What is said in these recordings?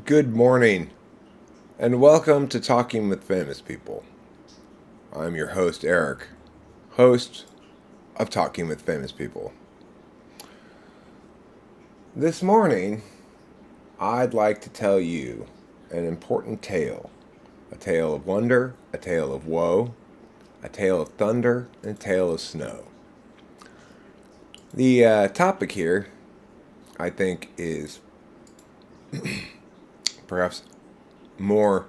Good morning, and welcome to Talking with Famous People. I'm your host, Eric, host of Talking with Famous People. This morning, I'd like to tell you an important tale, a tale of wonder, a tale of woe, a tale of thunder, and a tale of snow. The topic here, I think, is perhaps more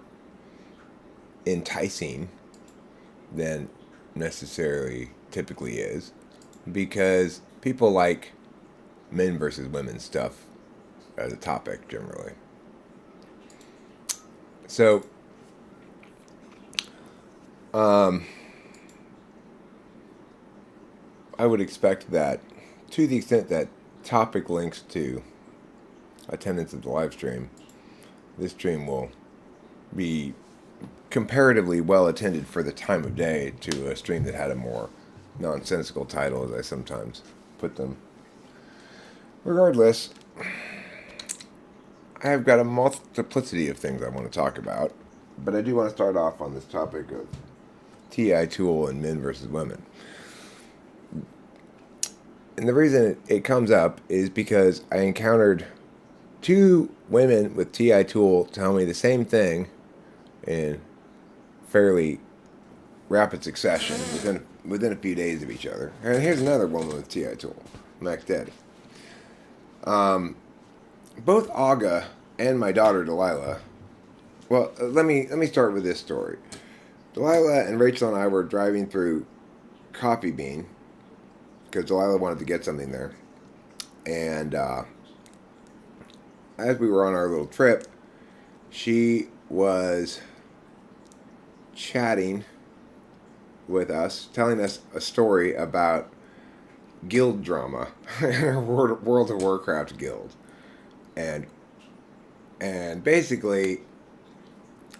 enticing than necessarily typically is, because people like men versus women stuff as a topic generally. So, um, I would expect that to the extent that topic links to attendance at the live stream, this stream will be comparatively well attended for the time of day to a stream that had a more nonsensical title, as I sometimes put them. Regardless, I have got a multiplicity of things I want to talk about, but I do want to start off on this topic of T.I. Toole and men versus women. And the reason it comes up is because I encountered two women with T.I. Toole tell me the same thing in fairly rapid succession within a few days of each other. And here's another woman with T.I. Toole, Mac Daddy. Both Aga and my daughter Delilah. Well, let me start with this story. Delilah and Rachel and I were driving through Coffee Bean because Delilah wanted to get something there, and as we were on our little trip, she was chatting with us, telling us a story about guild drama in her World of Warcraft guild, and basically,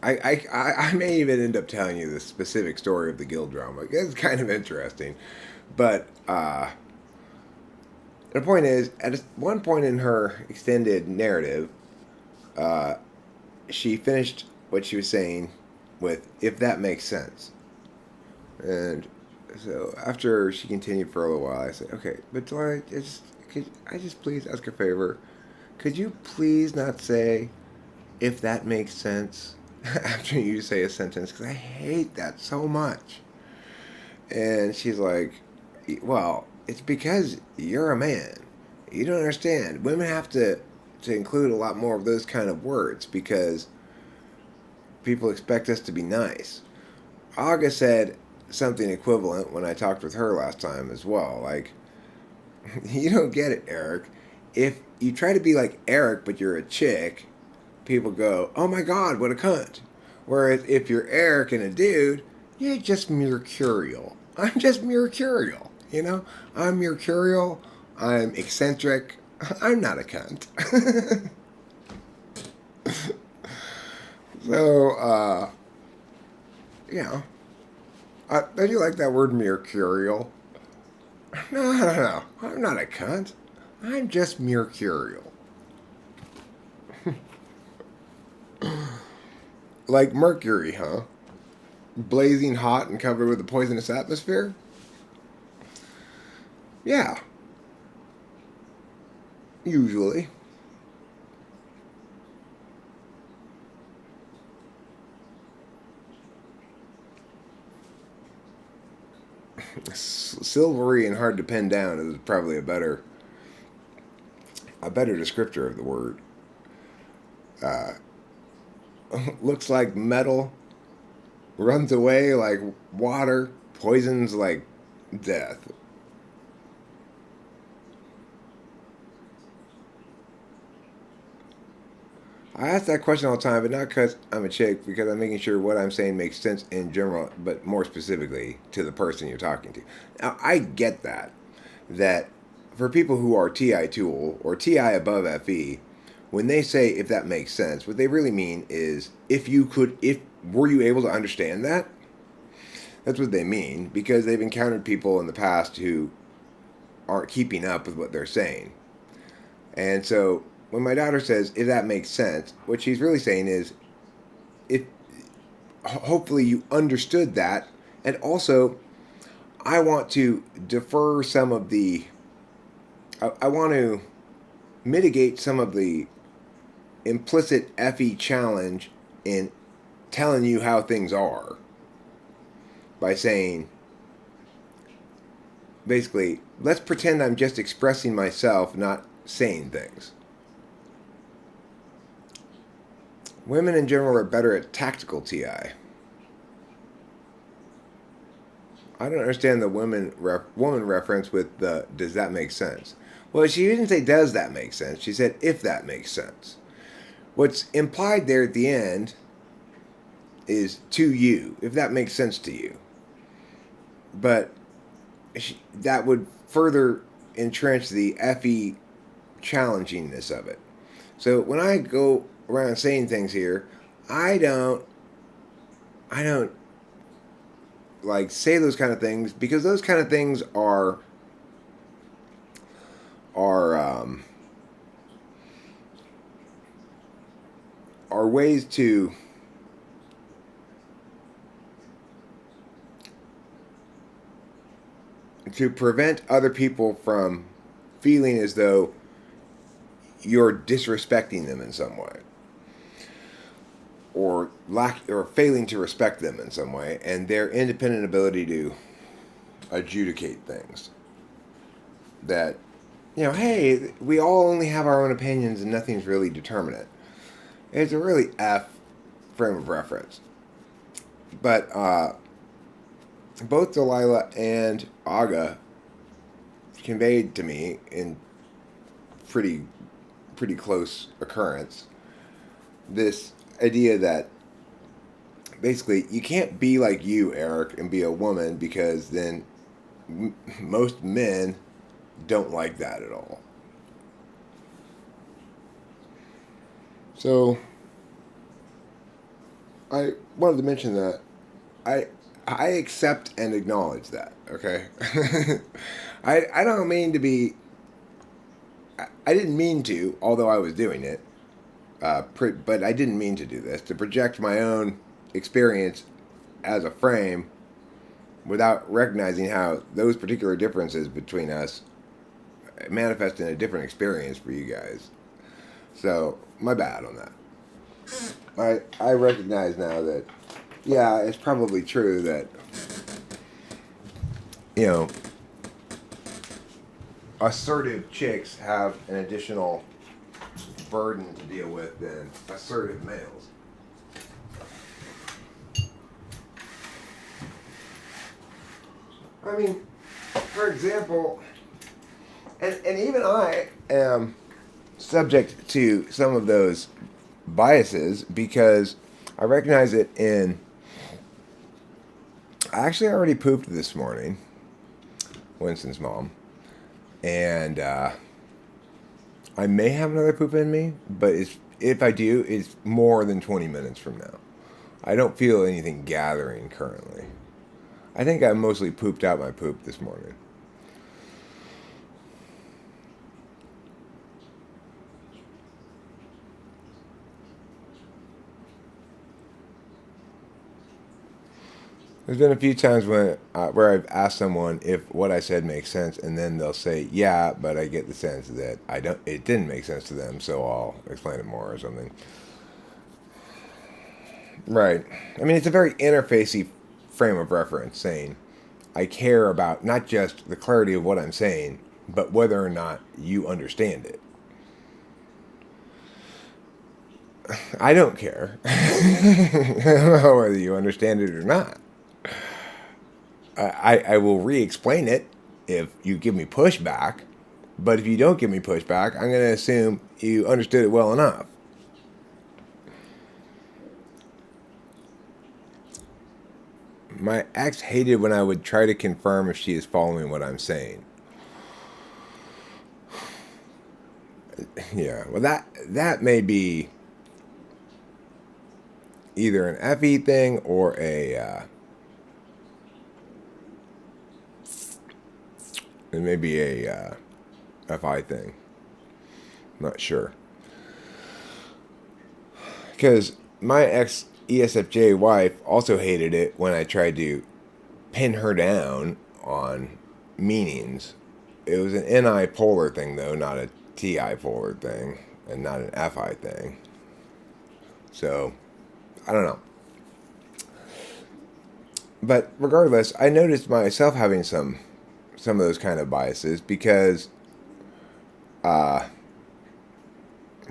I may even end up telling you the specific story of the guild drama. It's kind of interesting, but the point is, at one point in her extended narrative, she finished what she was saying with, "If that makes sense," and so after she continued for a little while, I said, "Okay, but Delilah, could I just please ask a favor? Could you please not say, 'if that makes sense,' after you say a sentence? Because I hate that so much." And she's like, "Well, it's because you're a man. You don't understand. Women have to include a lot more of those kind of words because people expect us to be nice." Aga said something equivalent when I talked with her last time as well. Like, you don't get it, Eric. If you try to be like Eric, but you're a chick, people go, "Oh my God, what a cunt." Whereas if you're Eric and a dude, you're just mercurial. I'm just mercurial, you know? I'm mercurial. I'm eccentric. I'm not a cunt. So, you know, don't you like that word mercurial? No. I'm not a cunt. I'm just mercurial. Like Mercury, huh? Blazing hot and covered with a poisonous atmosphere? Yeah, usually. Silvery and hard to pin down is probably a better descriptor of the word. Uh, Looks like metal, runs away like water, poisons like death. I ask that question all the time, but not because I'm a chick, because I'm making sure what I'm saying makes sense in general, but more specifically to the person you're talking to. Now, I get that for people who are TI Tool or TI above FE, when they say "if that makes sense," what they really mean is if were you able to understand that? That's what they mean, because they've encountered people in the past who aren't keeping up with what they're saying. And so when my daughter says, if that makes sense, what she's really saying is, if hopefully you understood that, and also I want to defer some of the, I want to mitigate some of the implicit FE challenge in telling you how things are by saying, basically, let's pretend I'm just expressing myself, not saying things. Women in general are better at tactical TI. I don't understand the woman reference with the does that make sense? Well, she didn't say does that make sense. She said if that makes sense. What's implied there at the end is to you, if that makes sense to you. But that would further entrench the FE challengingness of it. So when I go around saying things here, I don't like say those kind of things because those kind of things are ways to prevent other people from feeling as though you're disrespecting them in some way or failing to respect them in some way and their independent ability to adjudicate things that hey, we all only have our own opinions and nothing's really determinate. It's a really F frame of reference. But both Delilah and Aga conveyed to me in pretty close occurrence this idea that basically you can't be like you, Eric, and be a woman because then most men don't like that at all. So I wanted to mention that I accept and acknowledge that. Okay, I don't mean to be. I didn't mean to, although I was doing it. But I didn't mean to do this to project my own experience as a frame without recognizing how those particular differences between us manifest in a different experience for you guys. So my bad on that. I recognize now that yeah, it's probably true that you know assertive chicks have an additional burden to deal with than assertive males. I mean, for example, and even I am subject to some of those biases because I recognize it in. I actually already pooped this morning, Winston's mom, and I may have another poop in me, but if I do, it's more than 20 minutes from now. I don't feel anything gathering currently. I think I mostly pooped out my poop this morning. There's been a few times where I've asked someone if what I said makes sense, and then they'll say, "Yeah," but I get the sense that I don't. It didn't make sense to them, so I'll explain it more or something. Right. I mean, it's a very interfacey frame of reference, saying I care about not just the clarity of what I'm saying, but whether or not you understand it. I don't care. I don't know whether you understand it or not. I will re-explain it if you give me pushback, but if you don't give me pushback, I'm going to assume you understood it well enough. My ex hated when I would try to confirm if she is following what I'm saying. Yeah, well, that may be either an FE thing or it may be a FI thing. I'm not sure. Because my ex ESFJ wife also hated it when I tried to pin her down on meanings. It was an NI polar thing, though, not a TI polar thing, and not an FI thing. So, I don't know. But regardless, I noticed myself having some of those kind of biases because when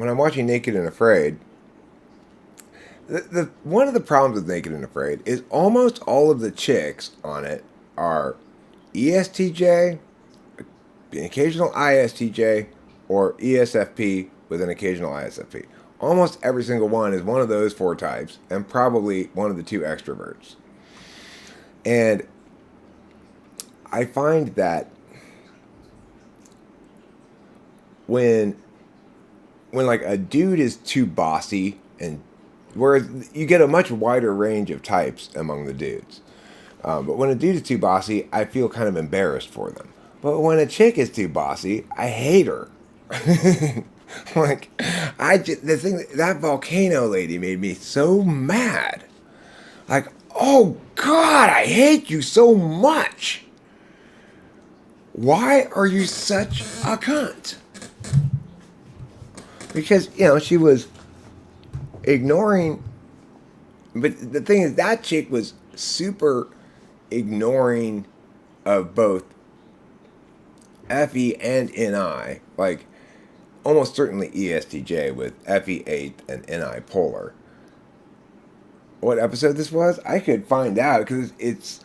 I'm watching Naked and Afraid, the one of the problems with Naked and Afraid is almost all of the chicks on it are ESTJ, an occasional ISTJ, or ESFP with an occasional ISFP. Almost every single one is one of those four types, and probably one of the two extroverts. And I find that when like a dude is too bossy, and whereas you get a much wider range of types among the dudes, but when a dude is too bossy, I feel kind of embarrassed for them. But when a chick is too bossy, I hate her. Like, the thing that volcano lady made me so mad. Like, oh God, I hate you so much. Why are you such a cunt? Because, she was ignoring. But the thing is, that chick was super ignoring of both FE and NI. Like, almost certainly ESTJ with FE 8 and NI polar. What episode this was? I could find out because it's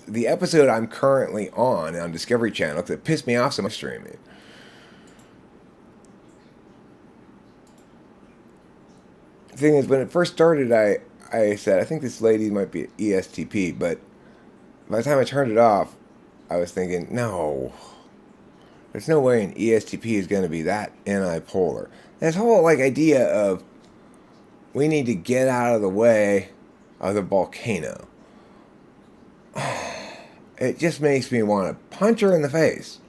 the episode I'm currently on Discovery Channel because it pissed me off so much streaming. The thing is, when it first started, I said, I think this lady might be ESTP, but by the time I turned it off, I was thinking, no, there's no way an ESTP is going to be that anti-polar. This whole idea of we need to get out of the way of the volcano. It just makes me want to punch her in the face.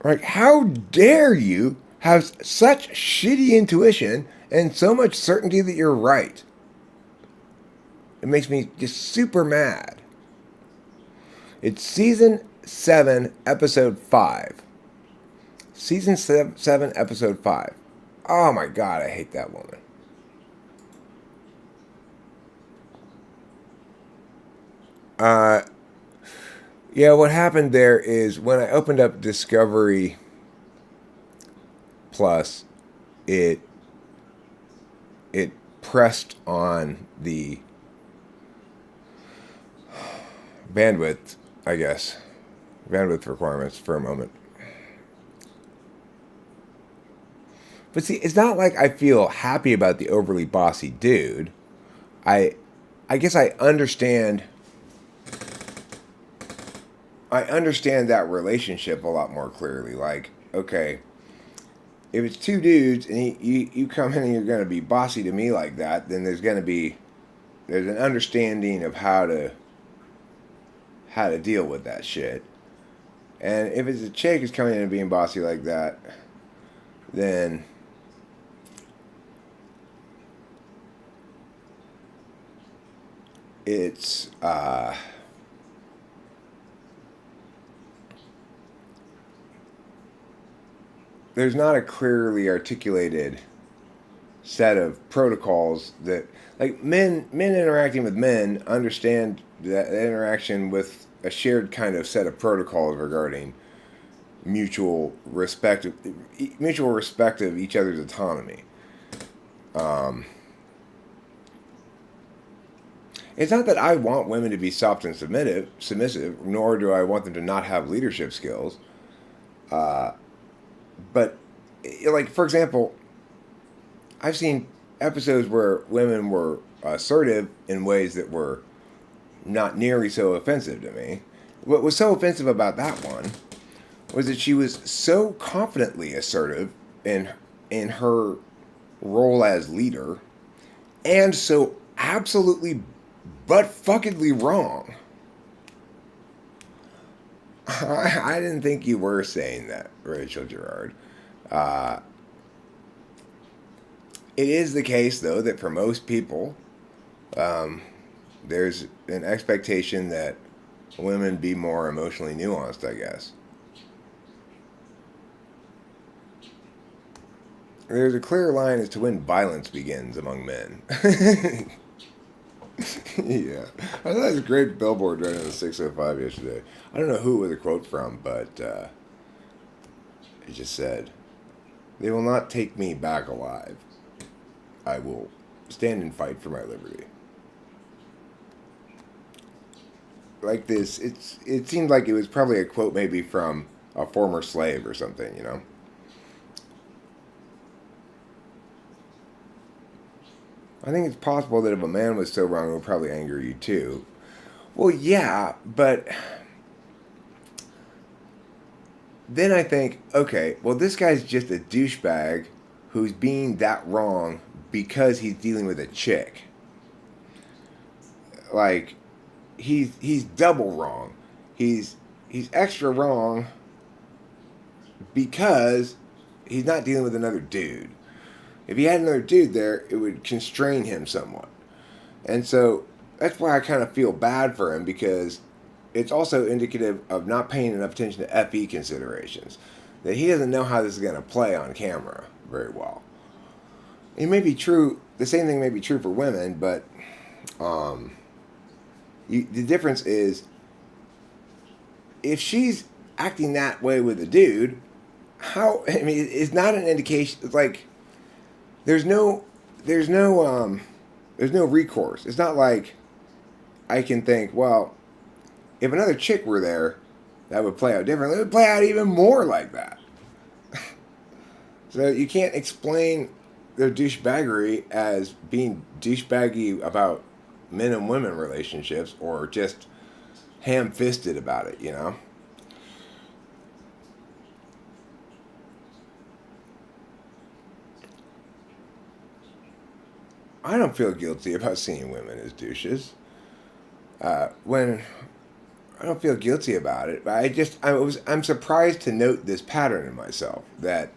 Like, how dare you have such shitty intuition and so much certainty that you're right? It makes me just super mad. It's season 7, episode 5. Season 7, episode 5. Oh my God, I hate that woman. Yeah, what happened there is when I opened up Discovery Plus, it pressed on the bandwidth, I guess. Bandwidth requirements for a moment. But see, it's not like I feel happy about the overly bossy dude. I guess I understand that relationship a lot more clearly. Like, okay, if it's two dudes and you come in and you're going to be bossy to me like that, then there's an understanding of how to deal with that shit. And if it's a chick who's coming in and being bossy like that, then it's there's not a clearly articulated set of protocols that, like, men interacting with men understand that interaction with a shared kind of set of protocols regarding mutual respect of each other's autonomy. It's not that I want women to be soft and submissive, nor do I want them to not have leadership skills. But, like, for example, I've seen episodes where women were assertive in ways that were not nearly so offensive to me. What was so offensive about that one was that she was so confidently assertive in her role as leader, and so absolutely butt-fuckedly wrong. I didn't think you were saying that, Rachel Gerard. It is the case, though, that for most people, there's an expectation that women be more emotionally nuanced, I guess. There's a clear line as to when violence begins among men. Yeah. I thought it was a great billboard right on the 605 yesterday. I don't know who it was a quote from, but it just said, "They will not take me back alive. I will stand and fight for my liberty." Like this, it seemed like it was probably a quote maybe from a former slave or something, you know? I think it's possible that if a man was so wrong, it would probably anger you too. Well, yeah, but then I think, okay, well, this guy's just a douchebag who's being that wrong because he's dealing with a chick. Like, he's double wrong. He's extra wrong because he's not dealing with another dude. If he had another dude there, it would constrain him somewhat. And so that's why I kind of feel bad for him, because it's also indicative of not paying enough attention to FE considerations. That he doesn't know how this is going to play on camera very well. It may be true, the same thing may be true for women, but the difference is if she's acting that way with a dude, how, I mean, it's not an indication, it's like, there's no recourse. It's not like I can think, well, if another chick were there, that would play out differently. It would play out even more like that. So you can't explain their douchebaggery as being douchebaggy about men and women relationships, or just ham-fisted about it, you know? I don't feel guilty about seeing women as douches. When I don't feel guilty about it, but I'm surprised to note this pattern in myself, that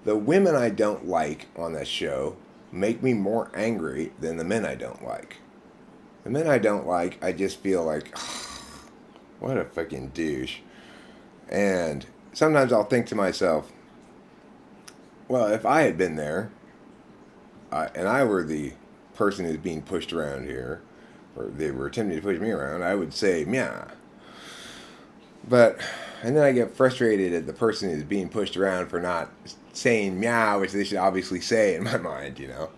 the women I don't like on that show make me more angry than the men I don't like. The men I don't like, I just feel like, what a fucking douche. And sometimes I'll think to myself, well, if I had been there, and I were the person who's being pushed around here, or they were attempting to push me around, I would say, meow. But, and then I get frustrated at the person who's being pushed around for not saying meow, which they should obviously say in my mind, you know.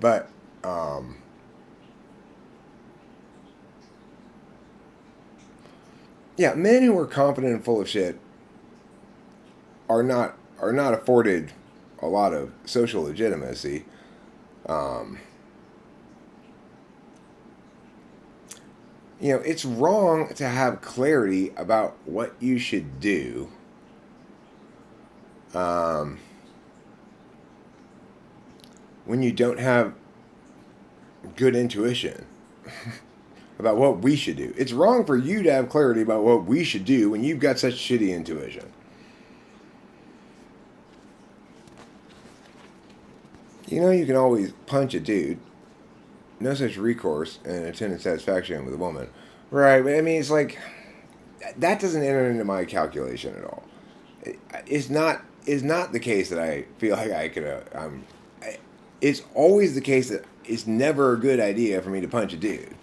But, yeah, men who are confident and full of shit are not afforded a lot of social legitimacy. Um, it's wrong to have clarity about what you should do. When you don't have good intuition about what we should do. It's wrong for you to have clarity about what we should do when you've got such shitty intuition. You can always punch a dude. No such recourse and attendant satisfaction with a woman. Right, but I mean, it's like, that doesn't enter into my calculation at all. It's not the case that I feel like I could, it's always the case that it's never a good idea for me to punch a dude.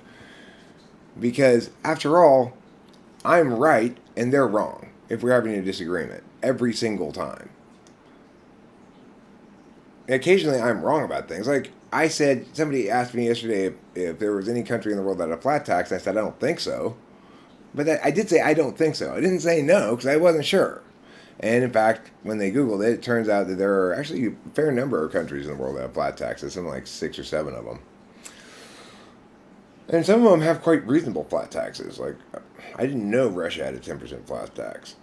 Because, after all, I'm right and they're wrong if we're having a disagreement. Every single time. And occasionally I'm wrong about things. Like, somebody asked me yesterday if there was any country in the world that had a flat tax, and I said, I don't think so. But I did say I don't think so. I didn't say no, because I wasn't sure. And in fact, when they Googled it, it turns out that there are actually a fair number of countries in the world that have flat taxes, something like 6 or 7 of them. And some of them have quite reasonable flat taxes. Like, I didn't know Russia had a 10% flat tax.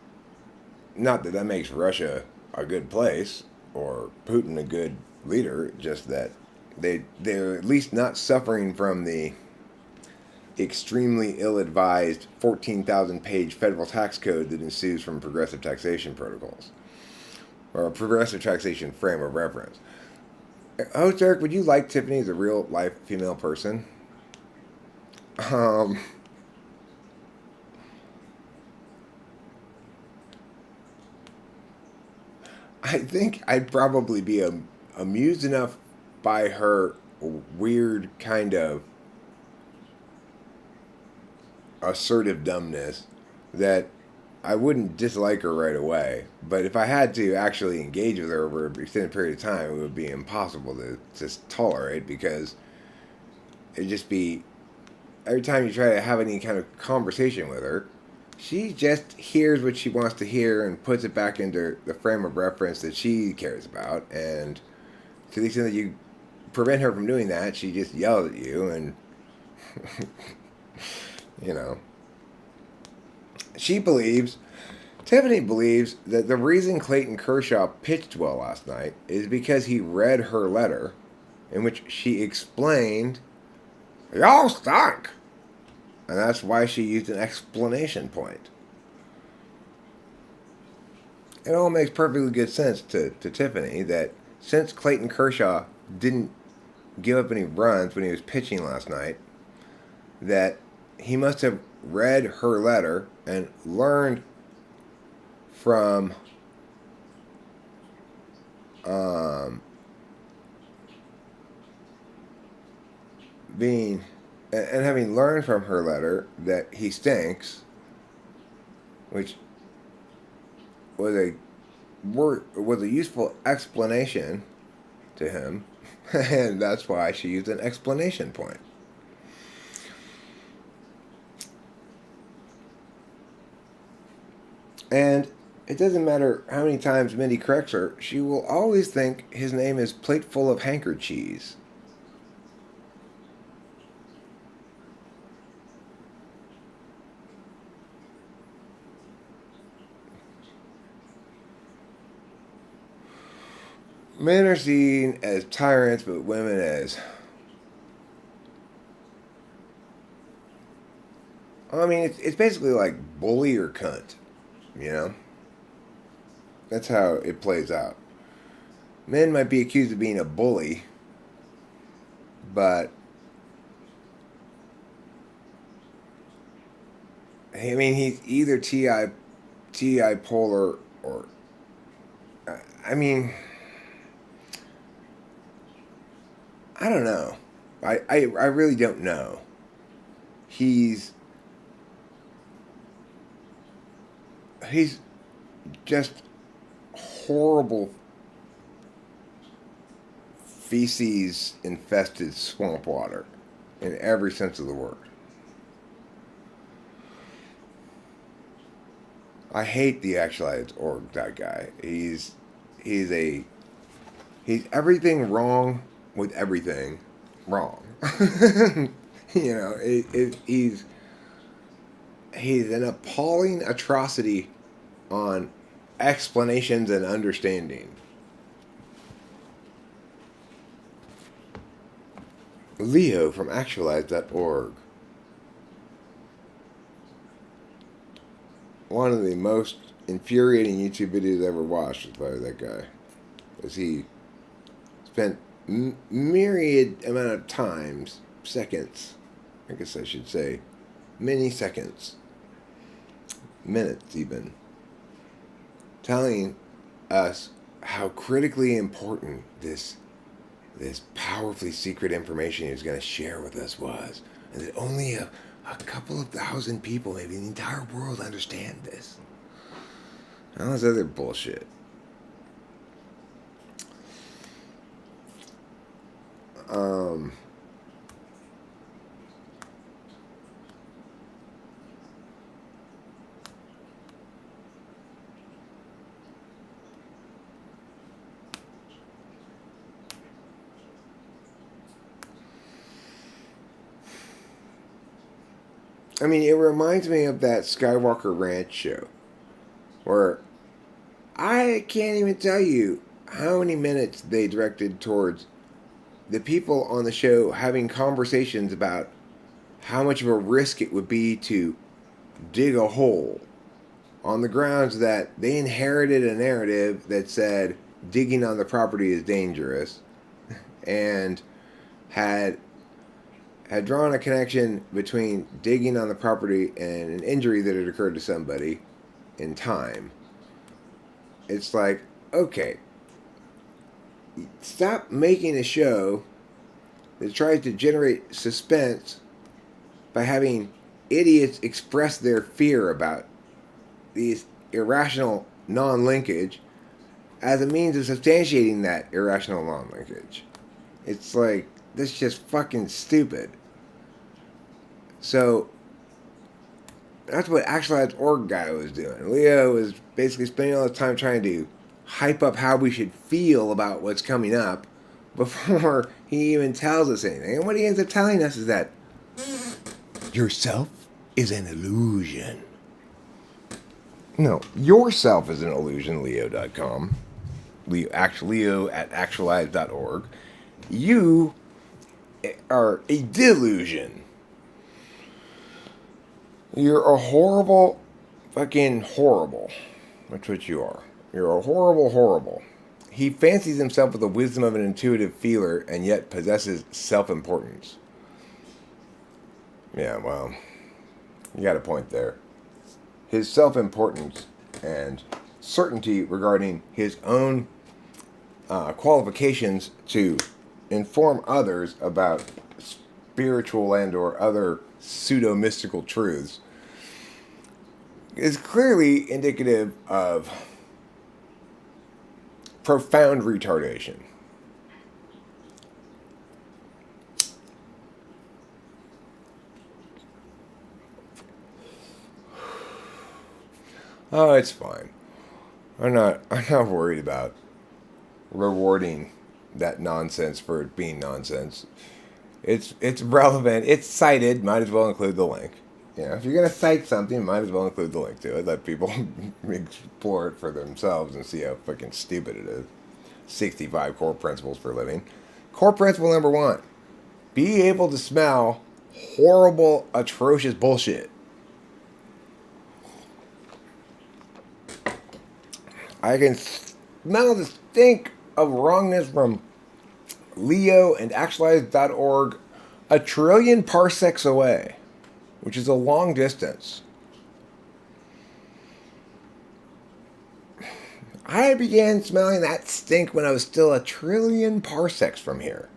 Not that that makes Russia a good place, or Putin a good leader, just that they're at least not suffering from the extremely ill-advised 14,000-page federal tax code that ensues from progressive taxation protocols, or a progressive taxation frame of reference. Host Eric, would you like Tiffany as a real life female person? Um, I think I'd probably be amused enough by her weird kind of assertive dumbness that I wouldn't dislike her right away. But if I had to actually engage with her over an extended period of time, it would be impossible to just tolerate because it'd just be every time you try to have any kind of conversation with her, she just hears what she wants to hear and puts it back into the frame of reference that she cares about. And to the extent that you prevent her from doing that, she just yells at you and, you know. She believes, Tiffany believes that the reason Clayton Kershaw pitched well last night is because he read her letter in which she explained, y'all stunk. And that's why she used an explanation point. It all makes perfectly good sense to Tiffany that since Clayton Kershaw didn't give up any runs when he was pitching last night, that he must have read her letter and learned from um, being and having learned from her letter that he stinks, which was a useful explanation to him, and that's why she used an explanation point. And it doesn't matter how many times Mindy corrects her, she will always think his name is Plateful of Handkercheese. Men are seen as tyrants, but women as. I mean, it's basically like bully or cunt, you know? That's how it plays out. Men might be accused of being a bully, but I mean, he's either TI polar or. I mean, I don't know. I really don't know. He's he's just horrible feces infested swamp water in every sense of the word. I hate the actualized org that guy. He's a he's everything wrong with everything wrong. You know, he's an appalling atrocity on explanations and understanding. Leo from actualize.org. One of the most infuriating YouTube videos I ever watched was by that guy. As he spent myriad amount of times, seconds, I guess I should say, many seconds, minutes even, telling us how critically important this powerfully secret information he was going to share with us was, and that only a couple of thousand people, maybe the entire world, understand this. All this other bullshit. Um, I mean, it reminds me of that Skywalker Ranch show where I can't even tell you how many minutes they directed towards the people on the show having conversations about how much of a risk it would be to dig a hole on the grounds that they inherited a narrative that said digging on the property is dangerous. and had drawn a connection between digging on the property and an injury that had occurred to somebody in time. It's like, okay, stop making a show that tries to generate suspense by having idiots express their fear about these irrational non-linkage as a means of substantiating that irrational non-linkage. It's like, this is just fucking stupid. So that's what Actualized.org guy was doing. Leo was basically spending all the time trying to hype up how we should feel about what's coming up before he even tells us anything. And what he ends up telling us is that yourself is an illusion. No, yourself is an illusion, Leo.com. Leo at actualize.org. You are a delusion. You're a horrible, fucking horrible. That's what you are. You're a horrible. He fancies himself with the wisdom of an intuitive feeler and yet possesses self-importance. Yeah, well, you got a point there. His self-importance and certainty regarding his own qualifications to inform others about spiritual and or other pseudo-mystical truths is clearly indicative of profound retardation. Oh, it's fine. I'm not worried about rewarding that nonsense for it being nonsense. It's relevant. It's cited. Might as well include the link. You know, if you're gonna cite something, might as well include the link to it. Let people explore it for themselves and see how fucking stupid it is. 65 core principles for living. Core principle number 1: be able to smell horrible, atrocious bullshit. I can smell the stink of wrongness from Leo and Actualize.org a trillion parsecs away, which is a long distance. I began smelling that stink when I was still a trillion parsecs from here.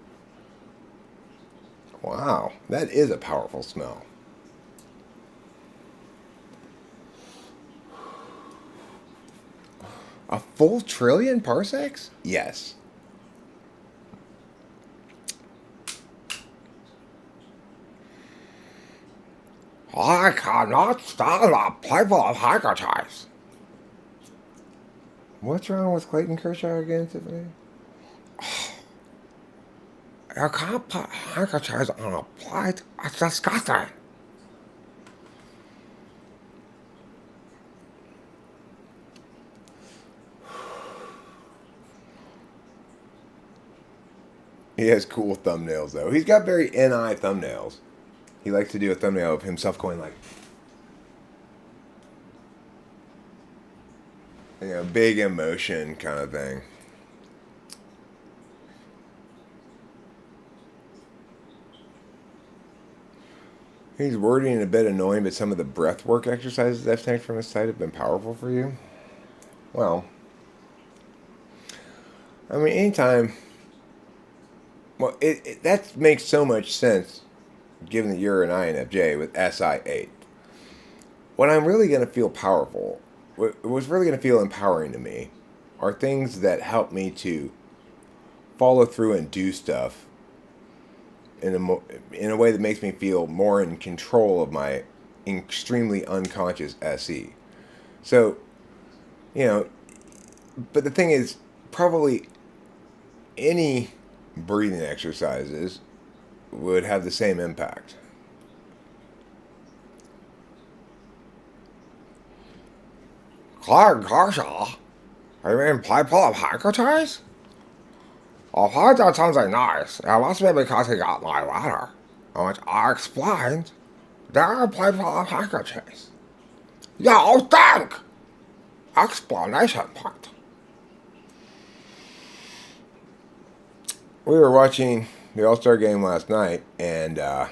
Wow, that is a powerful smell. A full trillion parsecs? Yes. I cannot stand the people of handkerchiefs. What's wrong with Clayton Kershaw again today? You can't put handkerchiefs on a plate. It's disgusting. He has cool thumbnails, though. He's got very NI thumbnails. He likes to do a thumbnail of himself going like, you know, big emotion kind of thing. He's wordy and a bit annoying, but some of the breath work exercises I've taken from his site have been powerful for you. Well, I mean, anytime. Well, that makes so much sense, given that you're an INFJ with SI8. What I'm really going to feel powerful, what's really going to feel empowering to me, are things that help me to follow through and do stuff in a way that makes me feel more in control of my extremely unconscious SE. So, you know, but the thing is, probably any breathing exercises would have the same impact. Clark Kershaw? Are you in people of handkerchiefs? If I did something nice, it must be because he got my letter, in which I explained there are people of handkerchiefs. You think! Explanation point. we were watching the All-Star game last night, and there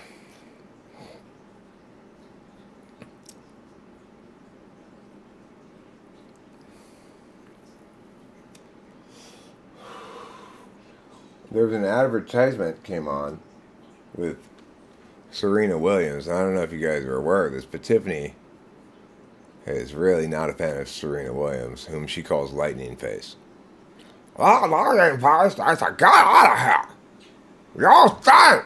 was an advertisement came on with Serena Williams. I don't know if you guys are aware of this, but Tiffany is really not a fan of Serena Williams, whom she calls Lightning Face. Oh, Lightning Face, I said, get out of here! Y'all stink!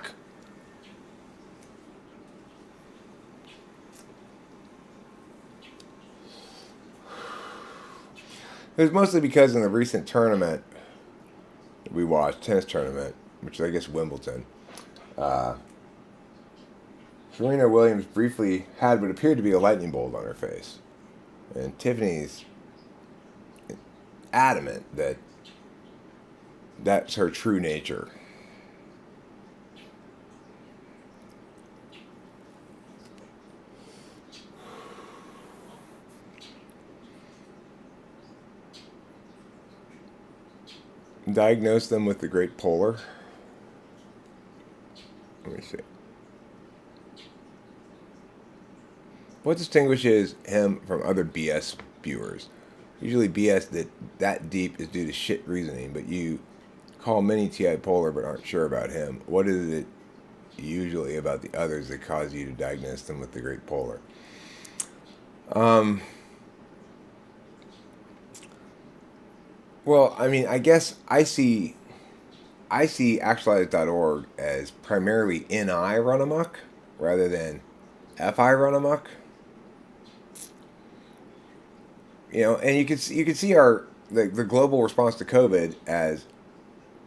It was mostly because in the recent tournament we watched, tennis tournament, which is I guess Wimbledon, uh, Serena Williams briefly had what appeared to be a lightning bolt on her face. And Tiffany's adamant that that's her true nature. Diagnose them with the Great Polar. Let me see. What distinguishes him from other BS viewers? Usually BS that deep is due to shit reasoning, but you call many TI polar but aren't sure about him. What is it usually about the others that cause you to diagnose them with the Great Polar? Well, I mean, I guess I see actualize.org as primarily NI run amok rather than FI run amok. You know, and you could see the global response to COVID as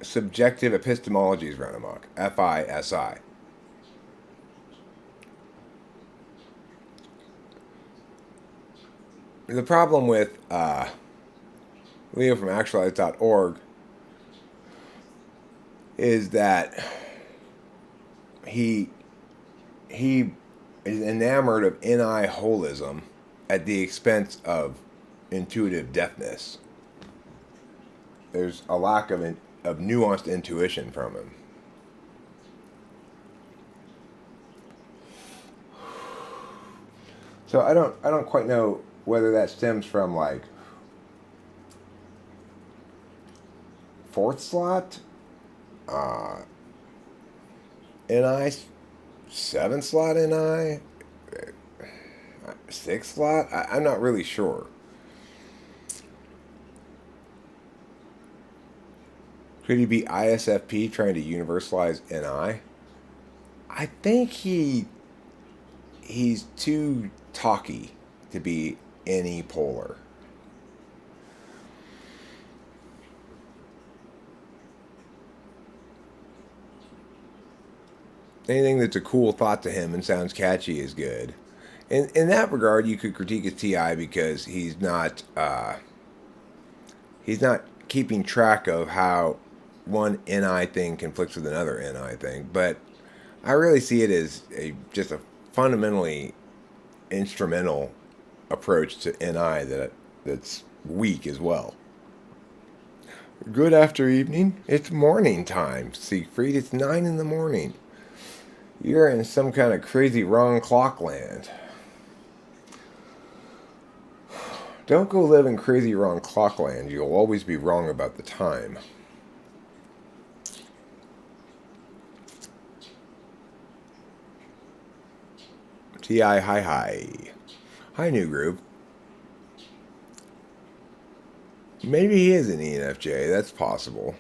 subjective epistemologies run amok, FISI. The problem with Leo from actualize.org is that he is enamored of NI holism at the expense of intuitive deafness. There's a lack of nuanced intuition from him. So I don't quite know whether that stems from like fourth slot, NI, seventh slot NI, sixth slot. I'm not really sure. Could he be ISFP trying to universalize NI? I think he's too talky to be any polar. Anything that's a cool thought to him and sounds catchy is good. In that regard, you could critique his TI because he's not keeping track of how one NI thing conflicts with another NI thing. But I really see it as just a fundamentally instrumental approach to NI that's weak as well. Good after evening. It's morning time, Siegfried. It's 9 in the morning. You're in some kind of crazy wrong clock land. Don't go live in crazy wrong clock land. You'll always be wrong about the time. TI hi. Hi, new group. Maybe he is an ENFJ. That's possible.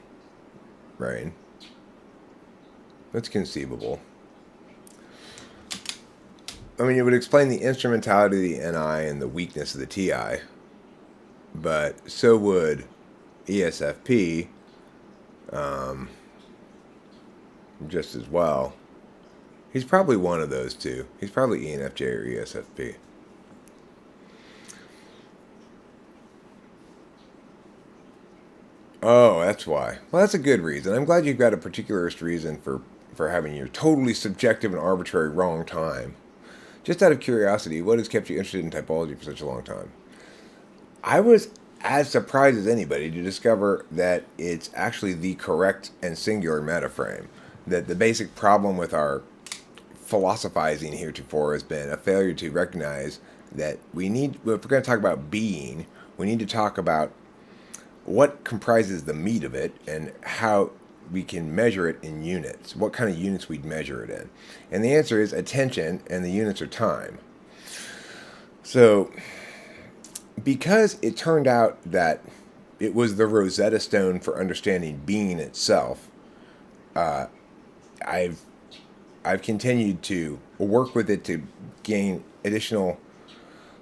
Right? That's conceivable. I mean, it would explain the instrumentality of the NI and the weakness of the TI. But so would ESFP just as well. He's probably one of those two. He's probably ENFJ or ESFP. Oh, that's why. Well, that's a good reason. I'm glad you've got a particularist reason for having your totally subjective and arbitrary wrong time. Just out of curiosity, what has kept you interested in typology for such a long time? I was as surprised as anybody to discover that it's actually the correct and singular metaframe. That the basic problem with our philosophizing heretofore has been a failure to recognize that we need, if we're going to talk about being, we need to talk about what comprises the meat of it and how we can measure it in units, what kind of units we'd measure it in. And the answer is attention, and the units are time. So, because it turned out that it was the Rosetta Stone for understanding being itself, I've continued to work with it to gain additional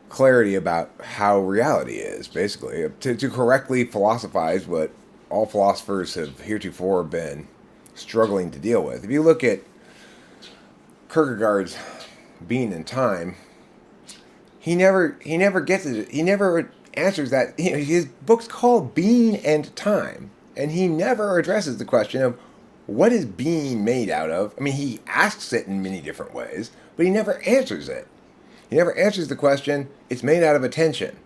clarity about how reality is, basically, to correctly philosophize what all philosophers have heretofore been struggling to deal with. If you look at Kierkegaard's Being and Time, he never gets it. He never answers that. His book's called Being and Time, and he never addresses the question of what is being made out of. I mean, he asks it in many different ways, but he never answers it. He never answers the question, it's made out of attention.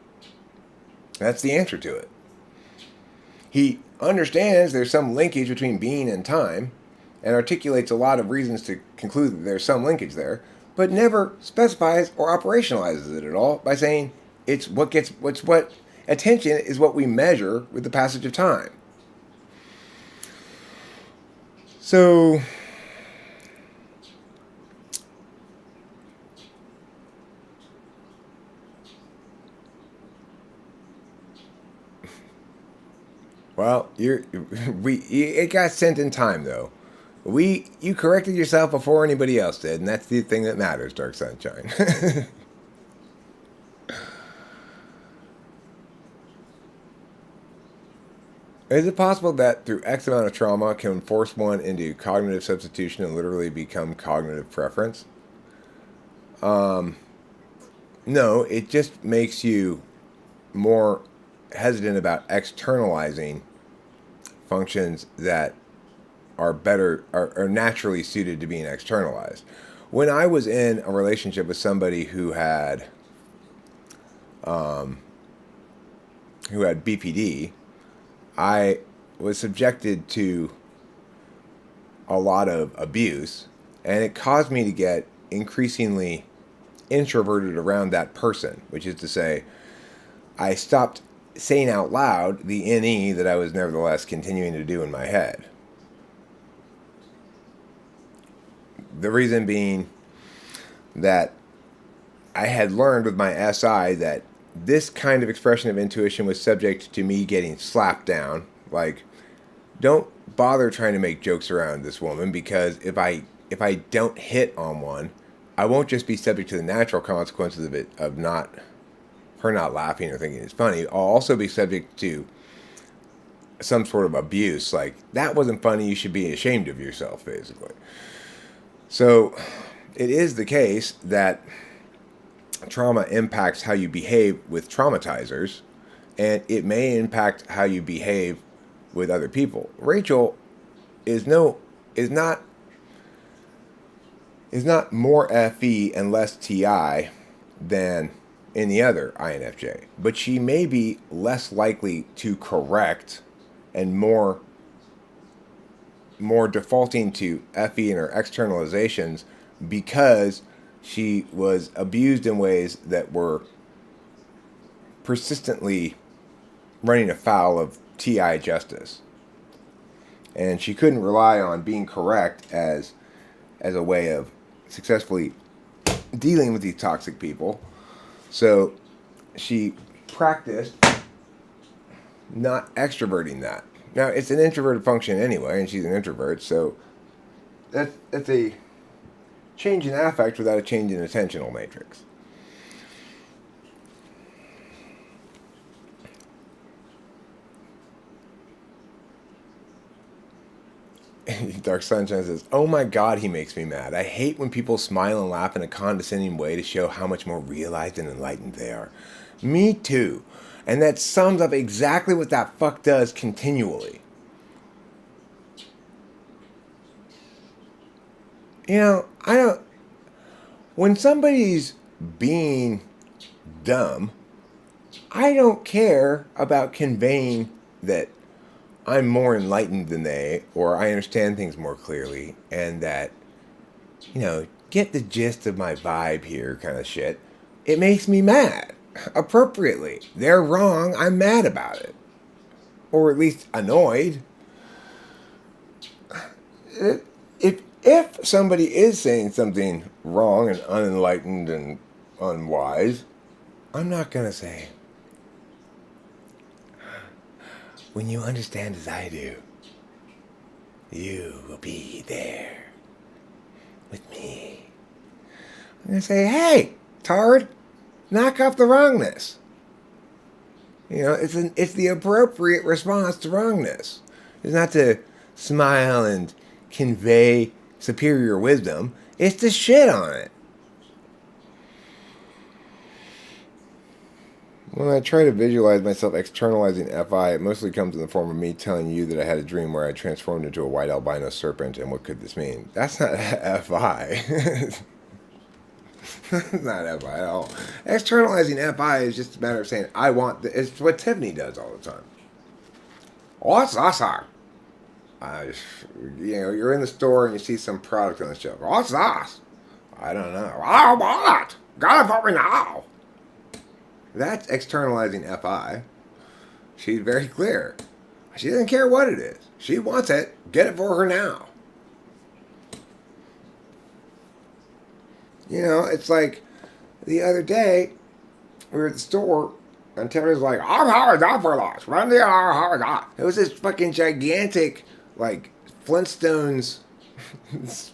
That's the answer to it. He understands there's some linkage between being and time, and articulates a lot of reasons to conclude that there's some linkage there, but never specifies or operationalizes it at all by saying it's what attention is what we measure with the passage of time. So, well, it got sent in time though. You corrected yourself before anybody else did, and that's the thing that matters, Dark Sunshine. Is it possible that through X amount of trauma can force one into cognitive substitution and literally become cognitive preference? No, it just makes you more hesitant about externalizing functions that are naturally suited to being externalized. When I was in a relationship with somebody who had BPD, I was subjected to a lot of abuse, and it caused me to get increasingly introverted around that person, which is to say, I stopped saying out loud the NE that I was nevertheless continuing to do in my head. The reason being that I had learned with my SI that this kind of expression of intuition was subject to me getting slapped down. Like, don't bother trying to make jokes around this woman, because if I don't hit on one, I won't just be subject to the natural consequences of her not laughing or thinking it's funny. I'll also be subject to some sort of abuse, like, that wasn't funny, you should be ashamed of yourself, basically. So it is the case that trauma impacts how you behave with traumatizers, and it may impact how you behave with other people. Rachel is not more FE and less TI than any other INFJ, but she may be less likely to correct and more defaulting to FE and her externalizations because she was abused in ways that were persistently running afoul of TI justice. And she couldn't rely on being correct as a way of successfully dealing with these toxic people. So she practiced not extroverting that. Now, it's an introverted function anyway, and she's an introvert, so that's a change in affect without a change in attentional matrix. Dark Sunshine says, "Oh my God, he makes me mad. I hate when people smile and laugh in a condescending way to show how much more realized and enlightened they are." Me too. And that sums up exactly what that fuck does continually. When somebody's being dumb, I don't care about conveying that I'm more enlightened than they, or I understand things more clearly, and that, get the gist of my vibe here kind of shit. It makes me mad. Appropriately. They're wrong, I'm mad about it. Or at least annoyed. If somebody is saying something wrong and unenlightened and unwise, I'm not going to say, when you understand as I do, you will be there with me. I'm going to say, hey, tard, knock off the wrongness. It's the appropriate response to wrongness. It's not to smile and convey superior wisdom. It's to shit on it. When I try to visualize myself externalizing FI, it mostly comes in the form of me telling you that I had a dream where I transformed into a white albino serpent, and what could this mean? That's not FI. That's not FI at all. Externalizing FI is just a matter of saying, I want this. It's what Tiffany does all the time. What's that? You're in the store and you see some product on the shelf. What's that? I don't know. I want it. Got it for me now. That's externalizing FI. She's very clear. She doesn't care what it is. She wants it. Get it for her now. It's like the other day, we were at the store, and Tiffany's like, I'm having that for lunch. Run the hour, that. It was this fucking gigantic, like, Flintstones, it's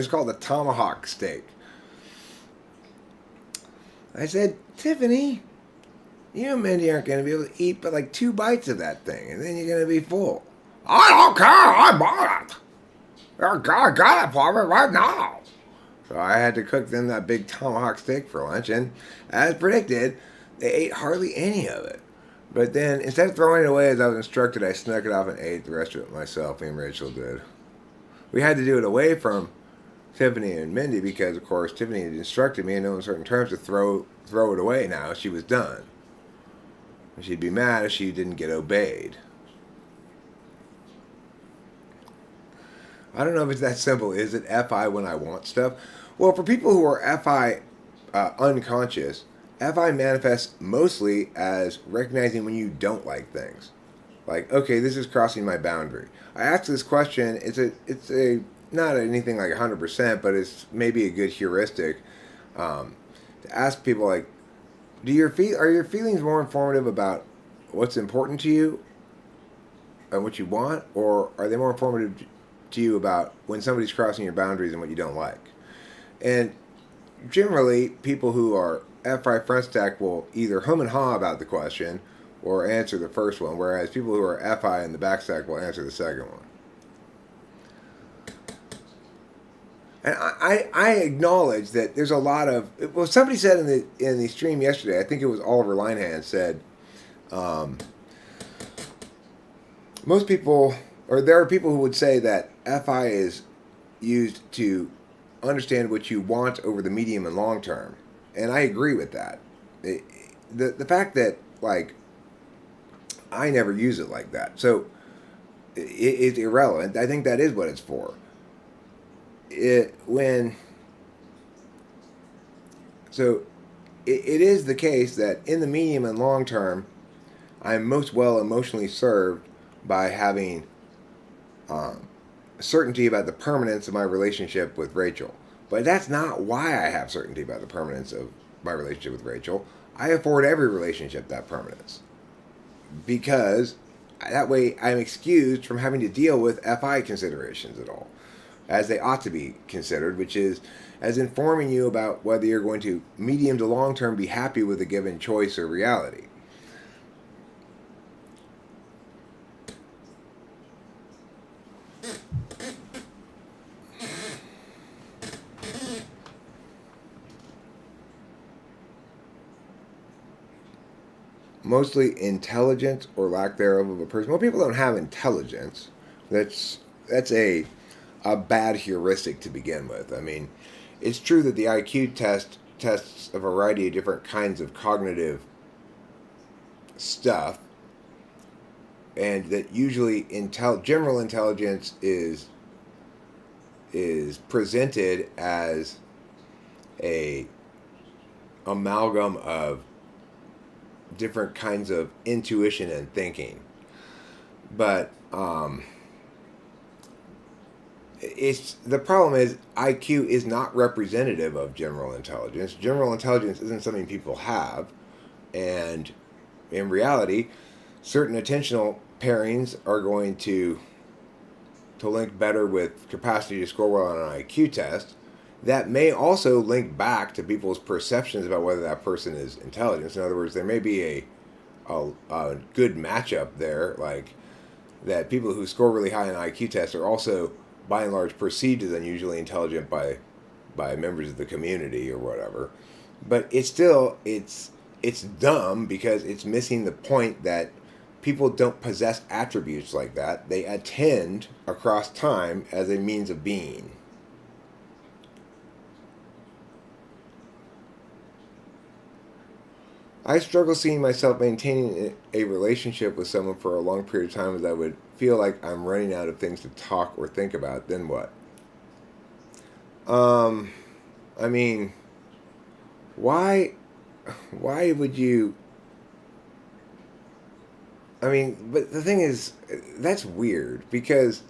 called the tomahawk steak. I said, Tiffany, you and Mindy aren't going to be able to eat but like 2 bites of that thing, and then you're going to be full. I don't care, I bought it. I got it for me right now. So I had to cook them that big tomahawk steak for lunch, and as predicted, they ate hardly any of it. But then, instead of throwing it away as I was instructed, I snuck it off and ate the rest of it myself. Me and Rachel did. We had to do it away from Tiffany and Mindy because, of course, Tiffany had instructed me in no uncertain terms to throw it away now. She was done. She'd be mad if she didn't get obeyed. I don't know if it's that simple. Is it FI when I want stuff? Well, for people who are FI unconscious, FI manifests mostly as recognizing when you don't like things. Like, okay, this is crossing my boundary. I asked this question. It's a not anything like 100%, but it's maybe a good heuristic to ask people like, are your feelings more informative about what's important to you and what you want, or are they more informative to you about when somebody's crossing your boundaries and what you don't like? And generally, people who are FI front stack will either hum and haw about the question or answer the first one, whereas people who are FI in the back stack will answer the second one. And I acknowledge that there's a lot of, well, somebody said in the stream yesterday, I think it was Oliver Linehan said, most people, or there are people who would say that FI is used to understand what you want over the medium and long term. And I agree with that. The fact that, like, I never use it like that. So it's irrelevant. I think that is what it's for. It is the case that in the medium and long term, I'm most well emotionally served by having certainty about the permanence of my relationship with Rachel. But that's not why I have certainty about the permanence of my relationship with Rachel. I afford every relationship that permanence. Because that way I'm excused from having to deal with FI considerations at all, as they ought to be considered, which is as informing you about whether you're going to medium to long term be happy with a given choice or reality. Mostly intelligence or lack thereof of a person. Well, people don't have intelligence. That's a bad heuristic to begin with. I mean, it's true that the IQ test tests a variety of different kinds of cognitive stuff, and that usually general intelligence is presented as a amalgam of different kinds of intuition and thinking. But it's the problem is IQ is not representative of general intelligence. General intelligence isn't something people have, and in reality, certain attentional pairings are going to link better with capacity to score well on an IQ test. That may also link back to people's perceptions about whether that person is intelligent. In other words, there may be a good matchup there, like that people who score really high on IQ tests are also, by and large, perceived as unusually intelligent by members of the community or whatever. But it's still it's dumb because it's missing the point that people don't possess attributes like that. They attend across time as a means of being. I struggle seeing myself maintaining a relationship with someone for a long period of time as I would feel like I'm running out of things to talk or think about. Then what? Um, I mean, why? Why would you? I mean, but the thing is, that's weird because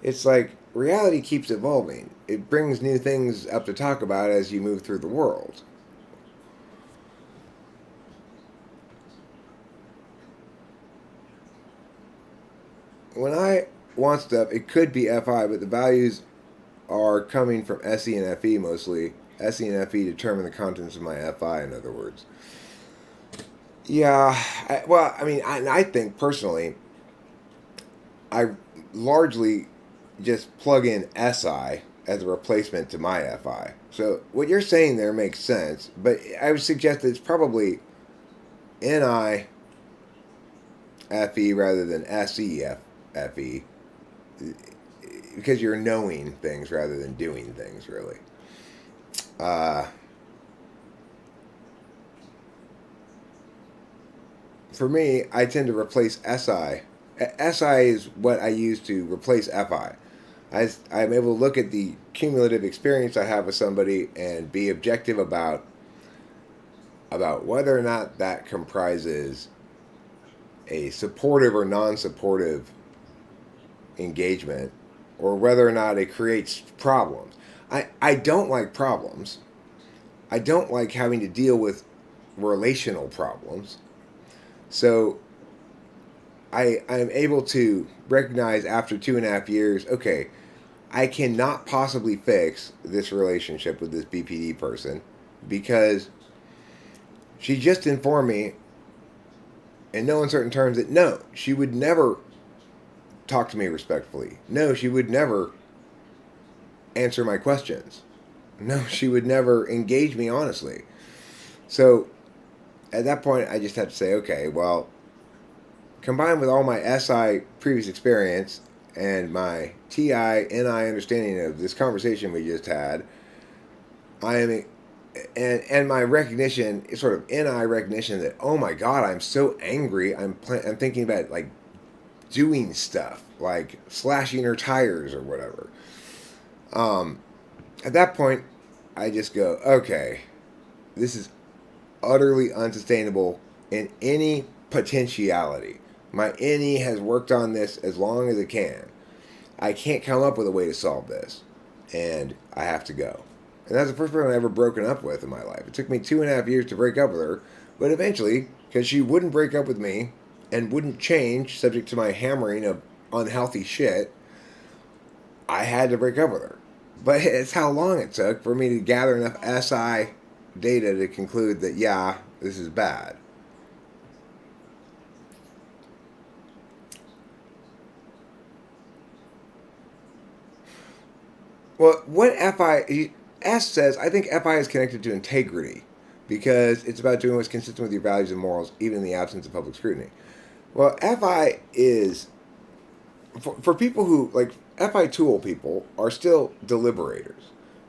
it's like reality keeps evolving. It brings new things up to talk about as you move through the world. When I want stuff, it could be FI, but the values are coming from SE and FE mostly. SE and FE determine the contents of my FI, in other words. Yeah, well, I mean, I think personally, I largely just plug in SI as a replacement to my FI. So what you're saying there makes sense, but I would suggest that it's probably NI FE rather than SE because you're knowing things rather than doing things, really. Uh, for me, I tend to replace SI. SI is what I use to replace FI. I'm able to look at the cumulative experience I have with somebody and be objective about whether or not that comprises a supportive or non-supportive engagement, or whether or not it creates problems. I don't like problems. I don't like having to deal with relational problems. So I'm able to recognize after 2.5 years, okay, I cannot possibly fix this relationship with this BPD person because she just informed me in no uncertain terms that no, she would never talk to me respectfully. No, she would never answer my questions. No, she would never engage me honestly. So at that point, I just have to say, okay, well, combined with all my SI previous experience and my TI NI understanding of this conversation we just had, I am and my recognition, sort of NI recognition that oh my god, I'm so angry. I'm thinking about like doing stuff like slashing her tires or whatever. Um, at that point, I just go, okay, this is utterly unsustainable in any potentiality. My NE has worked on this as long as it can. I can't come up with a way to solve this, and I have to go. And that's the first person I've ever broken up with in my life. It took me 2.5 years to break up with her, but eventually, because she wouldn't break up with me and wouldn't change, subject to my hammering of unhealthy shit, I had to break up with her. But it's how long it took for me to gather enough SI data to conclude that, yeah, this is bad. Well, what S says, I think FI is connected to integrity because it's about doing what's consistent with your values and morals, even in the absence of public scrutiny. Well, FI is for people who like FI tool people are still deliberators,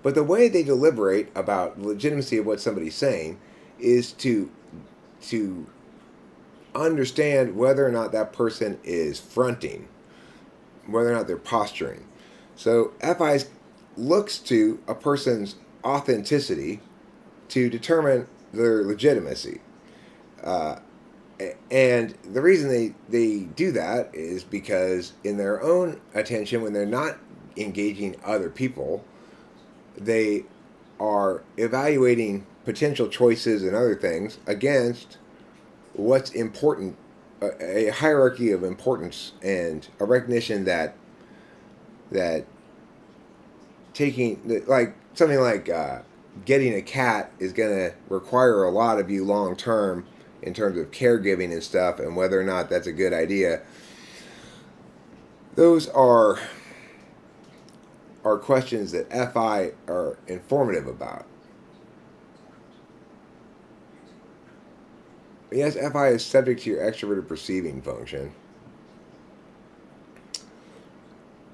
but the way they deliberate about the legitimacy of what somebody's saying is to understand whether or not that person is fronting, whether or not they're posturing. So FI looks to a person's authenticity to determine their legitimacy. Uh, and the reason they do that is because in their own attention, when they're not engaging other people, they are evaluating potential choices and other things against what's important, a hierarchy of importance, and a recognition that taking like something like getting a cat is going to require a lot of you long term in terms of caregiving and stuff, and whether or not that's a good idea. Those are questions that FI are informative about. Yes, FI is subject to your extroverted perceiving function.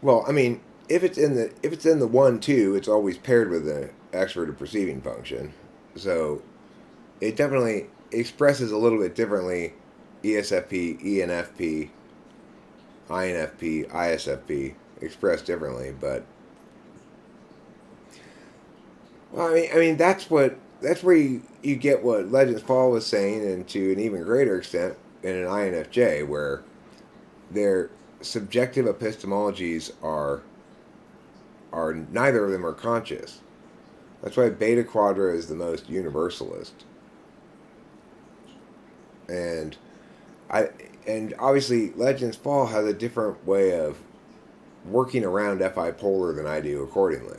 Well, I mean, if it's in the 1-2, it's always paired with an extroverted perceiving function. So it definitely expresses a little bit differently ESFP, ENFP, INFP, ISFP expressed differently, but well, I mean that's where you get what Legends Fall was saying, and to an even greater extent in an INFJ, where their subjective epistemologies are neither of them are conscious. That's why Beta Quadra is the most universalist, and I and obviously Legends Fall has a different way of working around FI polar than I do accordingly.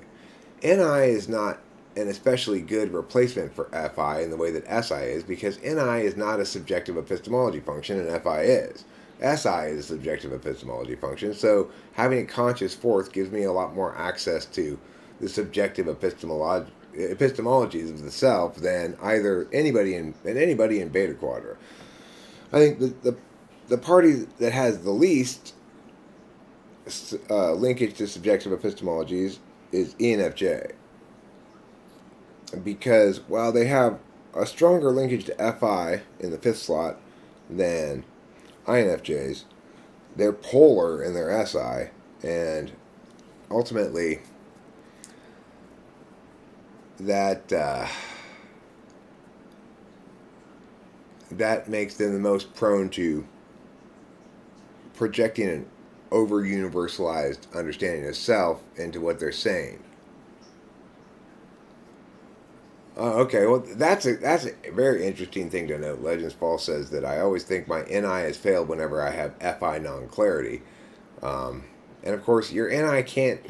NI is not an especially good replacement for FI in the way that SI is, because NI is not a subjective epistemology function and FI is. SI is a subjective epistemology function, so having a conscious fourth gives me a lot more access to the subjective epistemologies of the self than either anybody in Beta Quadra. I think the party that has the least linkage to subjective epistemologies is ENFJ, because while they have a stronger linkage to FI in the fifth slot than INFJs, they're polar in their SI, and ultimately that that makes them the most prone to projecting an over universalized understanding of self into what they're saying. Okay, well that's a very interesting thing to note. Legends Fall says that I always think my NI has failed whenever I have FI non-clarity, and of course your NI can't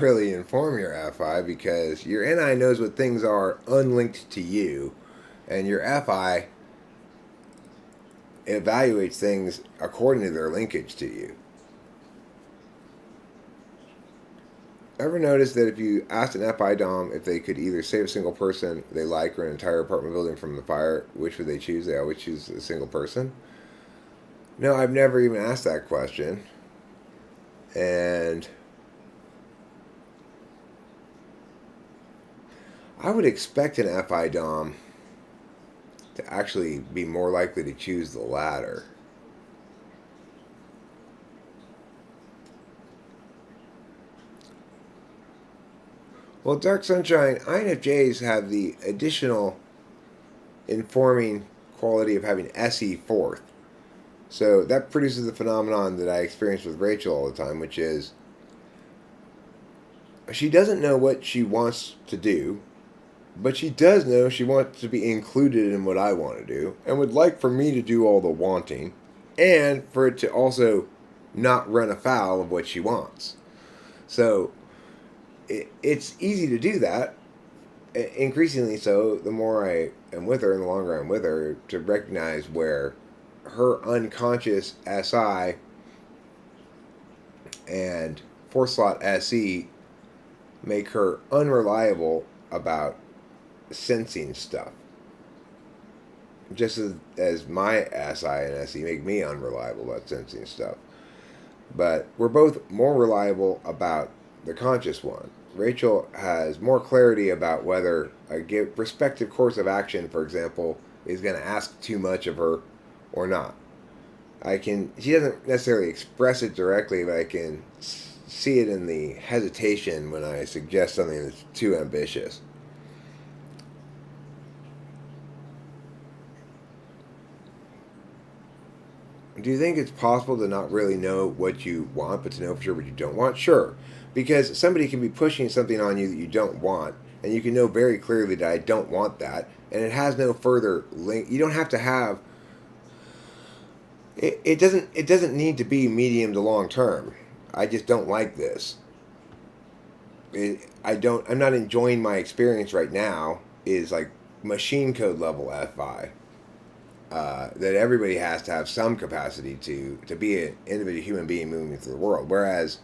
really inform your FI, because your NI knows what things are unlinked to you, and your FI evaluates things according to their linkage to you. Ever notice that if you asked an FI Dom if they could either save a single person they like or an entire apartment building from the fire, which would they choose? They always choose a single person. No, I've never even asked that question. And I would expect an FI Dom to actually be more likely to choose the latter. Well, Dark Sunshine, INFJs have the additional informing quality of having SE fourth. So that produces the phenomenon that I experience with Rachel all the time, which is she doesn't know what she wants to do, but she does know she wants to be included in what I want to do, and would like for me to do all the wanting, and for it to also not run afoul of what she wants. So it's easy to do that, increasingly so the more I am with her and the longer I'm with her, to recognize where her unconscious SI and fourth slot SE make her unreliable about sensing stuff, just as my SI and SE make me unreliable about sensing stuff. But we're both more reliable about the conscious one. Rachel has more clarity about whether a prospective course of action, for example, is going to ask too much of her or not. She doesn't necessarily express it directly, but I can see it in the hesitation when I suggest something that's too ambitious. Do you think it's possible to not really know what you want, but to know for sure what you don't want? Sure. Because somebody can be pushing something on you that you don't want, and you can know very clearly that I don't want that, and it has no further link. You don't have to have it doesn't need to be medium to long term. I just don't like this. I'm not enjoying my experience right now is like machine code level FI. That everybody has to have some capacity to be an individual human being moving through the world. Whereas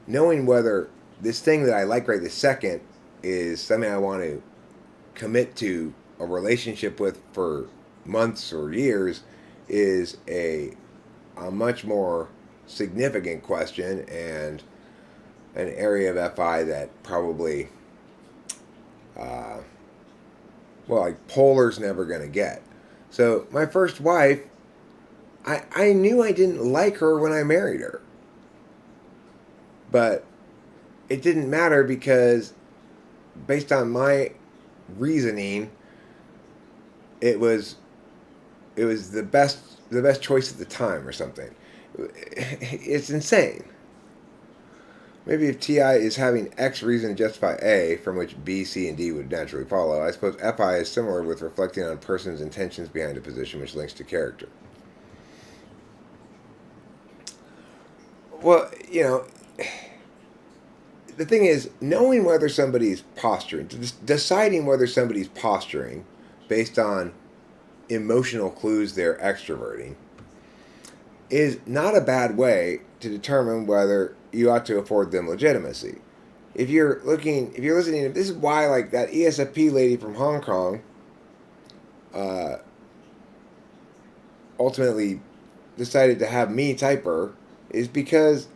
knowing whether this thing that I like right this second is something I want to commit to a relationship with for months or years is a much more significant question and an area of FI that probably, like Polar's never going to get. So my first wife, I knew I didn't like her when I married her. But it didn't matter because based on my reasoning, it was the best choice at the time or something. It's insane. Maybe if TI is having X reason to justify A, from which B, C, and D would naturally follow, I suppose FI is similar with reflecting on a person's intentions behind a position, which links to character. Well, the thing is, knowing whether somebody's posturing, deciding whether somebody's posturing based on emotional clues they're extroverting, is not a bad way to determine whether you ought to afford them legitimacy. If you're listening, this is why, like, that ESFP lady from Hong Kong ultimately decided to have me type her, is because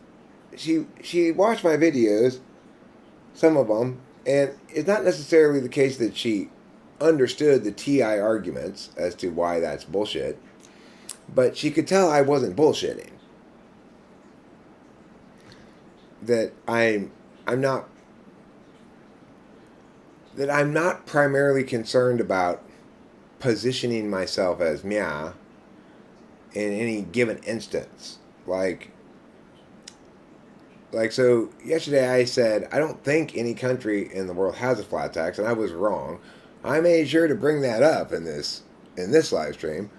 she watched my videos, some of them, and it's not necessarily the case that she understood the TI arguments as to why that's bullshit, but she could tell I wasn't bullshitting. That I'm not primarily concerned about positioning myself as Mia in any given instance. Like so yesterday I said I don't think any country in the world has a flat tax, and I was wrong. I made sure to bring that up in this live stream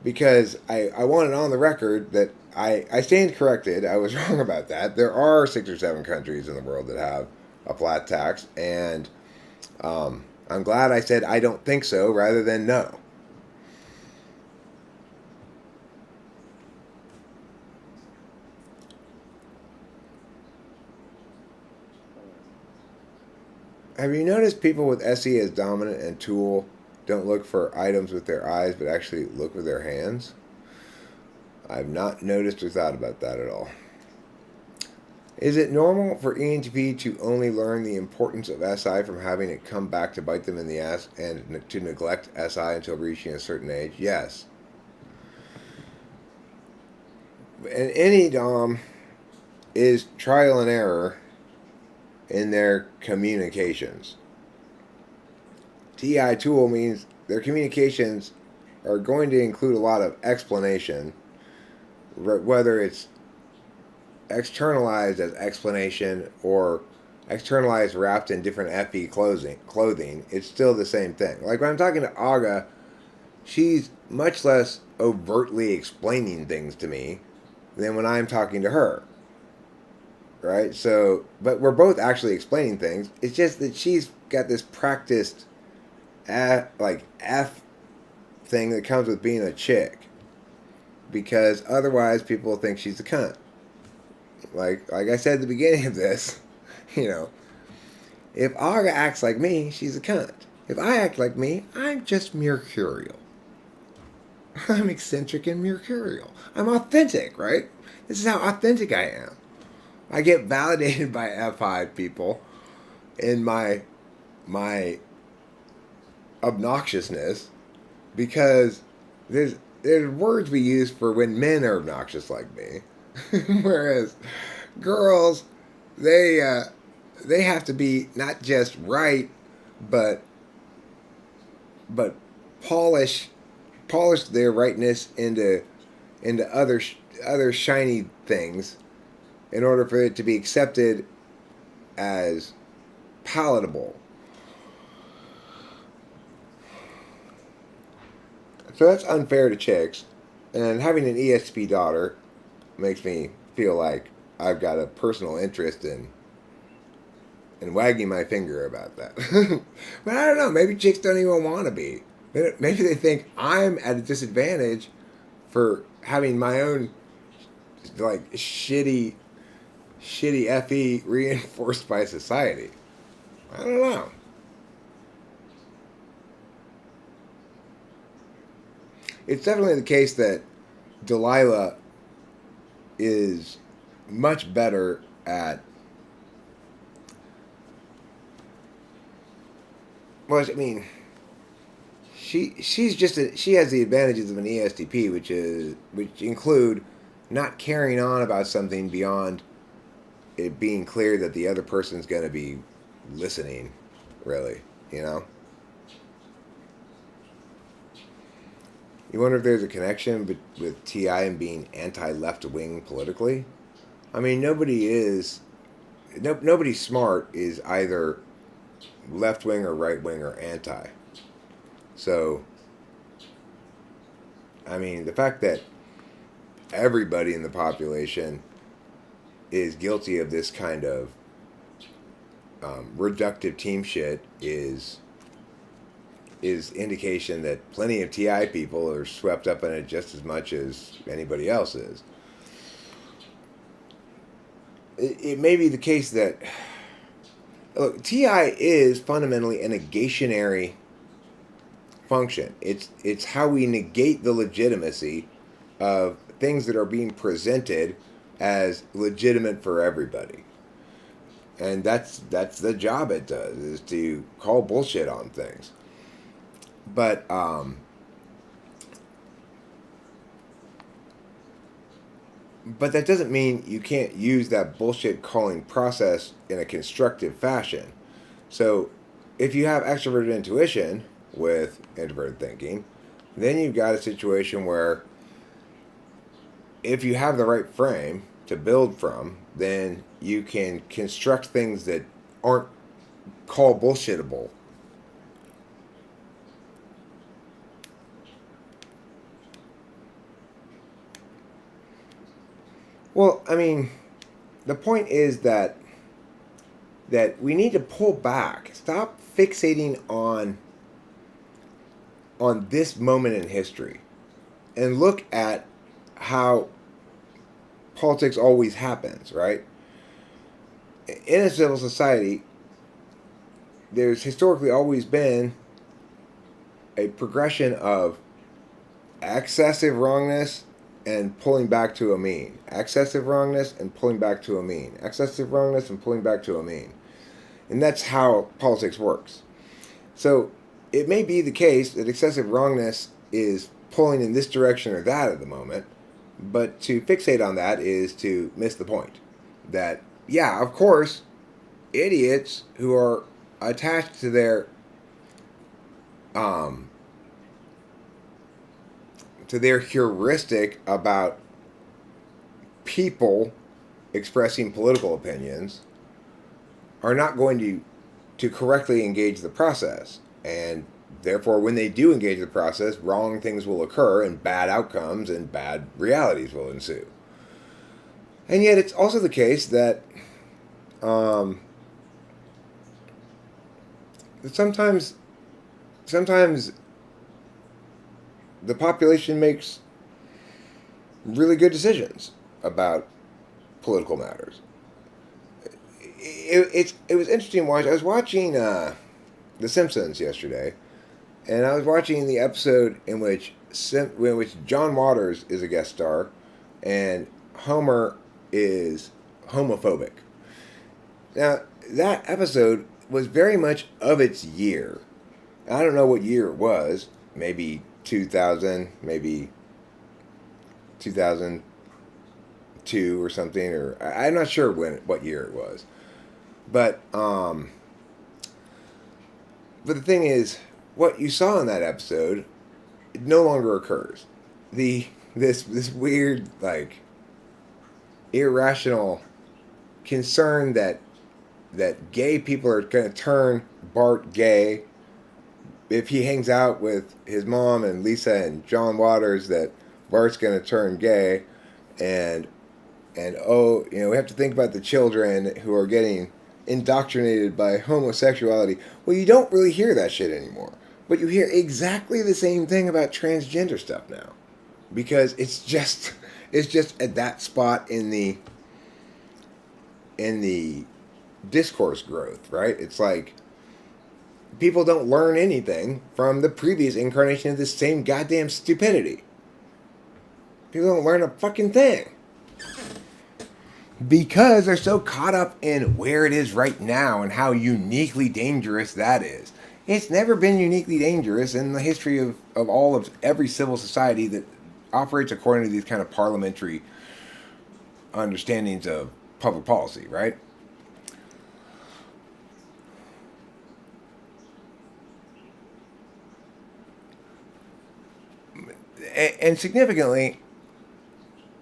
because I wanted on the record that I stand corrected. I was wrong about that. There are 6 or 7 countries in the world that have a flat tax, and I'm glad I said I don't think so rather than no. Have you noticed people with SE as dominant and tool don't look for items with their eyes but actually look with their hands? I've not noticed or thought about that at all. Is it normal for ENTP to only learn the importance of SI from having it come back to bite them in the ass and to neglect SI until reaching a certain age? Yes. And any Dom is trial and error in their communications. TI tool means their communications are going to include a lot of explanation, whether it's externalized as explanation or externalized wrapped in different FE clothing. It's still the same thing. Like when I'm talking to Aga, she's much less overtly explaining things to me than when I'm talking to her. Right? So, but we're both actually explaining things. It's just that she's got this practiced F thing that comes with being a chick. Because otherwise people think she's a cunt. Like I said at the beginning of this, if Aga acts like me, she's a cunt. If I act like me, I'm just mercurial. I'm eccentric and mercurial. I'm authentic, right? This is how authentic I am. I get validated by F5 people in my obnoxiousness because there's words we use for when men are obnoxious like me, whereas girls, they they have to be not just right, but but polish polish their rightness into other shiny things in order for it to be accepted as palatable. So that's unfair to chicks, and having an ESP daughter makes me feel like I've got a personal interest in wagging my finger about that. But I don't know. Maybe chicks don't even want to be. Maybe they think I'm at a disadvantage for having my own like shitty fe reinforced by society. I don't know. It's definitely the case that Delilah is much better at. Well, I mean, she has the advantages of an ESTP, which include not carrying on about something beyond it being clear that the other person's going to be listening. Really, you know. You wonder if there's a connection with Ti and being anti-left wing politically. I mean, nobody smart is either left wing or right wing or anti. So, I mean, the fact that everybody in the population is guilty of this kind of reductive team shit is indication that plenty of TI people are swept up in it just as much as anybody else is. It may be the case that look, TI is fundamentally a negationary function. It's how we negate the legitimacy of things that are being presented as legitimate for everybody. And that's the job it does, is to call bullshit on things. But that doesn't mean you can't use that bullshit calling process in a constructive fashion. So if you have extroverted intuition with introverted thinking, then you've got a situation where if you have the right frame to build from, then you can construct things that aren't call bullshitable. Well, I mean, the point is that we need to pull back, stop fixating on this moment in history, and look at how politics always happens, right? In a civil society, there's historically always been a progression of excessive wrongness and pulling back to a mean. Excessive wrongness and pulling back to a mean. Excessive wrongness and pulling back to a mean. And that's how politics works. So it may be the case that excessive wrongness is pulling in this direction or that at the moment, but to fixate on that is to miss the point. That, yeah, of course, idiots who are attached to their heuristic about people expressing political opinions are not going to correctly engage the process. And therefore, when they do engage the process, wrong things will occur and bad outcomes and bad realities will ensue. And yet, it's also the case that sometimes the population makes really good decisions about political matters. It was interesting to watch. I was watching The Simpsons yesterday, and I was watching the episode in which John Waters is a guest star, and Homer is homophobic. Now, that episode was very much of its year. I don't know what year it was. Maybe 2000, maybe 2002 or something, or I'm not sure what year it was. But but the thing is, what you saw in that episode, it no longer occurs. This weird, like, irrational concern that gay people are going to turn Bart gay if he hangs out with his mom and Lisa and John Waters, that Bart's going to turn gay, and oh, we have to think about the children who are getting indoctrinated by homosexuality. Well, you don't really hear that shit anymore, but you hear exactly the same thing about transgender stuff now, because it's just at that spot in the discourse growth, right? It's like people don't learn anything from the previous incarnation of this same goddamn stupidity. People don't learn a fucking thing because they're so caught up in where it is right now and how uniquely dangerous that is. It's never been uniquely dangerous in the history of every civil society that operates according to these kind of parliamentary understandings of public policy, right? And significantly,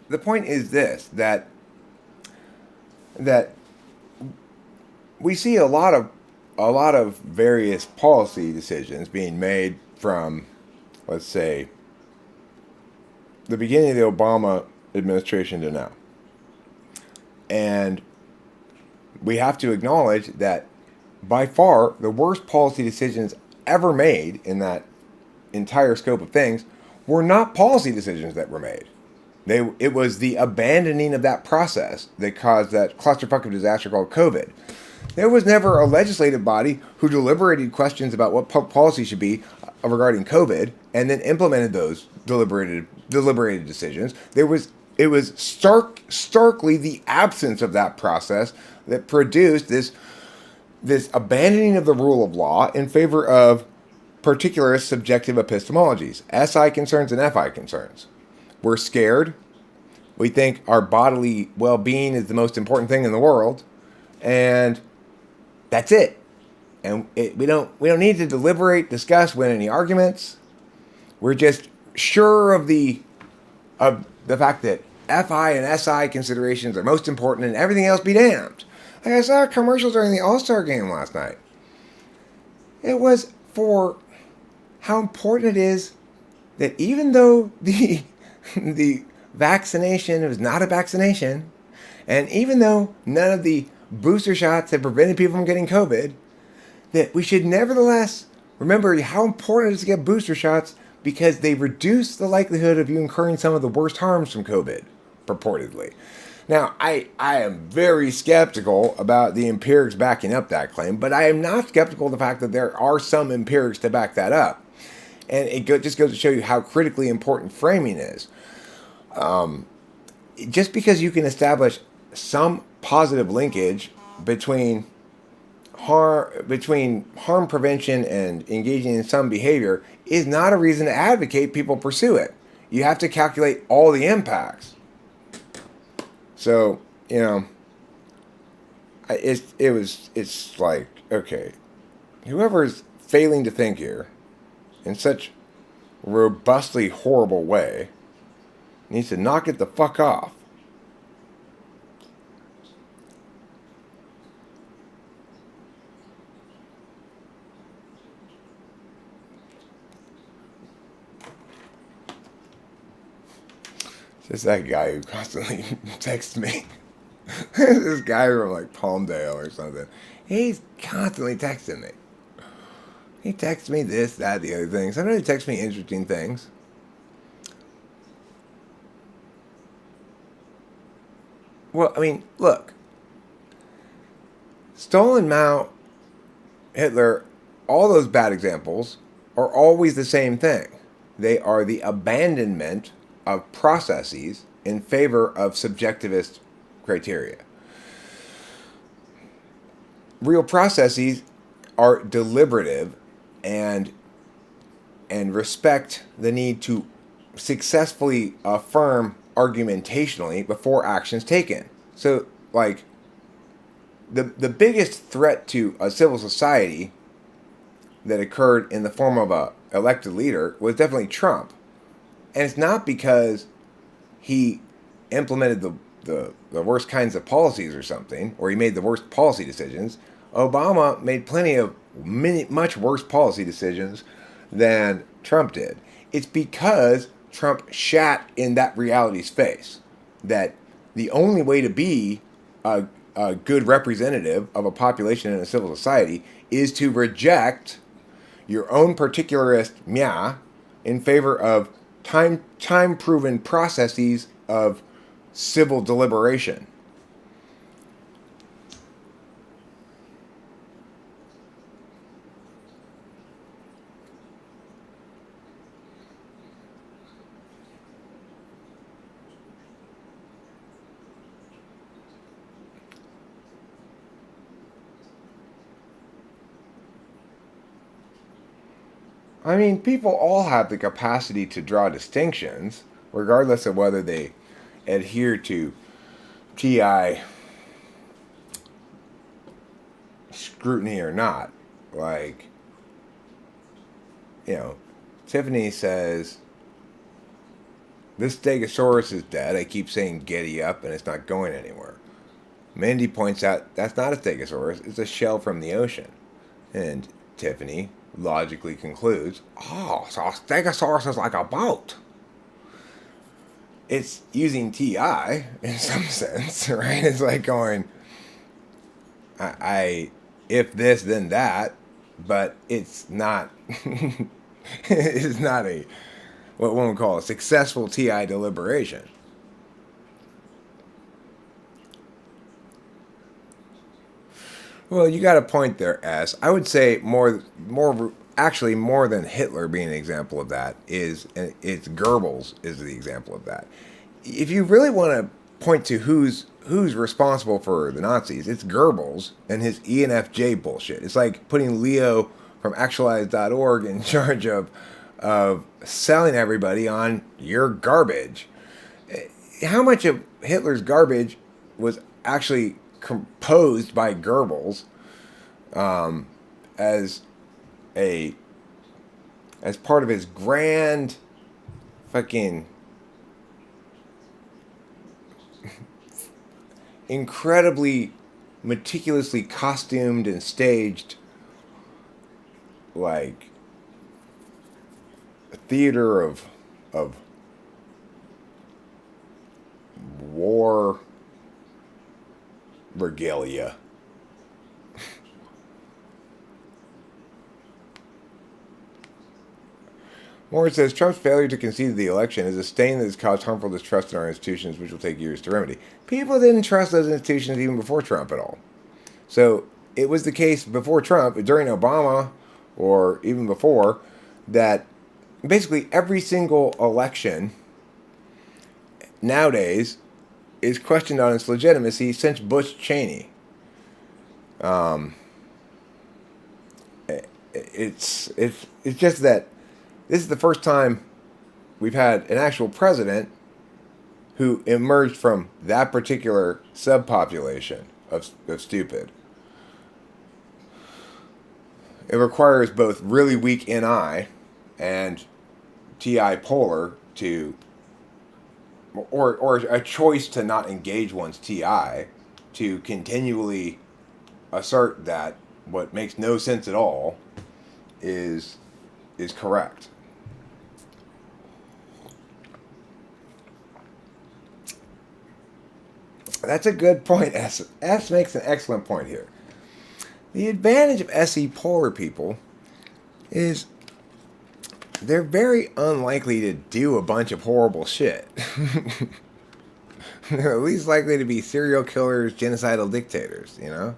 the point is this, that we see a lot of various policy decisions being made from, let's say, the beginning of the Obama administration to now. And we have to acknowledge that by far the worst policy decisions ever made in that entire scope of things were not policy decisions that were made. It was the abandoning of that process that caused that clusterfuck of disaster called COVID. There was never a legislative body who deliberated questions about what policy should be regarding COVID and then implemented those deliberated decisions. It was starkly the absence of that process that produced this abandoning of the rule of law in favor of particularist subjective epistemologies, SI concerns and FI concerns. We're scared. We think our bodily well-being is the most important thing in the world, and that's it. And we don't need to deliberate, discuss, win any arguments. We're just sure of the fact that FI and SI considerations are most important, and everything else be damned. Like, I saw commercials during the All-Star game last night. It was for how important it is that even though the vaccination was not a vaccination, and even though none of the booster shots have prevented people from getting COVID, that we should nevertheless remember how important it is to get booster shots, because they reduce the likelihood of you incurring some of the worst harms from COVID, purportedly. Now, I am very skeptical about the empirics backing up that claim, but I am not skeptical of the fact that there are some empirics to back that up. And it just goes to show you how critically important framing is. Just because you can establish some positive linkage between harm prevention and engaging in some behavior is not a reason to advocate people pursue it. You have to calculate all the impacts. So, it's like, okay, whoever's failing to think here in such robustly horrible way needs to knock it the fuck off. Just that guy who constantly texts me. This guy from like Palmdale or something. He's constantly texting me. He texts me this, that, the other thing. Sometimes he texts me interesting things. Well, I mean, look. Stalin, Mao, Hitler, all those bad examples are always the same thing. They are the abandonment of processes in favor of subjectivist criteria. Real processes are deliberative and respect the need to successfully affirm argumentationally before actions taken. So, like, the biggest threat to a civil society that occurred in the form of a elected leader was definitely Trump. And it's not because he implemented the worst kinds of policies or something, or he made the worst policy decisions. Obama made plenty of much worse policy decisions than Trump did. It's because Trump shat in that reality's face that the only way to be a good representative of a population in a civil society is to reject your own particularist meow in favor of time proven processes of civil deliberation. I mean, people all have the capacity to draw distinctions, regardless of whether they adhere to TI scrutiny or not. Like, you know, Tiffany says, this Stegosaurus is dead. I keep saying giddy up and it's not going anywhere. Mindy points out that's not a Stegosaurus, it's a shell from the ocean. And Tiffany logically concludes, oh, so a Stegosaurus is like a boat. It's using TI in some sense, right? It's like going, I if this, then that, but it's not, it's not a, what one would call a successful TI deliberation. Well, you got a point there, S. I would say actually more than Hitler being an example of that is it's Goebbels is the example of that. If you really want to point to who's responsible for the Nazis, it's Goebbels and his ENFJ bullshit. It's like putting Leo from actualize.org in charge of selling everybody on your garbage. How much of Hitler's garbage was actually composed by Goebbels as a as part of his grand fucking incredibly meticulously costumed and staged, like, a theater of war regalia. Moore says Trump's failure to concede the election is a stain that has caused harmful distrust in our institutions, which will take years to remedy. People didn't trust those institutions even before Trump at all. So it was the case before Trump, during Obama, or even before, that basically every single election nowadays is questioned on its legitimacy since Bush Cheney. It's just that this is the first time we've had an actual president who emerged from that particular subpopulation of stupid. It requires both really weak NI and TI polar to, or a choice to not engage one's TI to continually assert that what makes no sense at all is correct. That's a good point. S makes an excellent point here. The advantage of SE polar people is they're very unlikely to do a bunch of horrible shit. They're at least likely to be serial killers, genocidal dictators, you know?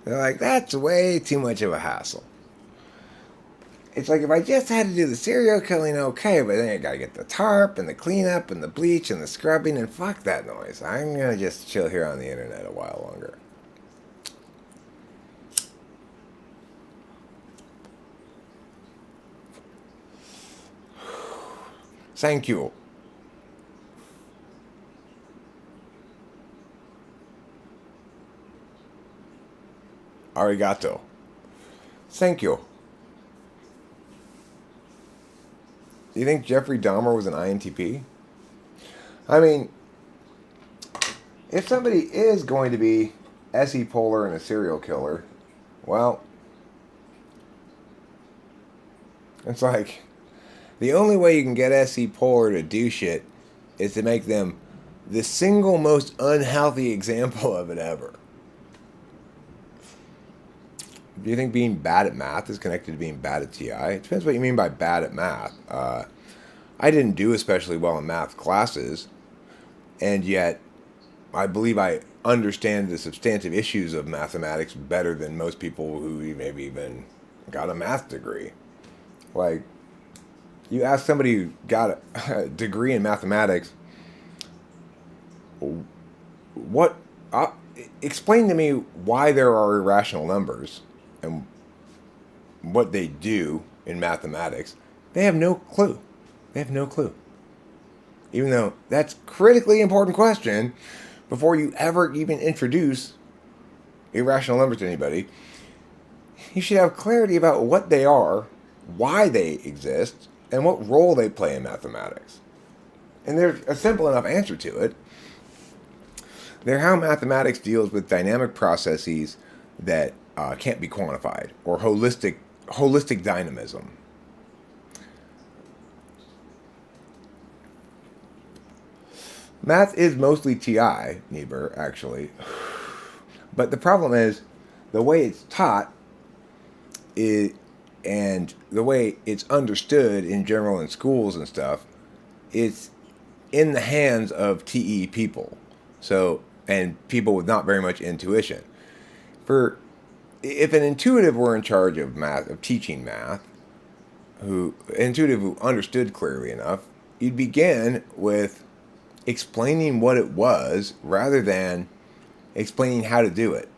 They're like, that's way too much of a hassle. It's like, if I just had to do the serial killing, okay, but then I gotta get the tarp and the cleanup and the bleach and the scrubbing, and fuck that noise. I'm gonna just chill here on the internet a while longer. Thank you. Arigato. Thank you. You think Jeffrey Dahmer was an INTP? I mean, if somebody is going to be SE Polar and a serial killer, well, it's like the only way you can get SE Polar to do shit is to make them the single most unhealthy example of it ever. Do you think being bad at math is connected to being bad at TI? It depends what you mean by bad at math. I didn't do especially well in math classes, and yet I believe I understand the substantive issues of mathematics better than most people who maybe even got a math degree. Like, you ask somebody who got a degree in mathematics, what? Explain to me why there are irrational numbers and what they do in mathematics. They have no clue. They have no clue. Even though that's a critically important question before you ever even introduce irrational numbers to anybody, you should have clarity about what they are, why they exist, and what role they play in mathematics. And there's a simple enough answer to it. They're how mathematics deals with dynamic processes that can't be quantified, or holistic dynamism. Math is mostly TI, Niebuhr, actually. But the problem is, the way it's taught and the way it's understood in general in schools and stuff, it's in the hands of TE people. So, and people with not very much intuition. If an intuitive were in charge of math, of teaching math, intuitive who understood clearly enough, you'd begin with explaining what it was rather than explaining how to do it.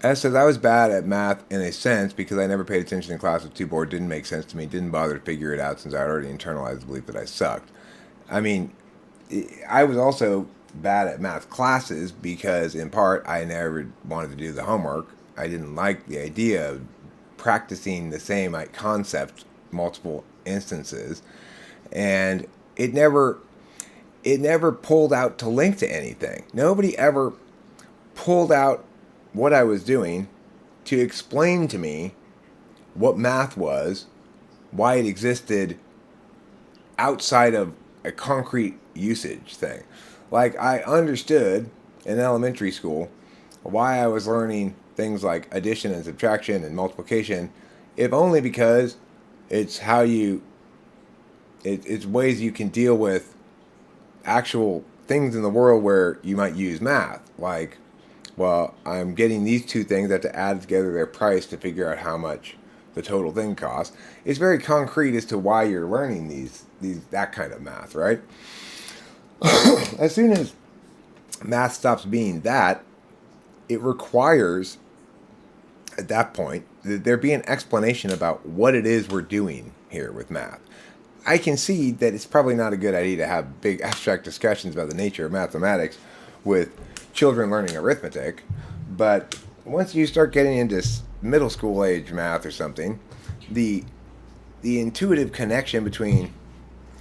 As says, I was bad at math in a sense because I never paid attention in class. Was too bored, didn't make sense to me, didn't bother to figure it out since I had already internalized the belief that I sucked. I mean, I was also bad at math classes because, in part, I never wanted to do the homework. I didn't like the idea of practicing the same concept multiple instances, and it never pulled out to link to anything. Nobody ever pulled out what I was doing to explain to me what math was, why it existed outside of a concrete usage thing. Like, I understood in elementary school why I was learning things like addition and subtraction and multiplication, if only because it's how it's ways you can deal with actual things in the world where you might use math. Like, well, I'm getting these two things, I have to add together their price to figure out how much the total thing costs. It's very concrete as to why you're learning that kind of math, right? As soon as math stops being that, it requires, at that point, that there be an explanation about what it is we're doing here with math. I can see that it's probably not a good idea to have big abstract discussions about the nature of mathematics with children learning arithmetic, but once you start getting into middle school age math or something, the intuitive connection between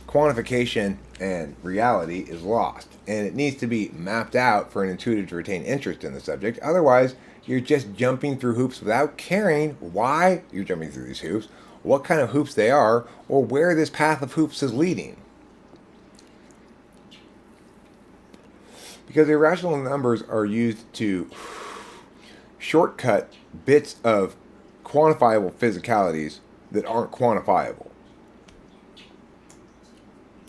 quantification and reality is lost, and it needs to be mapped out for an intuitive to retain interest in the subject. Otherwise, you're just jumping through hoops without caring why you're jumping through these hoops, what kind of hoops they are, or where this path of hoops is leading. Because irrational numbers are used to shortcut bits of quantifiable physicalities that aren't quantifiable.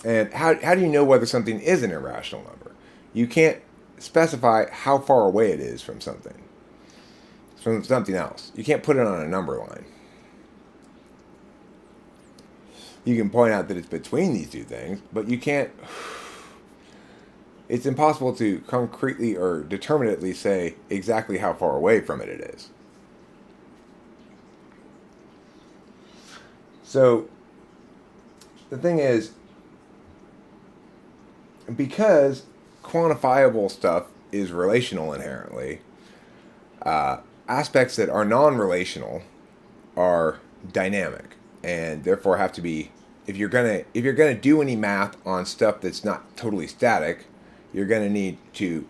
And how do you know whether something is an irrational number? You can't specify how far away it is from something else. You can't put it on a number line. You can point out that it's between these two things, but you can't. It's impossible to concretely or determinately say exactly how far away from it is. So, the thing is, because quantifiable stuff is relational inherently, aspects that are non-relational are dynamic, and therefore have to be. If you're gonna do any math on stuff that's not totally static, you're gonna need to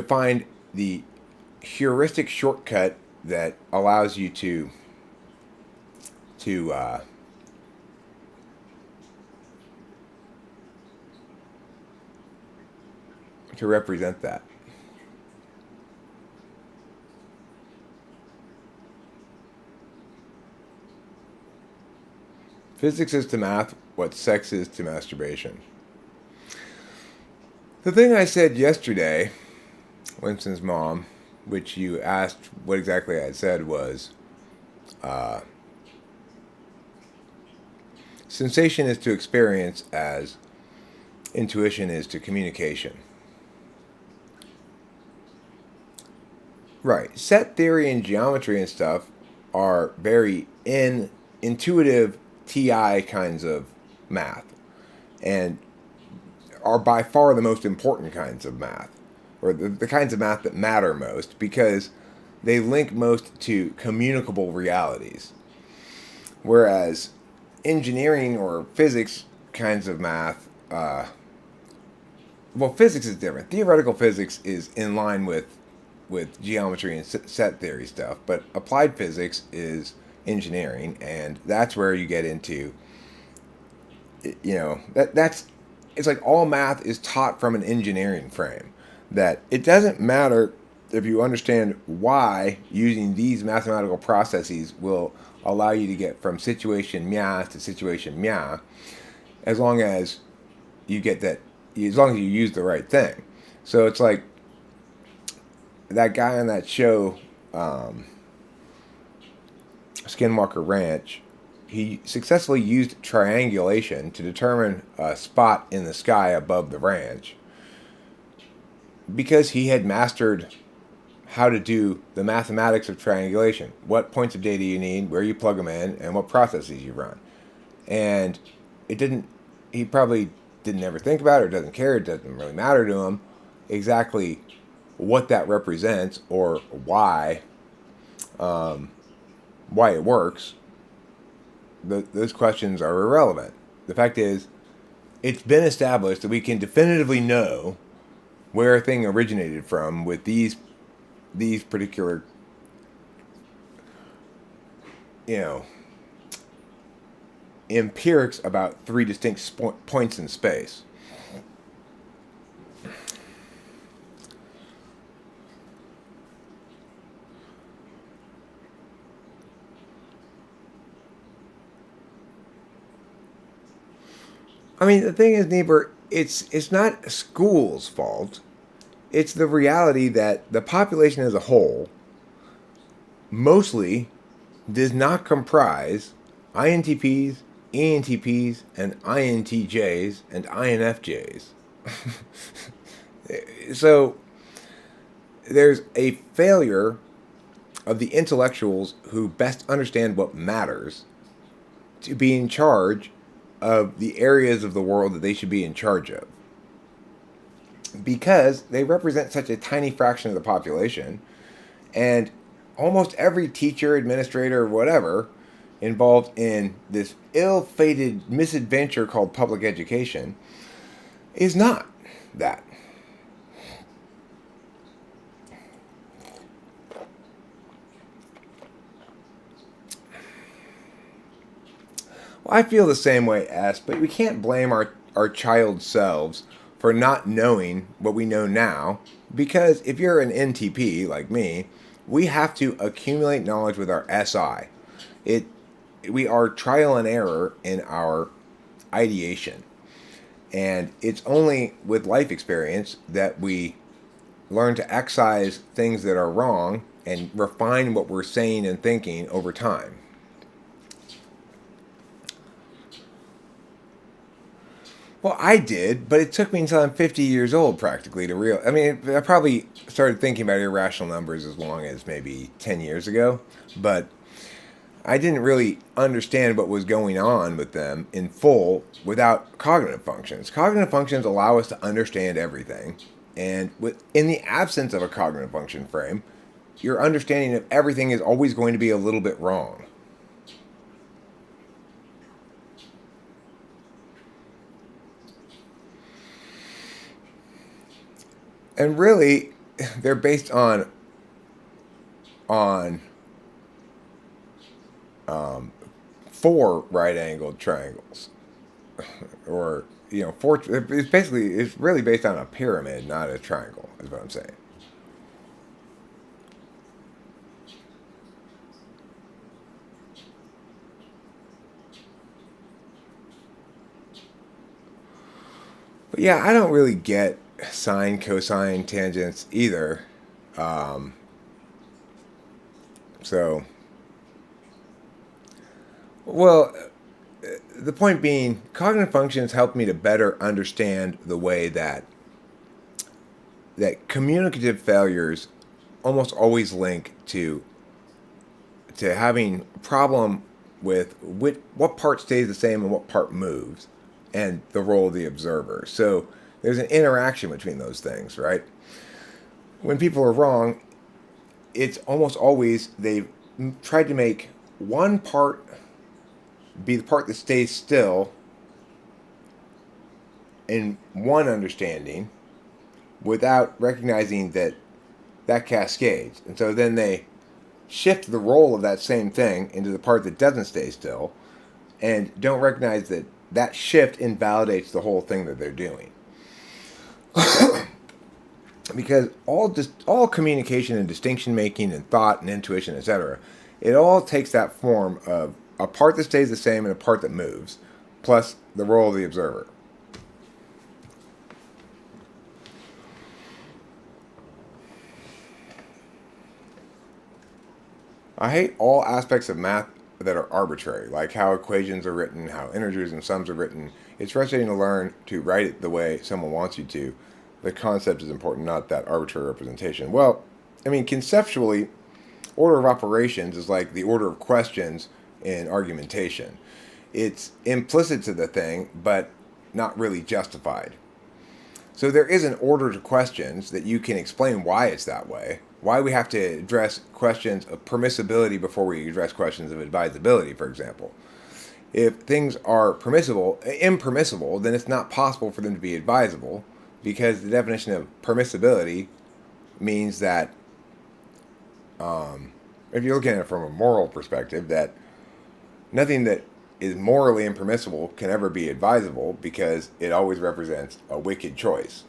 find the heuristic shortcut that allows you to to represent that. Physics is to math what sex is to masturbation. The thing I said yesterday, Winston's mom, which you asked what exactly I had said, was sensation is to experience as intuition is to communication. Right. Set theory and geometry and stuff are very intuitive TI kinds of math, and are by far the most important kinds of math, or the kinds of math that matter most, because they link most to communicable realities. Whereas engineering or physics kinds of math, well, physics is different. Theoretical physics is in line with geometry and set theory stuff, but applied physics is engineering, and that's where you get into, that's it's like all math is taught from an engineering frame, that it doesn't matter if you understand why using these mathematical processes will allow you to get from situation mia to situation mia, as long as you get that, as long as you use the right thing. So it's like that guy on that show, Skinwalker Ranch, he successfully used triangulation to determine a spot in the sky above the ranch because he had mastered how to do the mathematics of triangulation. What points of data you need, where you plug them in, and what processes you run. And he probably didn't ever think about it or doesn't care, it doesn't really matter to him exactly what that represents or why it works. Those questions are irrelevant. The fact is, it's been established that we can definitively know where a thing originated from with these particular, empirics about three distinct points in space. I mean, the thing is, Niebuhr, it's not school's fault. It's the reality that the population as a whole mostly does not comprise INTPs, ENTPs, and INTJs, and INFJs. So there's a failure of the intellectuals who best understand what matters to be in charge of the areas of the world that they should be in charge of, because they represent such a tiny fraction of the population, and almost every teacher, administrator, whatever involved in this ill-fated misadventure called public education is not that. Well, I feel the same way, S, but we can't blame our child selves for not knowing what we know now, because if you're an NTP like me, we have to accumulate knowledge with our SI. We are trial and error in our ideation. And it's only with life experience that we learn to excise things that are wrong and refine what we're saying and thinking over time. Well, I did, but it took me until I'm 50 years old practically to realize. I mean, I probably started thinking about irrational numbers as long as maybe 10 years ago, but I didn't really understand what was going on with them in full without cognitive functions. Cognitive functions allow us to understand everything, and in the absence of a cognitive function frame, your understanding of everything is always going to be a little bit wrong. And really, they're based on four right-angled triangles, or four. It's really based on a pyramid, not a triangle. Is what I'm saying. But yeah, I don't really get sine, cosine, tangents either. Um, so, well, the point being, cognitive functions help me to better understand the way that communicative failures almost always link to having a problem with what part stays the same and what part moves, and the role of the observer. So there's an interaction between those things, right? When people are wrong, it's almost always they've tried to make one part be the part that stays still in one understanding without recognizing that that cascades. And so then they shift the role of that same thing into the part that doesn't stay still and don't recognize that that shift invalidates the whole thing that they're doing. Because all communication and distinction making and thought and intuition, etc., it all takes that form of a part that stays the same and a part that moves, plus the role of the observer. I hate all aspects of math that are arbitrary, like how equations are written, how integers and sums are written. It's frustrating to learn to write it the way someone wants you to. The concept is important, not that arbitrary representation. Well, I mean, conceptually, order of operations is like the order of questions in argumentation. It's implicit to the thing, but not really justified. So there is an order to questions that you can explain why it's that way, why we have to address questions of permissibility before we address questions of advisability, for example. If things are impermissible, then it's not possible for them to be advisable, because the definition of permissibility means that, if you're looking at it from a moral perspective, that nothing that is morally impermissible can ever be advisable because it always represents a wicked choice.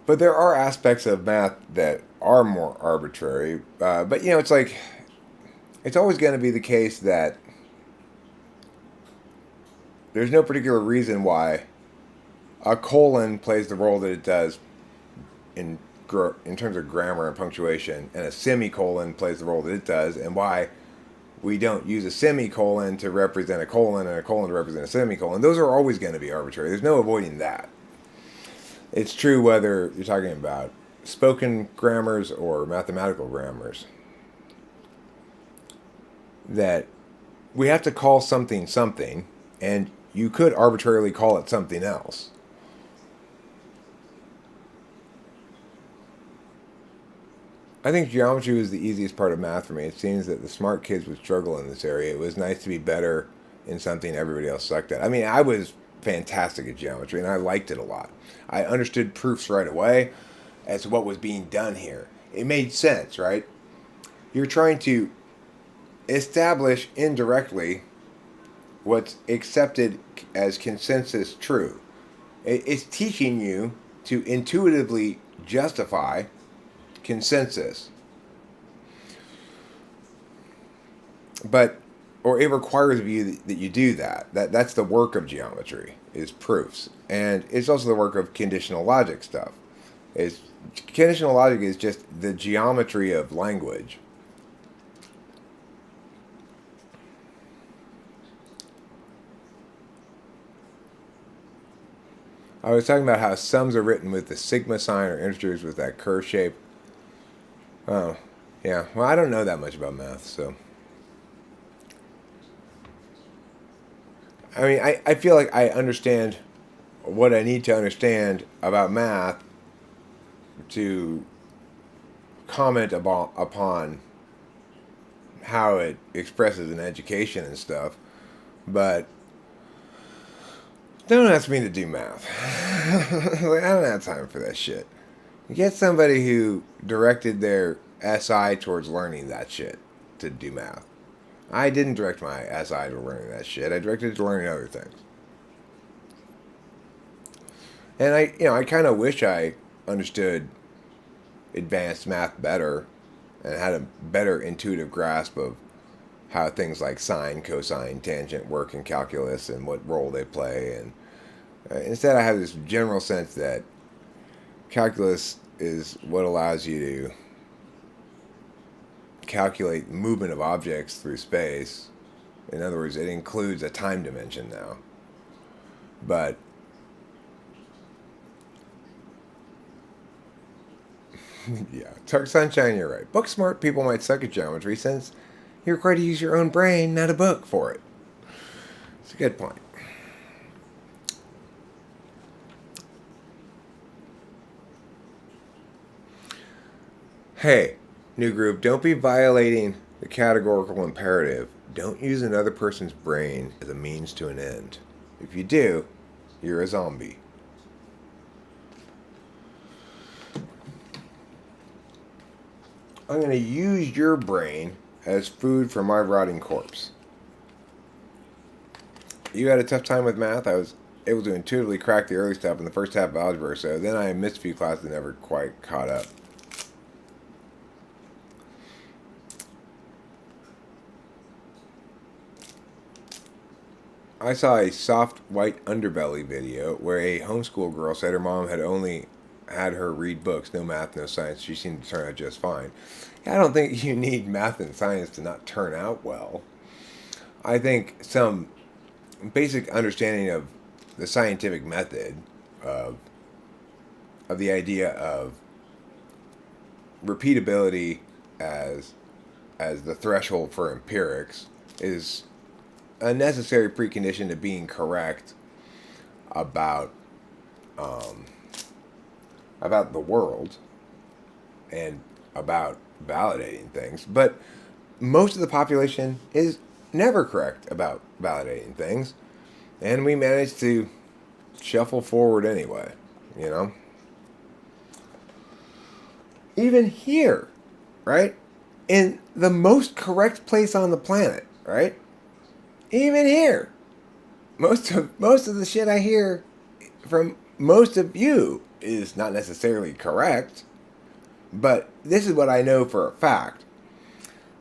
But there are aspects of math that are more arbitrary. But it's like it's always going to be the case that there's no particular reason why a colon plays the role that it does in in terms of grammar and punctuation, and a semicolon plays the role that it does, and why we don't use a semicolon to represent a colon and a colon to represent a semicolon. Those are always going to be arbitrary. There's no avoiding that. It's true whether you're talking about spoken grammars or mathematical grammars, that we have to call something something, and you could arbitrarily call it something else. I think geometry was the easiest part of math for me. It seems that the smart kids would struggle in this area. It was nice to be better in something everybody else sucked at. I mean, I was fantastic at geometry, and I liked it a lot. I understood proofs right away as to what was being done here. It made sense, right? You're trying to establish indirectly what's accepted as consensus true. It's teaching you to intuitively justify consensus. But or it requires of you that you do that. That's the work of geometry, is proofs. And it's also the work of conditional logic stuff. Conditional logic is just the geometry of language. I was talking about how sums are written with the sigma sign or integers with that curve shape. Oh, yeah. Well, I don't know that much about math, so. I mean, I feel like I understand what I need to understand about math to comment upon how it expresses in education and stuff, but don't ask me to do math. Like, I don't have time for that shit. Get somebody who directed their SI towards learning that shit to do math. I didn't direct my SI to learning that shit. I directed it to learning other things. And I kind of wish I understood advanced math better and had a better intuitive grasp of how things like sine, cosine, tangent work in calculus and what role they play. And instead, I have this general sense that calculus is what allows you to calculate movement of objects through space. In other words, it includes a time dimension now. But yeah, Dark Sunshine, you're right. Book smart people might suck at geometry since you're required to use your own brain, not a book, for it. It's a good point. Hey, new group, don't be violating the categorical imperative. Don't use another person's brain as a means to an end. If you do, you're a zombie. I'm going to use your brain as food for my rotting corpse. You had a tough time with math. I was able to intuitively crack the early stuff in the first half of algebra, so then I missed a few classes and never quite caught up. I saw a soft white underbelly video where a homeschool girl said her mom had only had her read books, no math, no science. She seemed to turn out just fine. I don't think you need math and science to not turn out well. I think some basic understanding of the scientific method of the idea of repeatability as the threshold for empirics is a necessary precondition to being correct about the world and about validating things. But most of the population is never correct about validating things, and we manage to shuffle forward anyway, you know? Even here, right? In the most correct place on the planet, right? Even here, most of the shit I hear from most of you is not necessarily correct, but this is what I know for a fact.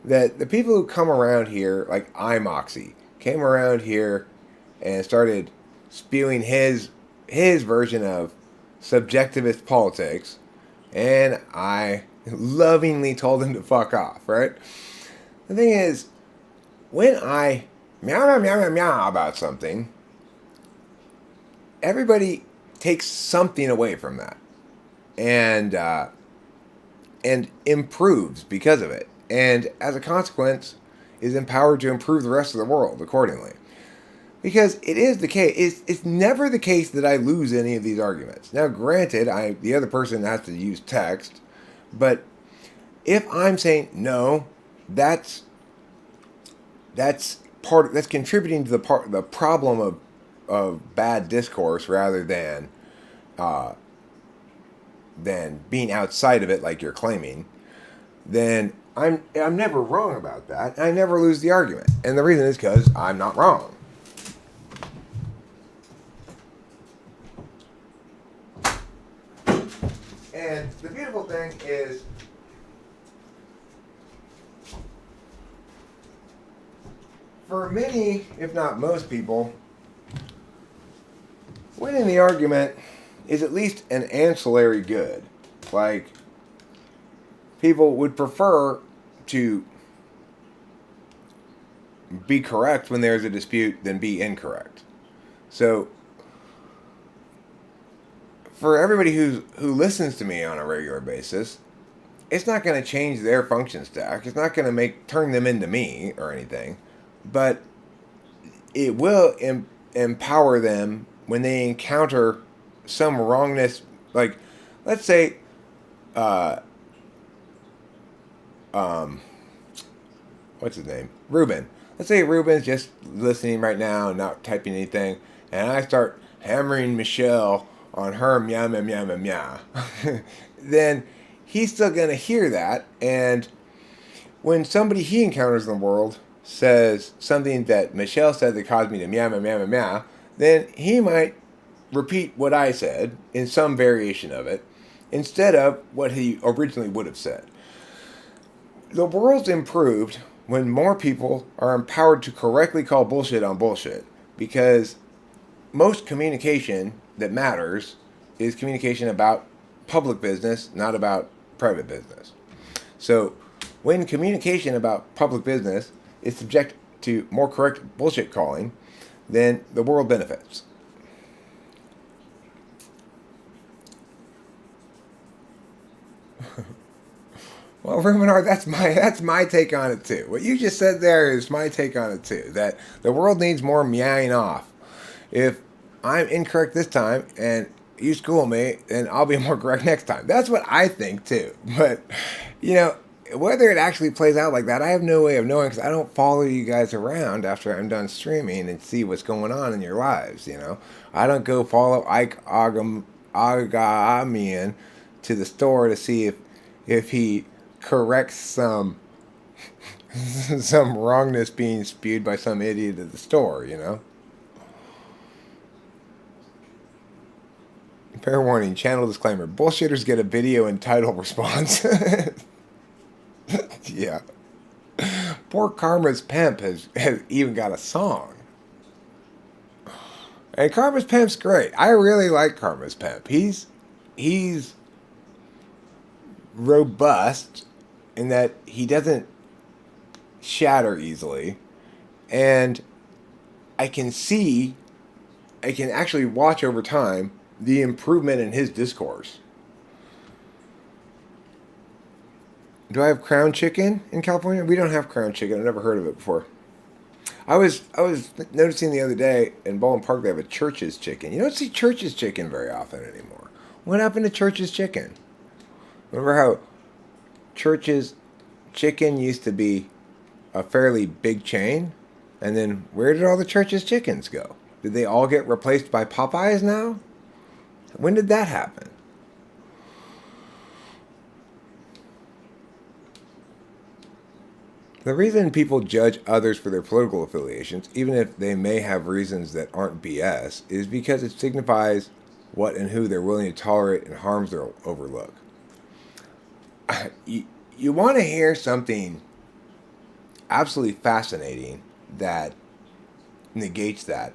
That the people who come around here, like iMoxie, came around here and started spewing his version of subjectivist politics, and I lovingly told him to fuck off, right? The thing is, when I meow meow meow meow meow about something, everybody takes something away from that, and improves because of it, and as a consequence, is empowered to improve the rest of the world accordingly. Because it is the case, it's never the case that I lose any of these arguments. Now, granted, the other person has to use text, but if I'm saying no, that's contributing to the problem of bad discourse rather than being outside of it like you're claiming, then I'm never wrong about that. I never lose the argument, and the reason is because I'm not wrong. And the beautiful thing is, for many, if not most people, winning the argument is at least an ancillary good. Like, people would prefer to be correct when there's a dispute than be incorrect. So, for everybody who listens to me on a regular basis, it's not going to change their function stack. It's not going to turn them into me or anything, but it will empower them when they encounter some wrongness. Like, let's say, uh, um, what's his name? Ruben. Let's say Ruben's just listening right now and not typing anything, and I start hammering Michelle on her meow meow meow meow meow. Then he's still gonna hear that, and when somebody he encounters in the world says something that Michelle said that caused me to meow meow meow meow meow, then he might repeat what I said in some variation of it instead of what he originally would have said. The world's improved when more people are empowered to correctly call bullshit on bullshit, because most communication that matters is communication about public business, not about private business. So when communication about public business is subject to more correct bullshit calling, then the world benefits. Well, Ruminar, that's my take on it too. What you just said there is my take on it too. That the world needs more meowing off. If I'm incorrect this time and you school me, then I'll be more correct next time. That's what I think too. But you know, whether it actually plays out like that, I have no way of knowing, because I don't follow you guys around after I'm done streaming and see what's going on in your lives. You know, I don't go follow Ike Agamian to the store to see if he corrects some some wrongness being spewed by some idiot at the store, you know. Fair warning, channel disclaimer. Bullshitters get a video and title response. Yeah. Poor Karma's Pimp has even got a song. And Karma's Pimp's great. I really like Karma's Pimp. He's robust in that he doesn't shatter easily, and I can actually watch over time the improvement in his discourse. Do I have crown chicken in California? We don't have crown chicken. I've never heard of it before. I was noticing the other day in Baldwin Park they have a Church's chicken. You don't see Church's chicken very often anymore. What happened to Church's chicken? Remember how Church's chicken used to be a fairly big chain? And then where did all the Church's chickens go? Did they all get replaced by Popeyes now? When did that happen? The reason people judge others for their political affiliations, even if they may have reasons that aren't BS, is because it signifies what and who they're willing to tolerate and harms they'll overlook. You want to hear something absolutely fascinating that negates that.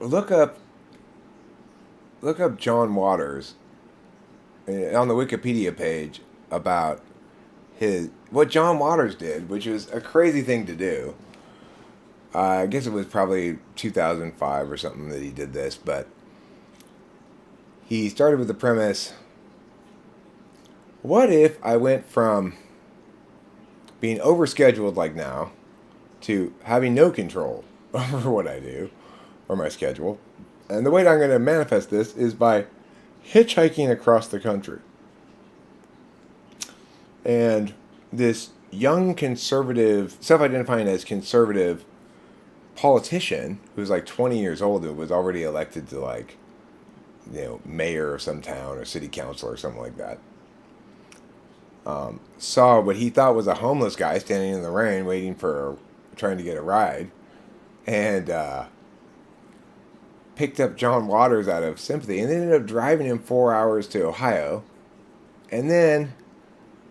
Look up John Waters on the Wikipedia page about what John Waters did, which was a crazy thing to do. I guess it was probably 2005 or something that he did this, but he started with the premise: what if I went from being overscheduled like now to having no control over what I do or my schedule? And the way that I'm going to manifest this is by hitchhiking across the country. And this young conservative, self-identifying as conservative politician who's like 20 years old, who was already elected to, like, you know, mayor of some town or city council or something like that, saw what he thought was a homeless guy standing in the rain trying to get a ride, and picked up John Waters out of sympathy, and ended up driving him 4 hours to Ohio. And then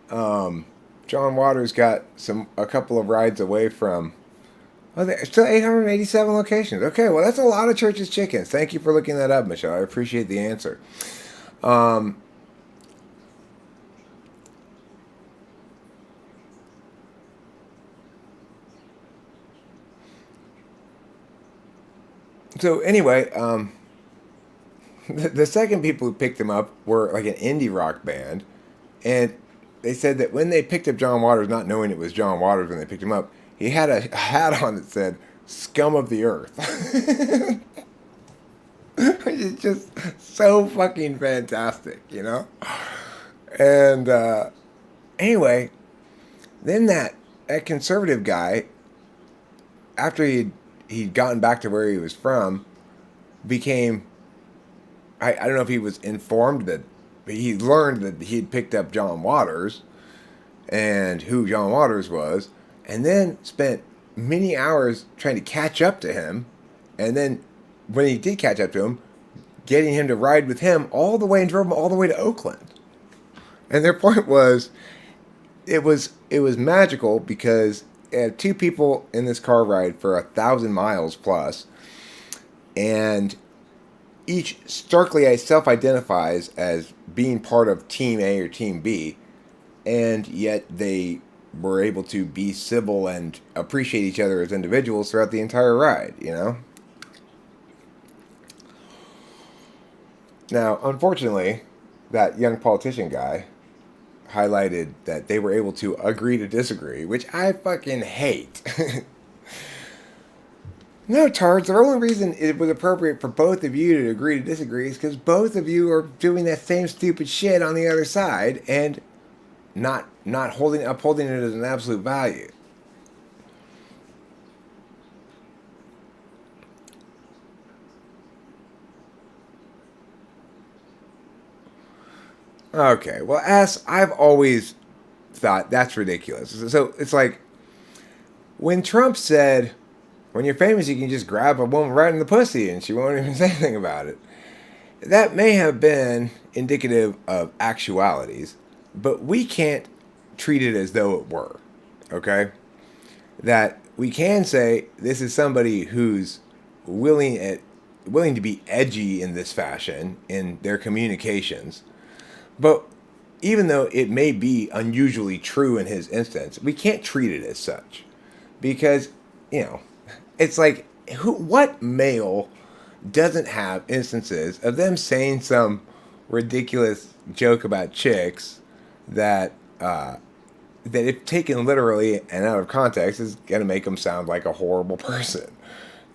John Waters got a couple of rides away from. Oh, there's still 887 locations. Okay, well, that's a lot of Church's chickens. Thank you for looking that up, Michelle. I appreciate the answer. So anyway, the second people who picked him up were like an indie rock band, and they said that when they picked up John Waters, not knowing it was John Waters when they picked him up, he had a hat on that said "Scum of the Earth," which is just so fucking fantastic, you know. And anyway, then that conservative guy, after he'd gotten back to where he was from, became, I don't know if he was informed that, but he learned that he had picked up John Waters and who John Waters was, and then spent many hours trying to catch up to him, and then when he did catch up to him, getting him to ride with him all the way, and drove him all the way to Oakland. And their point was, it was magical because two people in this car ride for 1,000 miles plus, and each starkly self-identifies as being part of Team A or Team B, and yet they were able to be civil and appreciate each other as individuals throughout the entire ride, you know? Now, unfortunately, that young politician guy highlighted that they were able to agree to disagree, which I fucking hate. No, Tards, the only reason it was appropriate for both of you to agree to disagree is because both of you are doing that same stupid shit on the other side and not upholding it as an absolute value. Okay, well, I've always thought that's ridiculous. So it's like when Trump said, when you're famous, you can just grab a woman right in the pussy and she won't even say anything about it. That may have been indicative of actualities, but we can't treat it as though it were. Okay? That we can say this is somebody who's willing to be edgy in this fashion in their communications. But even though it may be unusually true in his instance, we can't treat it as such. Because, you know, it's like, what male doesn't have instances of them saying some ridiculous joke about chicks that if taken literally and out of context is going to make them sound like a horrible person?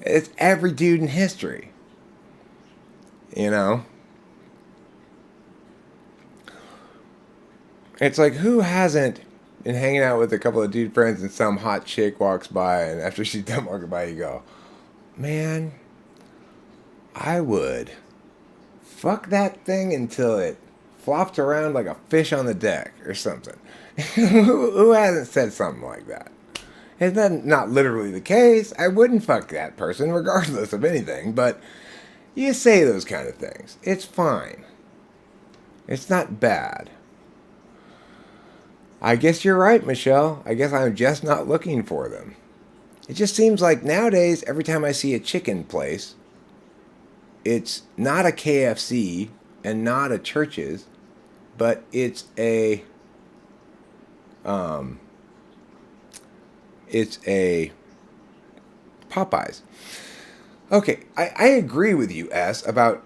It's every dude in history. You know? It's like, who hasn't been hanging out with a couple of dude friends and some hot chick walks by, and after she's done walking by, you go, man, I would fuck that thing until it flopped around like a fish on the deck or something. Who hasn't said something like that? It's not literally the case. I wouldn't fuck that person regardless of anything, but you say those kind of things. It's fine. It's not bad. I guess you're right, Michelle. I guess I'm just not looking for them. It just seems like nowadays, every time I see a chicken place, it's not a KFC and not a Church's, but it's a Popeyes. Okay, I agree with you, S, about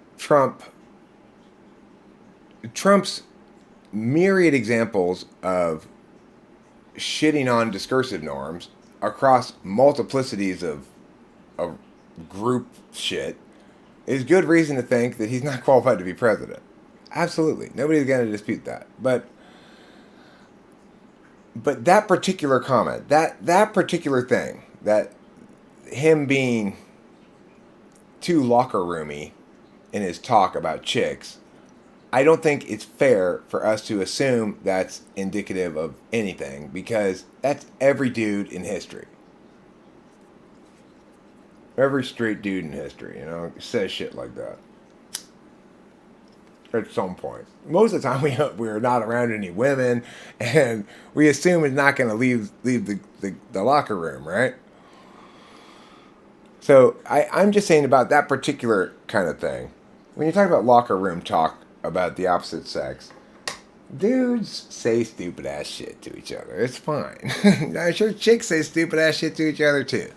Trump's myriad examples of shitting on discursive norms across multiplicities of group shit is good reason to think that he's not qualified to be president. Absolutely. Nobody's going to dispute that. But that particular comment, that particular thing, that him being too locker roomy in his talk about chicks, I don't think it's fair for us to assume that's indicative of anything, because that's every dude in history. Every straight dude in history, you know, says shit like that. At some point. Most of the time we're not around any women, and we assume it's not going to leave the locker room, right? So I'm just saying about that particular kind of thing. When you talk about locker room talk about the opposite sex, dudes say stupid ass shit to each other. It's fine. I'm sure chicks say stupid ass shit to each other too.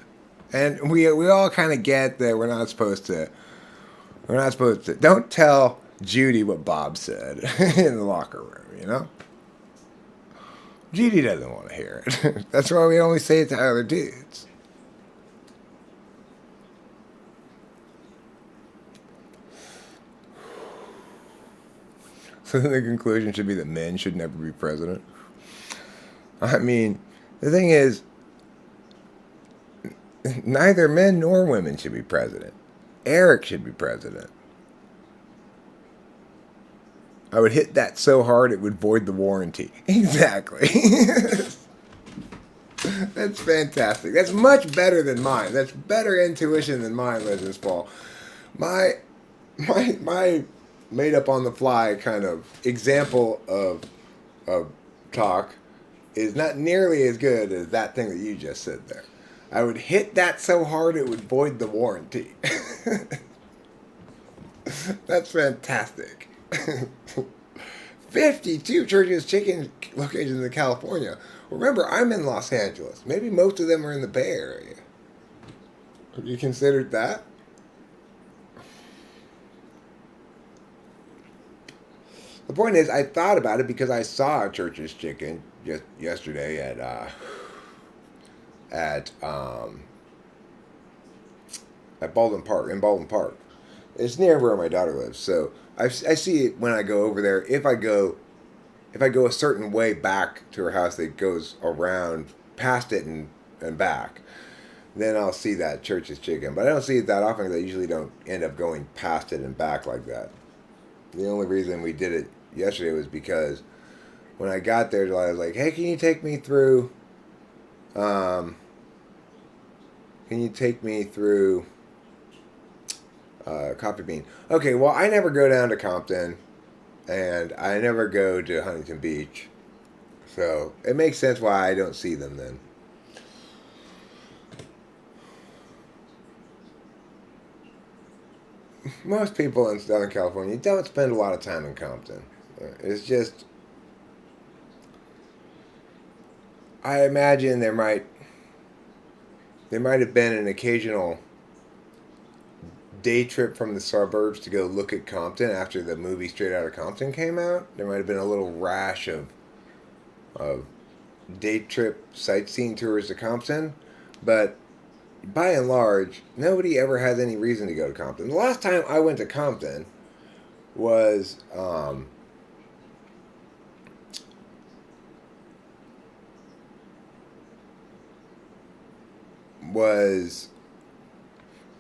And we all kind of get that we're not supposed to. We're not supposed to. Don't tell Judy what Bob said in the locker room. You know, Judy doesn't want to hear it. That's why we only say it to other dudes. So the conclusion should be that men should never be president. I mean, the thing is, neither men nor women should be president. Eric should be president. I would hit that so hard it would void the warranty. Exactly. That's fantastic. That's much better than mine. That's better intuition than mine, Liz Paul. My made up on the fly kind of example of talk is not nearly as good as that thing that you just said there. I would hit that so hard it would void the warranty. That's fantastic. 52 Church's Chicken locations in California. Remember, I'm in Los Angeles. Maybe most of them are in the Bay Area. Have you considered that? The point is, I thought about it because I saw Church's Chicken just yesterday at Baldwin Park, in Baldwin Park. It's near where my daughter lives, so I see it when I go over there. If I go a certain way back to her house that goes around past it and back, then I'll see that Church's Chicken. But I don't see it that often because I usually don't end up going past it and back like that. The only reason we did it yesterday was because when I got there, I was like, "Hey, can you take me through? Can you take me through Coffee Bean?" Okay, well, I never go down to Compton, and I never go to Huntington Beach, so it makes sense why I don't see them then. Most people in Southern California don't spend a lot of time in Compton. It's just, I imagine there might have been an occasional day trip from the suburbs to go look at Compton after the movie Straight Outta Compton came out. There might have been a little rash of day trip sightseeing tours to Compton, but by and large, nobody ever has any reason to go to Compton. The last time I went to Compton was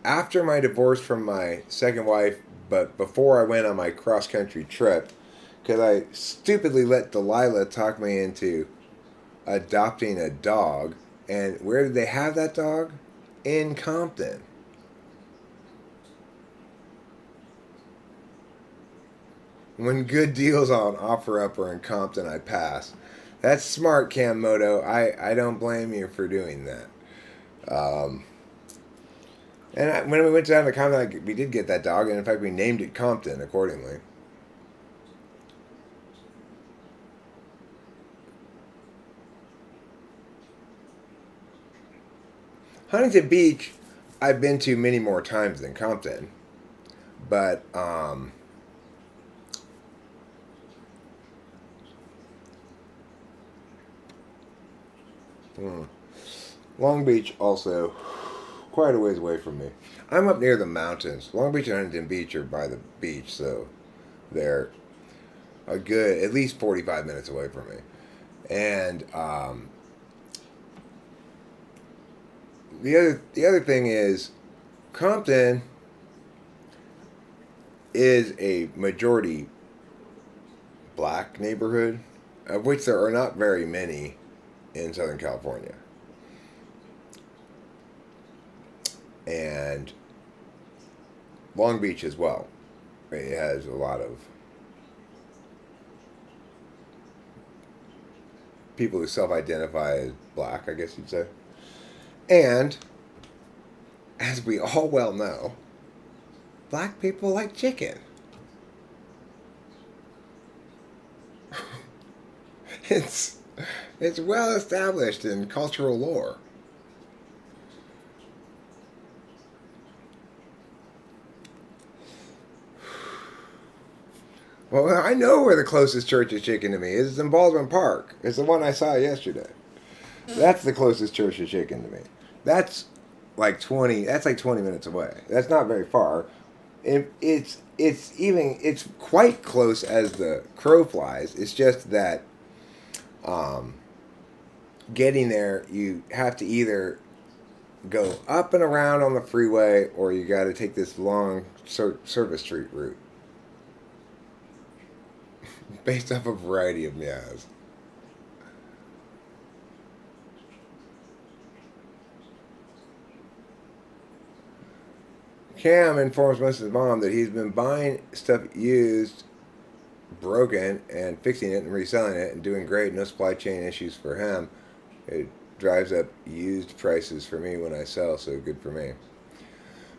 after my divorce from my second wife, but before I went on my cross-country trip, because I stupidly let Delilah talk me into adopting a dog. And where did they have that dog? In Compton. When good deals on OfferUp or in Compton, I pass. That's smart, Cam Moto. I don't blame you for doing that. When we went down to Compton, we did get that dog, and in fact, we named it Compton accordingly. Huntington Beach, I've been to many more times than Compton, but Long Beach also quite a ways away from me. I'm up near the mountains. Long Beach and Huntington Beach are by the beach, so they're a good at least 45 minutes away from me. And the other thing is, Compton is a majority black neighborhood, of which there are not very many in Southern California. And Long Beach as well. It has a lot of people who self-identify as black, I guess you'd say. And, as we all well know, black people like chicken. It's well established in cultural lore. Well, I know where the closest church is chicken to me is. It's in Baldwin Park. It's the one I saw yesterday. That's the closest church is chicken to me. That's like 20. That's like 20 minutes away. That's not very far. It's quite close as the crow flies. It's just that um, getting there, you have to either go up and around on the freeway, or you got to take this long service street route based off a variety of meows. Cam informs Mrs. Mom that he's been buying stuff used, broken, and fixing it and reselling it and doing great. No supply chain issues for him. It drives up used prices for me when I sell, so good for me.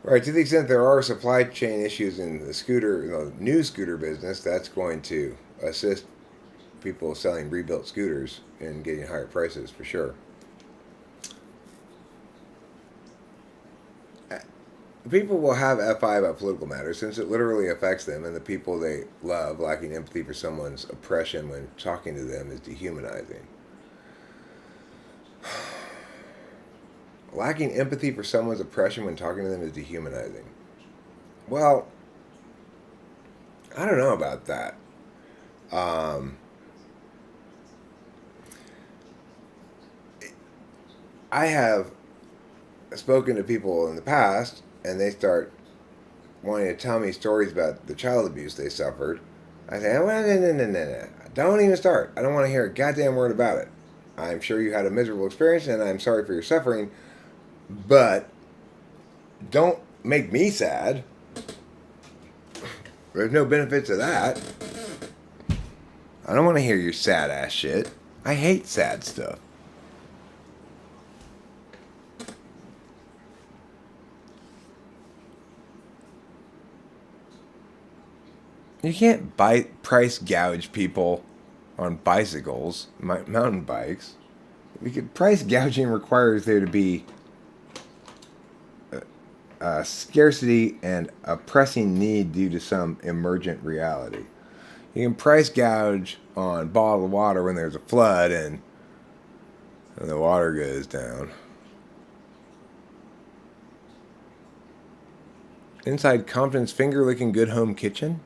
Right, to the extent there are supply chain issues in the new scooter business, that's going to assist people selling rebuilt scooters in getting higher prices for sure. People will have FI about political matters since it literally affects them, and the people they love lacking empathy for someone's oppression when talking to them is dehumanizing. Lacking empathy for someone's oppression when talking to them is dehumanizing. Well, I don't know about that. Um, I have spoken to people in the past, and they start wanting to tell me stories about the child abuse they suffered. I say, oh, no. Don't even start. I don't want to hear a goddamn word about it. I'm sure you had a miserable experience, and I'm sorry for your suffering, but don't make me sad. There's no benefit to that. I don't want to hear your sad ass shit. I hate sad stuff. You can't price gouge people on bicycles, mountain bikes. Because price gouging requires there to be scarcity and a pressing need due to some emergent reality. You can price gouge on bottled water when there's a flood and the water goes down. Inside Compton's finger licking good home kitchen?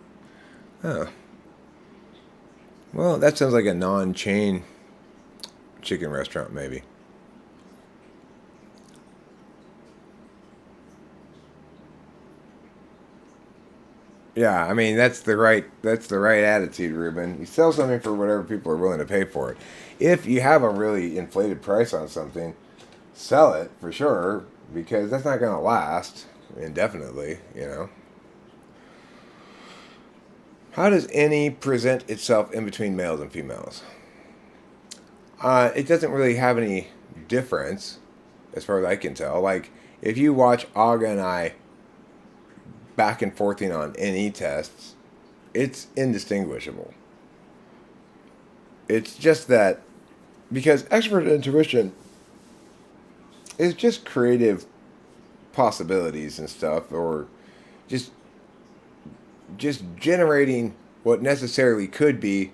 Oh. Well, that sounds like a non-chain chicken restaurant, maybe. Yeah, I mean that's the right attitude, Ruben. You sell something for whatever people are willing to pay for it. If you have a really inflated price on something, sell it for sure because that's not going to last indefinitely, you know. How does any present itself in between males and females? It doesn't really have any difference as far as I can tell. Like if you watch Aga and I back and forthing on NE tests, it's indistinguishable. It's just that because extrovert intuition is just creative possibilities and stuff, or just just generating what necessarily could be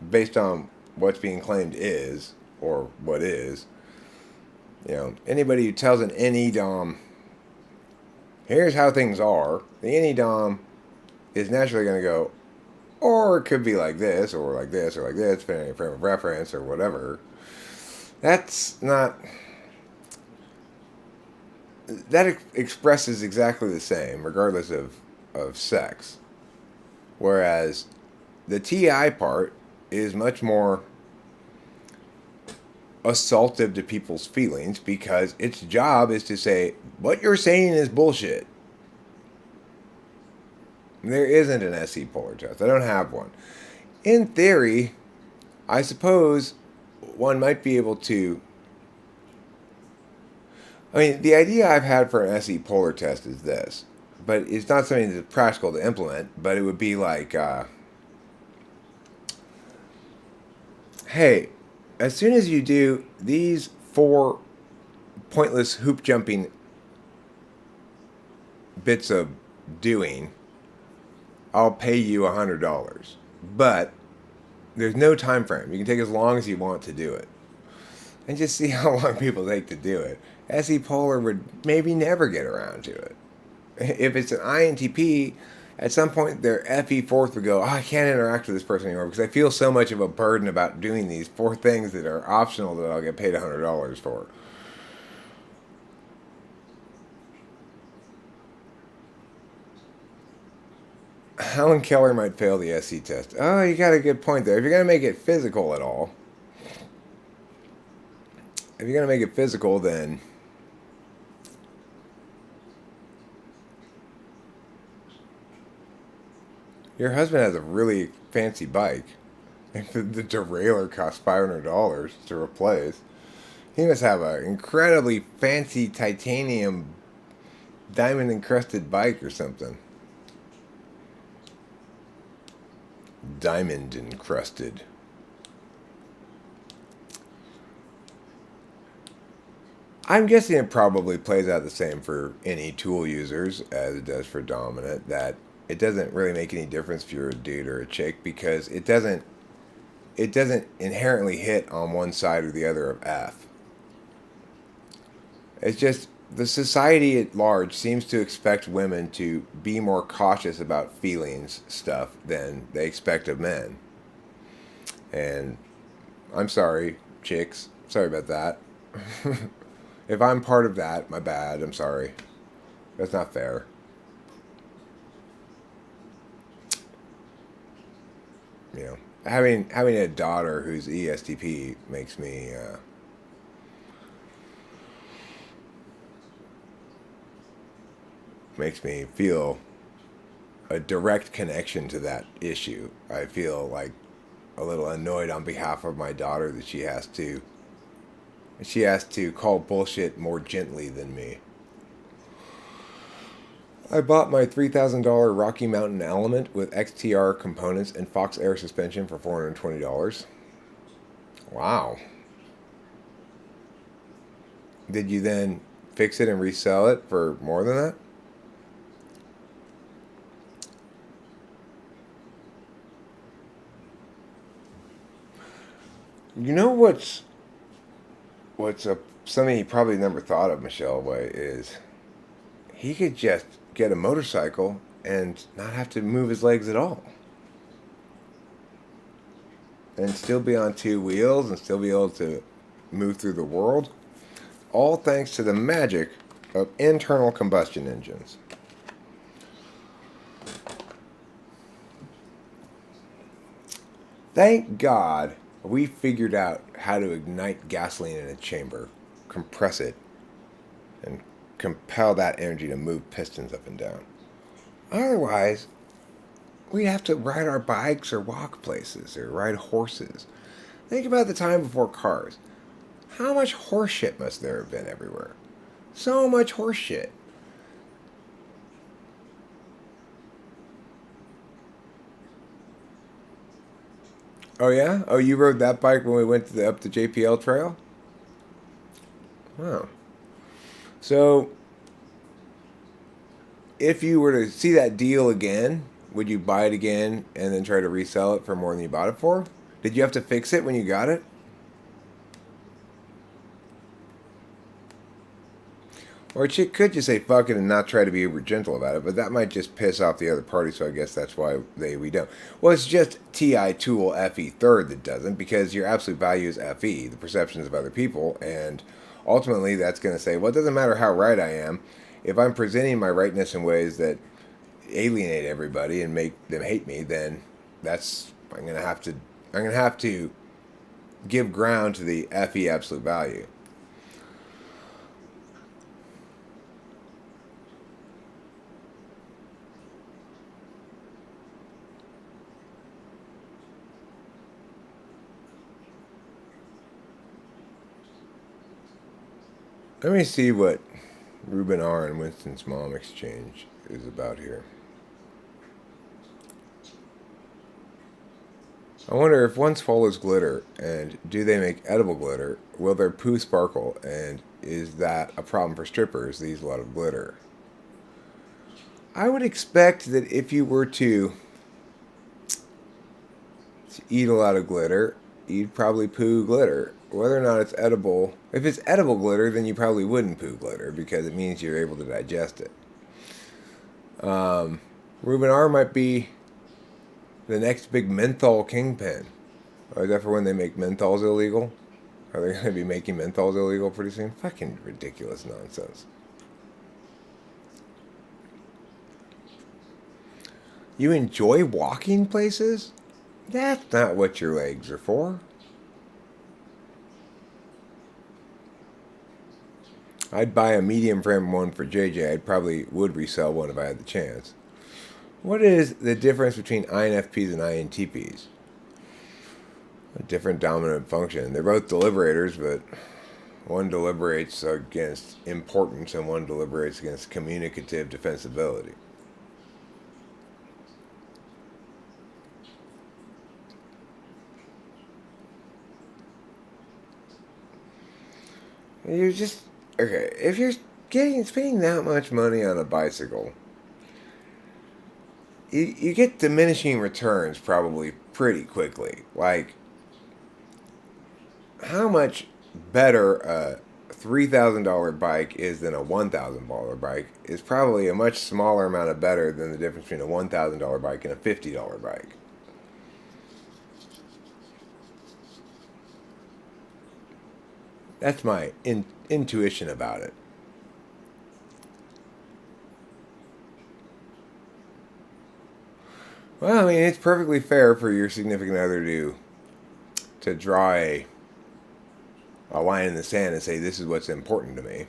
based on what's being claimed is or what is. You know, anybody who tells an NE dom, here's how things are, the NE dom is naturally going to go, or it could be like this, or like this, or like this, depending on your frame of reference, or whatever. That's not. That expresses exactly the same, regardless of sex. Whereas the TI part is much more assaultive to people's feelings because its job is to say, what you're saying is bullshit. There isn't an SE polar test. I don't have one. In theory, I suppose one might be able to. I mean, the idea I've had for an SE polar test is this, but it's not something that's practical to implement, but it would be like, hey, as soon as you do these 4 pointless hoop jumping bits of doing, I'll pay you $100. But there's no time frame. You can take as long as you want to do it. And just see how long people take to do it. SE Polar would maybe never get around to it. If it's an INTP, at some point their FE fourth would go, oh, I can't interact with this person anymore because I feel so much of a burden about doing these 4 things that are optional that I'll get paid $100 for. Helen Keller might fail the SC test. Oh, you got a good point there. If you're going to make it physical at all, then your husband has a really fancy bike. The derailleur costs $500 to replace. He must have an incredibly fancy titanium diamond encrusted bike or something. Diamond encrusted. I'm guessing it probably plays out the same for any tool users as it does for dominant, that it doesn't really make any difference if you're a dude or a chick because it doesn't inherently hit on one side or the other of F. It's just the society at large seems to expect women to be more cautious about feelings stuff than they expect of men. And I'm sorry, chicks. Sorry about that. If I'm part of that, my bad. I'm sorry. That's not fair. You know, having a daughter who's ESTP makes me feel a direct connection to that issue. I feel like a little annoyed on behalf of my daughter that she has to call bullshit more gently than me. I bought my $3,000 Rocky Mountain Element with XTR components and Fox Air suspension for $420. Wow. Did you then fix it and resell it for more than that? You know what's something he probably never thought of, Michelle Way, is he could just get a motorcycle and not have to move his legs at all. And still be on 2 wheels and still be able to move through the world. All thanks to the magic of internal combustion engines. Thank God we figured out how to ignite gasoline in a chamber, compress it, and compel that energy to move pistons up and down. Otherwise, we'd have to ride our bikes or walk places or ride horses. Think about the time before cars. How much horse shit must there have been everywhere? So much horse shit. Oh yeah? Oh, you rode that bike when we went up the JPL trail? Oh. So, if you were to see that deal again, would you buy it again and then try to resell it for more than you bought it for? Did you have to fix it when you got it? Or a chick could just say fuck it and not try to be uber gentle about it, but that might just piss off the other party, so I guess that's why we don't. Well, it's just TI tool FE third that doesn't, because your absolute value is FE, the perceptions of other people, and ultimately that's going to say, well, it doesn't matter how right I am. If I'm presenting my rightness in ways that alienate everybody and make them hate me, then I'm going to have to give ground to the FE absolute value. Let me see what Ruben R. and Winston's mom exchange is about here. I wonder if one swallows glitter, and do they make edible glitter? Will their poo sparkle, and is that a problem for strippers that use a lot of glitter? I would expect that if you were to eat a lot of glitter, you'd probably poo glitter. Whether or not it's edible, if it's edible glitter, then you probably wouldn't poo glitter because it means you're able to digest it. Ruben R might be the next big menthol kingpin. Or is that for when they make menthols illegal? Are they going to be making menthols illegal pretty soon? Fucking ridiculous nonsense. You enjoy walking places? That's not what your legs are for. I'd buy a medium frame one for JJ. I probably would resell one if I had the chance. What is the difference between INFPs and INTPs? A different dominant function. They're both deliberators, but one deliberates against importance and one deliberates against communicative defensibility. You're just okay. If you're spending that much money on a bicycle, you get diminishing returns probably pretty quickly. Like, how much better a $3,000 bike is than a $1,000 bike is probably a much smaller amount of better than the difference between a $1,000 bike and a $50 bike. That's my intuition about it. Well, I mean, it's perfectly fair for your significant other to draw a line in the sand and say, this is what's important to me.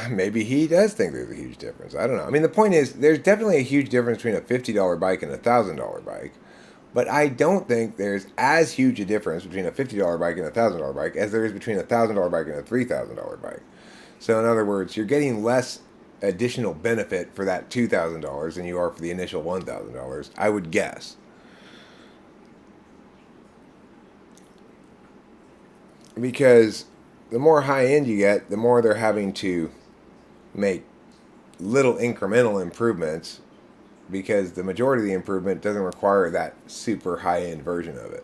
Maybe he does think there's a huge difference. I don't know. I mean, the point is, there's definitely a huge difference between a $50 bike and a $1,000 bike. But I don't think there's as huge a difference between a $50 bike and a $1,000 bike as there is between a $1,000 bike and a $3,000 bike. So, in other words, you're getting less additional benefit for that $2,000 than you are for the initial $1,000, I would guess. Because the more high end you get, the more they're having to make little incremental improvements because the majority of the improvement doesn't require that super high end version of it.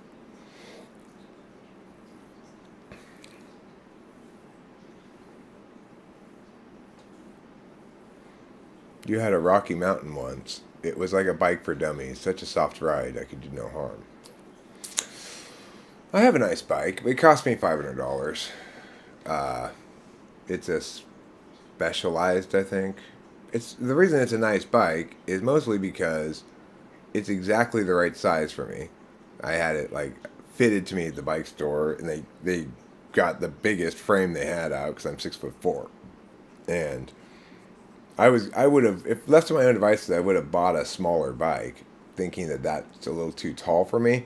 You had a Rocky Mountain once. It was like a bike for dummies. Such a soft ride, I could do no harm. I have a nice bike. It cost me $500. It's a Specialized, I think. It's the reason it's a nice bike is mostly because it's exactly the right size for me. I had it like fitted to me at the bike store, and they got the biggest frame they had out because I'm 6'4", and I would have, if left to my own devices, I would have bought a smaller bike, thinking that that's a little too tall for me.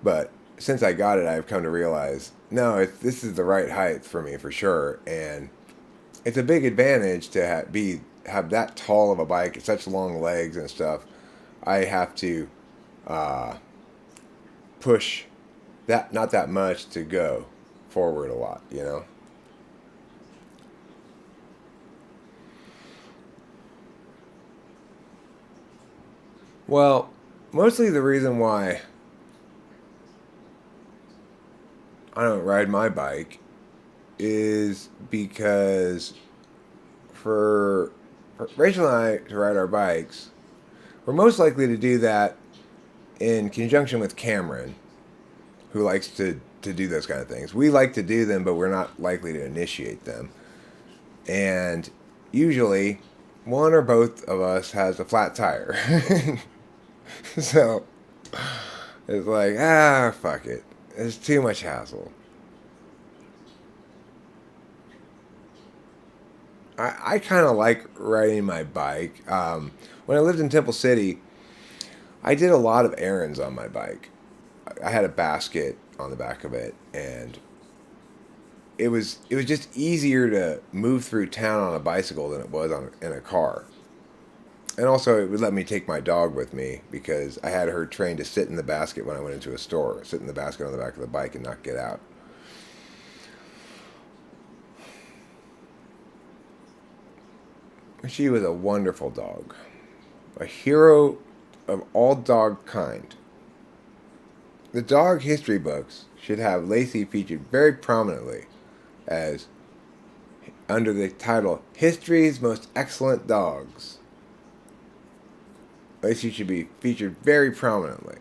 But since I got it, I've come to realize no, this is the right height for me for sure, and it's a big advantage to have that tall of a bike, such long legs and stuff. I have to push that not that much to go forward a lot, you know. Well, mostly the reason why I don't ride my bike is because for Rachel and I to ride our bikes, we're most likely to do that in conjunction with Cameron, who likes to do those kind of things. We like to do them, but we're not likely to initiate them. And usually, one or both of us has a flat tire. So, it's like, fuck it. It's too much hassle. I kind of like riding my bike. When I lived in Temple City, I did a lot of errands on my bike. I had a basket on the back of it, and it was just easier to move through town on a bicycle than it was in a car. And also, it would let me take my dog with me because I had her trained to sit in the basket when I went into a store, sit in the basket on the back of the bike and not get out. She was a wonderful dog. a hero of all dog kind. The dog history books should have Lacey featured very prominently as under the title History's Most Excellent Dogs. Lacey should be featured very prominently.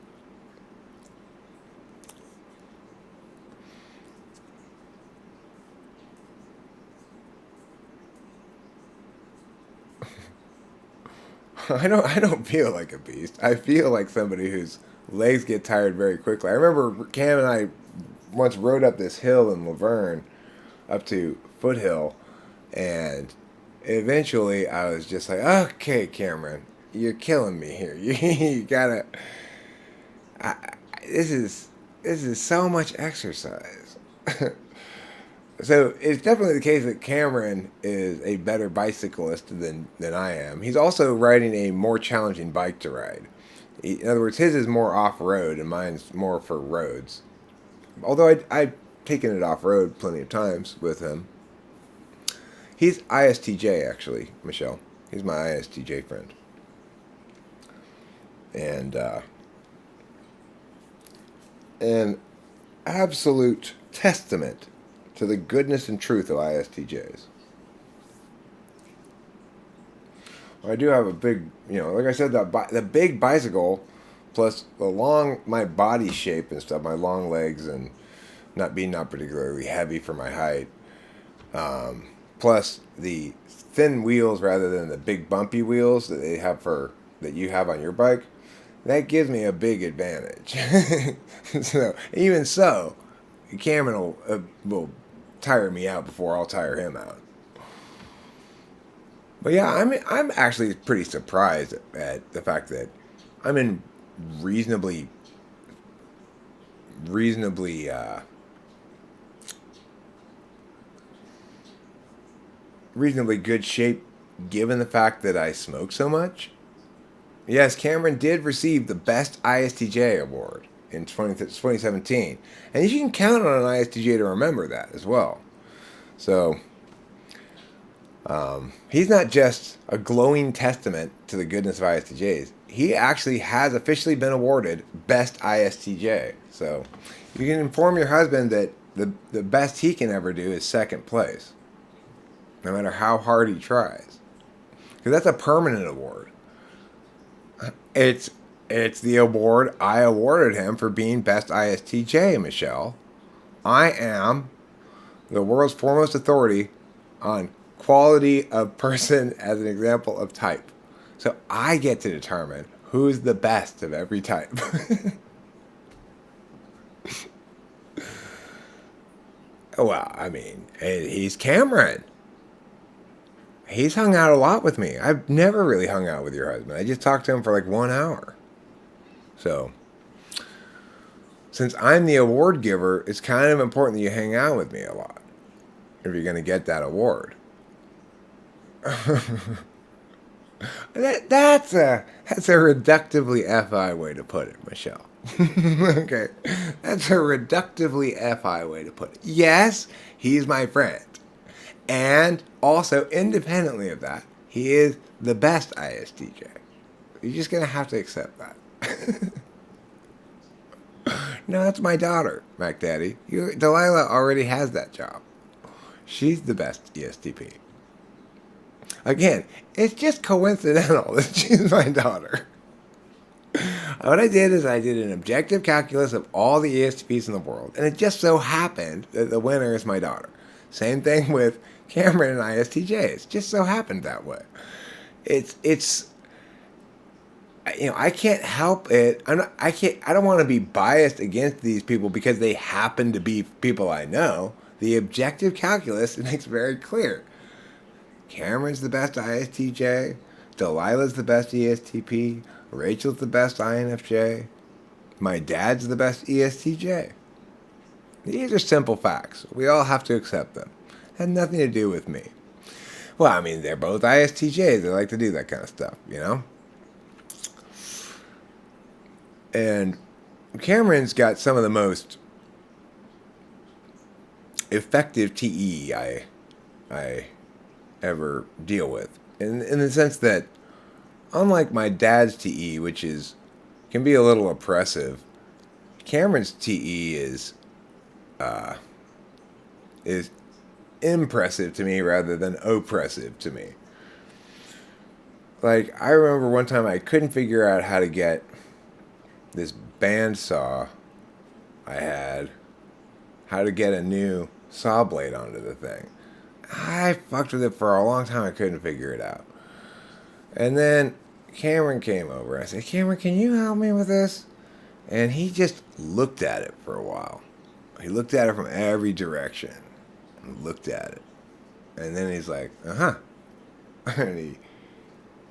I don't feel like a beast. I feel like somebody whose legs get tired very quickly. I remember Cam and I once rode up this hill in Laverne, up to Foothill, and eventually I was just like, okay, Cameron, you're killing me here. You gotta. I, this is so much exercise. So it's definitely the case that Cameron is a better bicyclist than I am. He's also riding a more challenging bike to ride. In other words, his is more off-road and mine's more for roads. Although I've taken it off-road plenty of times with him. He's ISTJ, actually, Michelle. He's my ISTJ friend. And an absolute testament to the goodness and truth of ISTJs. I do have a big, like I said, the big bicycle, plus my body shape and stuff, my long legs and not particularly heavy for my height, plus the thin wheels rather than the big bumpy wheels that you have on your bike, that gives me a big advantage. So even so, Cameron will tire me out before I'll tire him out. But yeah, I'm actually pretty surprised at the fact that I'm in reasonably good shape given the fact that I smoke so much. Yes, Cameron did receive the Best ISTJ award in 2017. And you can count on an ISTJ to remember that as well. So, he's not just a glowing testament to the goodness of ISTJs. He actually has officially been awarded Best ISTJ. So, you can inform your husband that the best he can ever do is second place, no matter how hard he tries. Because that's a permanent award. It's the award I awarded him for being Best ISTJ, Michelle. I am the world's foremost authority on quality of person as an example of type. So I get to determine who's the best of every type. Well, I mean, he's Cameron. He's hung out a lot with me. I've never really hung out with your husband. I just talked to him for like 1 hour. So, since I'm the award giver, it's kind of important that you hang out with me a lot if you're going to get that award. That's a reductively FI way to put it, Michelle. Okay, that's a reductively FI way to put it. Yes, he's my friend. And also, independently of that, he is the best ISTJ. You're just going to have to accept that. No, that's my daughter, Mac Daddy. Delilah already has that job. She's the best ESTP. Again, it's just coincidental that she's my daughter. What I did is I did an objective calculus of all the ESTPs in the world, and it just so happened that the winner is my daughter. Same thing with Cameron and ISTJs. Just so happened that way. It's I can't help it. I don't want to be biased against these people because they happen to be people I know. The objective calculus makes very clear. Cameron's the best ISTJ. Delilah's the best ESTP. Rachel's the best INFJ. My dad's the best ESTJ. These are simple facts. We all have to accept them. Had nothing to do with me. Well, I mean, they're both ISTJs. They like to do that kind of stuff, And Cameron's got some of the most effective TE I ever deal with. In the sense that unlike my dad's TE, which can be a little oppressive, Cameron's TE is impressive to me rather than oppressive to me. Like, I remember one time I couldn't figure out how to get this bandsaw I had, how to get a new saw blade onto the thing. I fucked with it for a long time. I couldn't figure it out. And then Cameron came over. I said, Cameron, can you help me with this? And he just looked at it for a while. He looked at it from every direction. And looked at it. And then he's like, uh-huh. And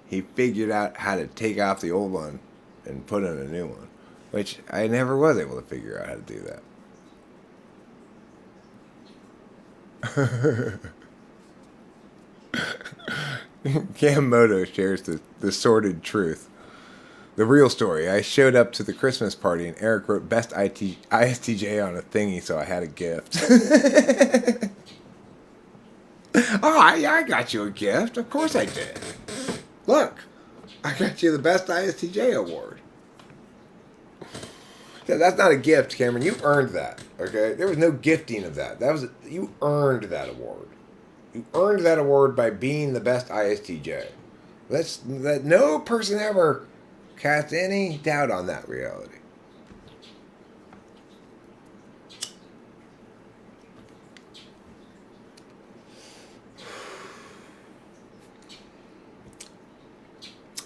he figured out how to take off the old one and put in a new one. Which I never was able to figure out how to do that. Cam Moto shares the sordid truth. The real story. I showed up to the Christmas party and Eric wrote best ISTJ on a thingy, so I had a gift. Oh, I got you a gift. Of course I did. Look, I got you the best ISTJ award. That's not a gift, Cameron. You earned that. Okay, there was no gifting of that. You earned that award. You earned that award by being the best ISTJ. Let no person ever cast any doubt on that reality.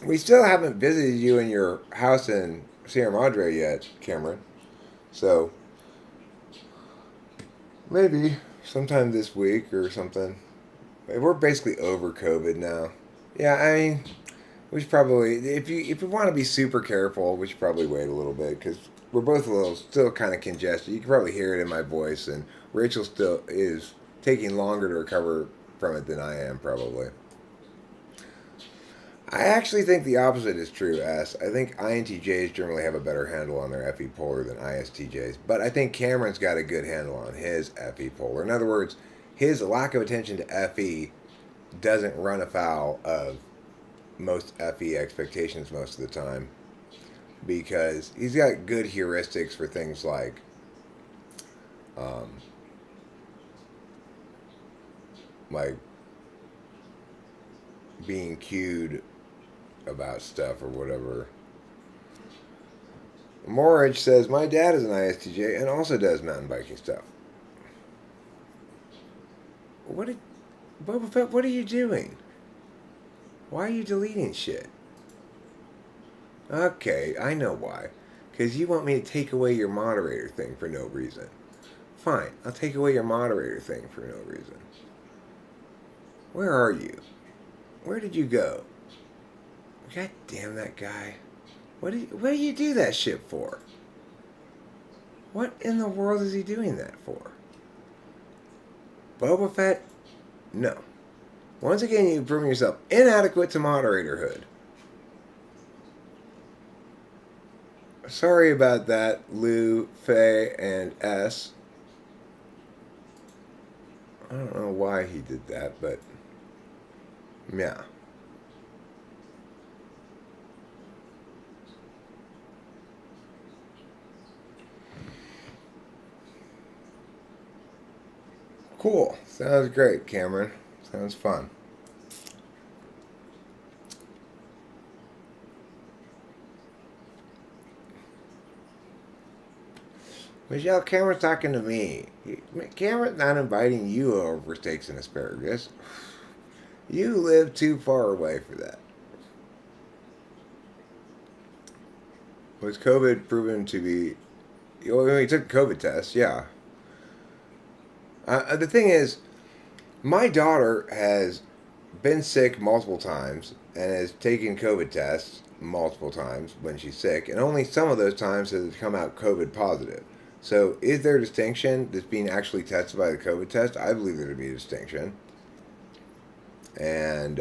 We still haven't visited you in your house in Sierra Madre yet, Cameron. So maybe sometime this week or something. We're basically over COVID now. Yeah, I mean, we should probably, if you want to be super careful, we should probably wait a little bit because we're both still kind of congested. You can probably hear it in my voice, and Rachel still is taking longer to recover from it than I am, probably. I actually think the opposite is true, S. I think INTJs generally have a better handle on their FE polar than ISTJs, but I think Cameron's got a good handle on his FE polar. In other words, his lack of attention to FE doesn't run afoul of most FE expectations most of the time because he's got good heuristics for things um, like being cued about stuff or whatever. Morridge says, my dad is an ISTJ and also does mountain biking stuff. Boba Fett, what are you doing? Why are you deleting shit? Okay, I know why. Because you want me to take away your moderator thing for no reason. Fine, I'll take away your moderator thing for no reason. Where are you? Where did you go? God damn that guy. What do you do that shit for? What in the world is he doing that for? Boba Fett? No. Once again, you've proven yourself inadequate to moderatorhood. Sorry about that, Lou, Faye, and S. I don't know why he did that, but yeah. Cool. Sounds great, Cameron. Sounds fun. Michelle, Cameron's talking to me. Cameron's not inviting you over for steaks and asparagus. You live too far away for that. Was COVID proven to be... Well, he took a COVID test, yeah. The thing is, my daughter has been sick multiple times and has taken COVID tests multiple times when she's sick, and only some of those times has it come out COVID positive. So, is there a distinction that's being actually tested by the COVID test? I believe there to be a distinction. And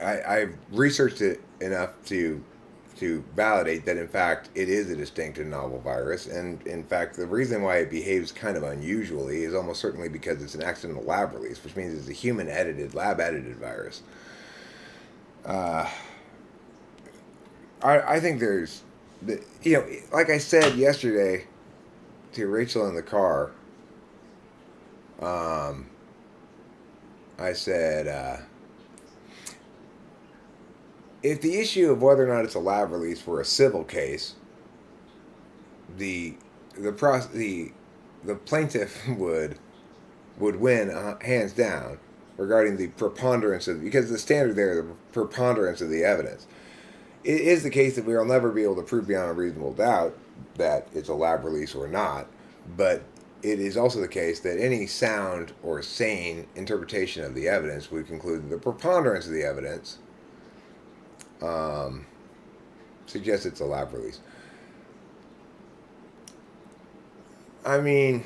I've researched it enough to to validate that in fact it is a distinct and novel virus, and in fact the reason why it behaves kind of unusually is almost certainly because it's an accidental lab release, which means it's a human edited, lab edited virus. uh, I think there's, like I said yesterday to Rachel in the car, I said, if the issue of whether or not it's a lab release were a civil case, the the plaintiff would win hands down regarding the preponderance of, because the standard there, the preponderance of the evidence. It is the case that we will never be able to prove beyond a reasonable doubt that it's a lab release or not, but it is also the case that any sound or sane interpretation of the evidence would conclude that the preponderance of the evidence suggests it's a lab release. I mean,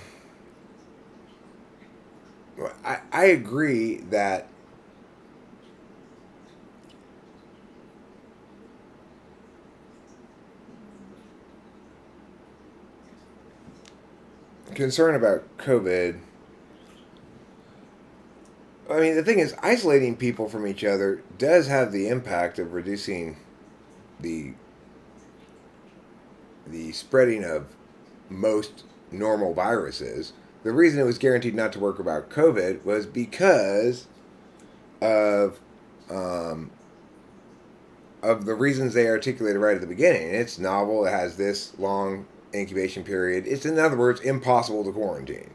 I agree that concern about COVID. I mean, the thing is, isolating people from each other does have the impact of reducing the spreading of most normal viruses. The reason it was guaranteed not to work about COVID was because of the reasons they articulated right at the beginning. It's novel. It has this long incubation period. It's, in other words, impossible to quarantine.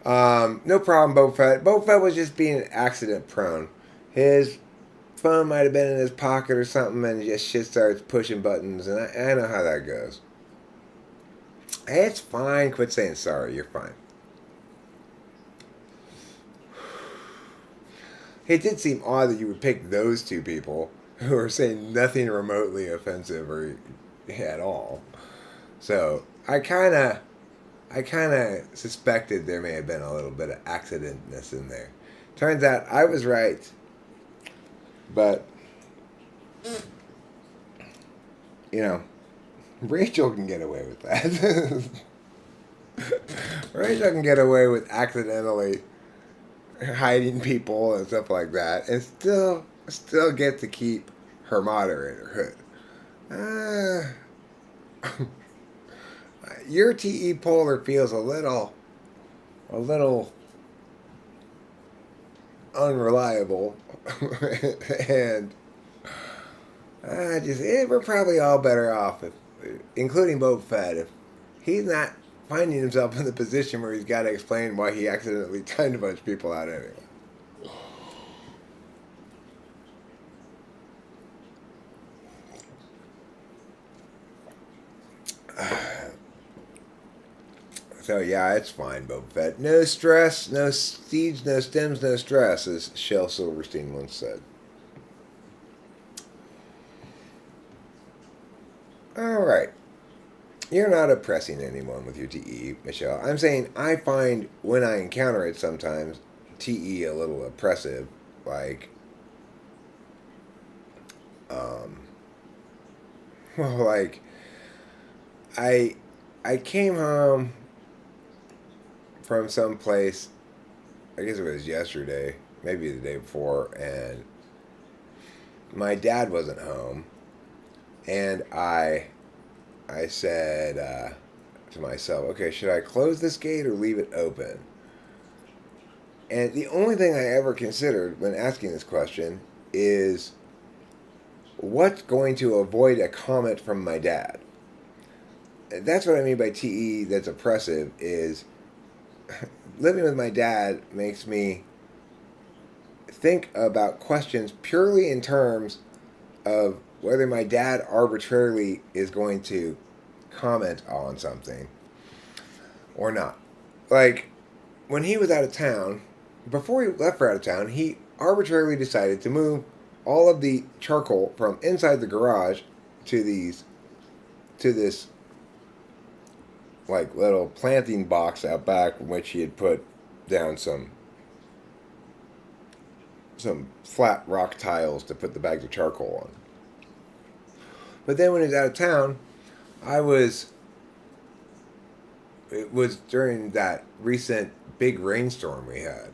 No problem, Boba Fett. Boba Fett was just being accident prone. His phone might have been in his pocket or something, and just shit starts pushing buttons, and I know how that goes. Hey, it's fine. Quit saying sorry. You're fine. It did seem odd that you would pick those two people who are saying nothing remotely offensive or at all. So I kind of suspected there may have been a little bit of accidentness in there. Turns out I was right, but Rachel can get away with that. Rachel can get away with accidentally hiding people and stuff like that, and still get to keep her moderatorhood. Your TE polar feels a little unreliable, and we're probably all better off, including Boba Fett, if he's not finding himself in the position where he's got to explain why he accidentally timed a bunch of people out anyway. So yeah, it's fine, Boba Fett. No stress, no seeds, no stems, no stress, as Shel Silverstein once said. Alright. You're not oppressing anyone with your TE, Michelle. I'm saying I find when I encounter it sometimes, TE a little oppressive. Like, like, I came home from some place, I guess it was yesterday, maybe the day before, and my dad wasn't home, and I said to myself, okay, should I close this gate or leave it open? And the only thing I ever considered when asking this question is what's going to avoid a comment from my dad? That's what I mean by TE that's oppressive, is living with my dad makes me think about questions purely in terms of whether my dad arbitrarily is going to comment on something or not. Like, when he was out of town, before he left for out of town, he arbitrarily decided to move all of the charcoal from inside the garage to this like little planting box out back in which he had put down some flat rock tiles to put the bags of charcoal on. But then when he was out of town, I was. It was during that recent big rainstorm we had.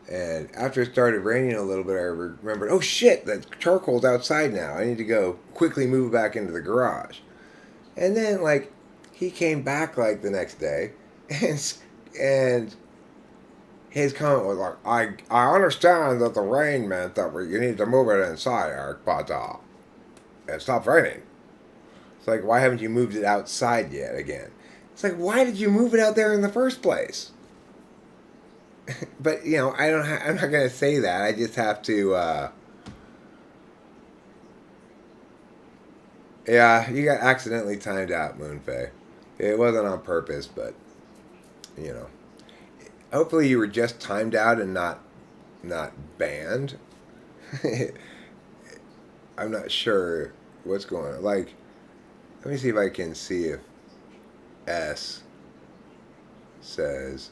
And after it started raining a little bit, I remembered, oh shit, the charcoal's outside now. I need to go quickly move it back into the garage. And then, like, he came back, like, the next day, and his comment was like, I understand that the rain meant that you need to move it inside, Eric, but it stopped raining. It's like, why haven't you moved it outside yet again? It's like, why did you move it out there in the first place? But, you know, I'm not going to say that. I just have to, yeah, you got accidentally timed out, Moonfei. It wasn't on purpose, but, you know. Hopefully you were just timed out and not banned. I'm not sure what's going on. Like, let me see if I can see if S says.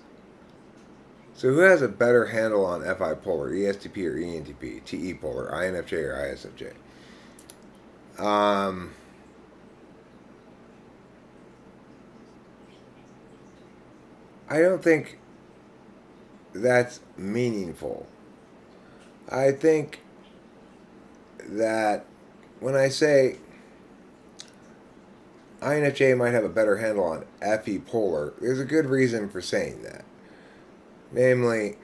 So who has a better handle on FI polar, ESTP or ENTP, TE polar, INFJ or ISFJ? I don't think that's meaningful. I think that when I say INFJ might have a better handle on FE polar, there's a good reason for saying that. Namely,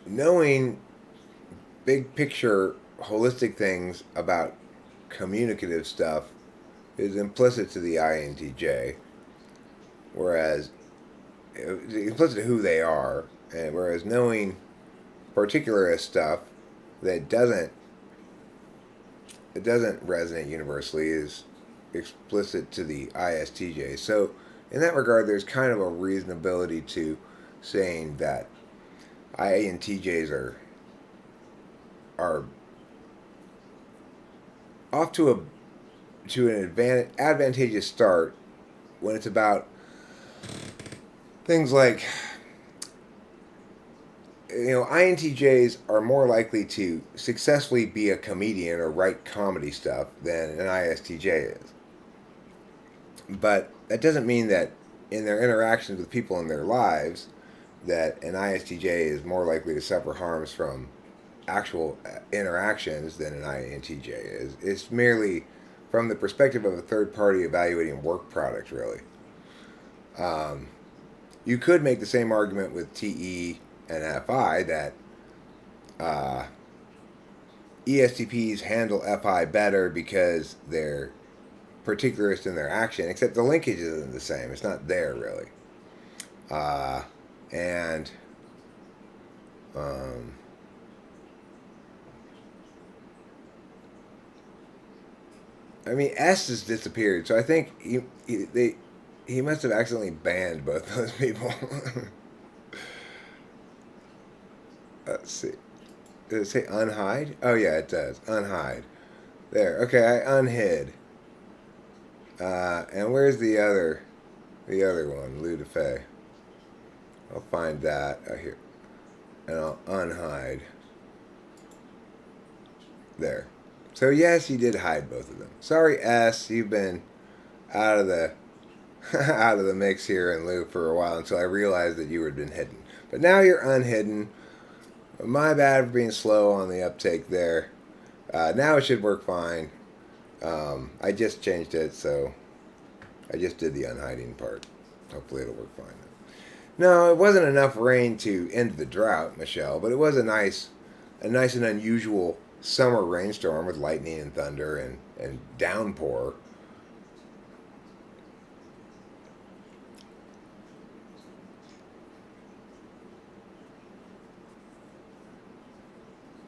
knowing big picture, holistic things about communicative stuff is implicit to the INTJ, whereas implicit to who they are, and whereas knowing particularist stuff that doesn't resonate universally is explicit to the ISTJ. So in that regard, there's kind of a reasonability to saying that INTJs are off to an advantageous start when it's about things like, you know, INTJs are more likely to successfully be a comedian or write comedy stuff than an ISTJ is. But that doesn't mean that in their interactions with people in their lives that an ISTJ is more likely to suffer harms from actual interactions than an INTJ is. It's merely from the perspective of a third party evaluating work product, really. You could make the same argument with TE and FI that ESTPs handle FI better because they're particularist in their action, except the linkage isn't the same. It's not there, really. And I mean, S has disappeared, so I think he must have accidentally banned both those people. Let's see. Does it say unhide? Oh yeah, it does. Unhide. There. Okay, I unhid. And where's the other one? Lou DeFay. I'll find that here, and I'll unhide. There. So yes, you did hide both of them. Sorry, S. You've been out of the out of the mix here in Lou for a while until I realized that you had been hidden. But now you're unhidden. My bad for being slow on the uptake there. Now it should work fine. I just changed it, so I just did the unhiding part. Hopefully it'll work fine. No, it wasn't enough rain to end the drought, Michelle, but it was a nice and unusual summer rainstorm with lightning and thunder and downpour.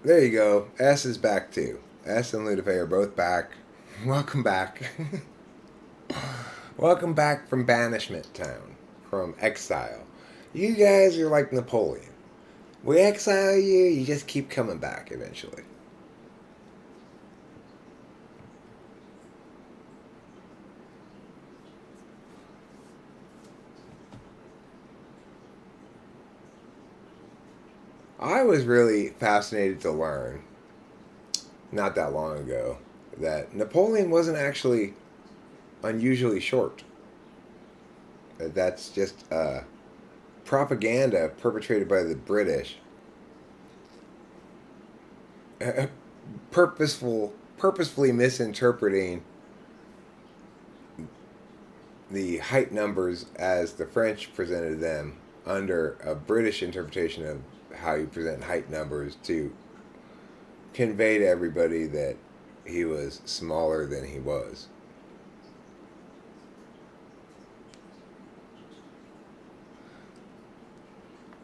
There you go. S is back too. S and Ludafe are both back. Welcome back. Welcome back from banishment town, from exile. You guys are like Napoleon. We exile you, you just keep coming back eventually. I was really fascinated to learn, not that long ago, that Napoleon wasn't actually unusually short. That's just propaganda perpetrated by the British, purposefully misinterpreting the height numbers as the French presented them under a British interpretation of how you present height numbers to convey to everybody that he was smaller than he was.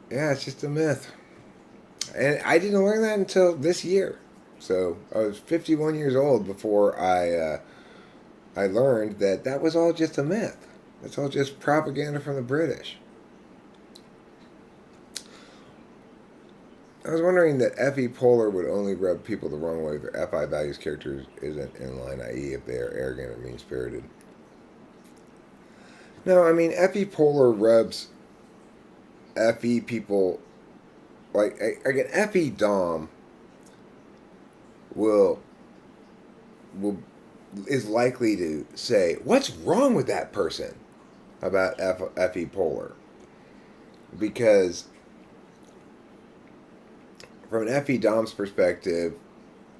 Yeah, it's just a myth. And I didn't learn that until this year. So I was 51 years old before I learned that that was all just a myth. It's all just propaganda from the British. I was wondering that Fe polar would only rub people the wrong way if their Fi values characters isn't in line, i.e., if they are arrogant or mean spirited. No, I mean Fe polar rubs Fe people like an Fe dom will will is likely to say, "What's wrong with that person?" about Fe polar, because from an Fe dom's perspective,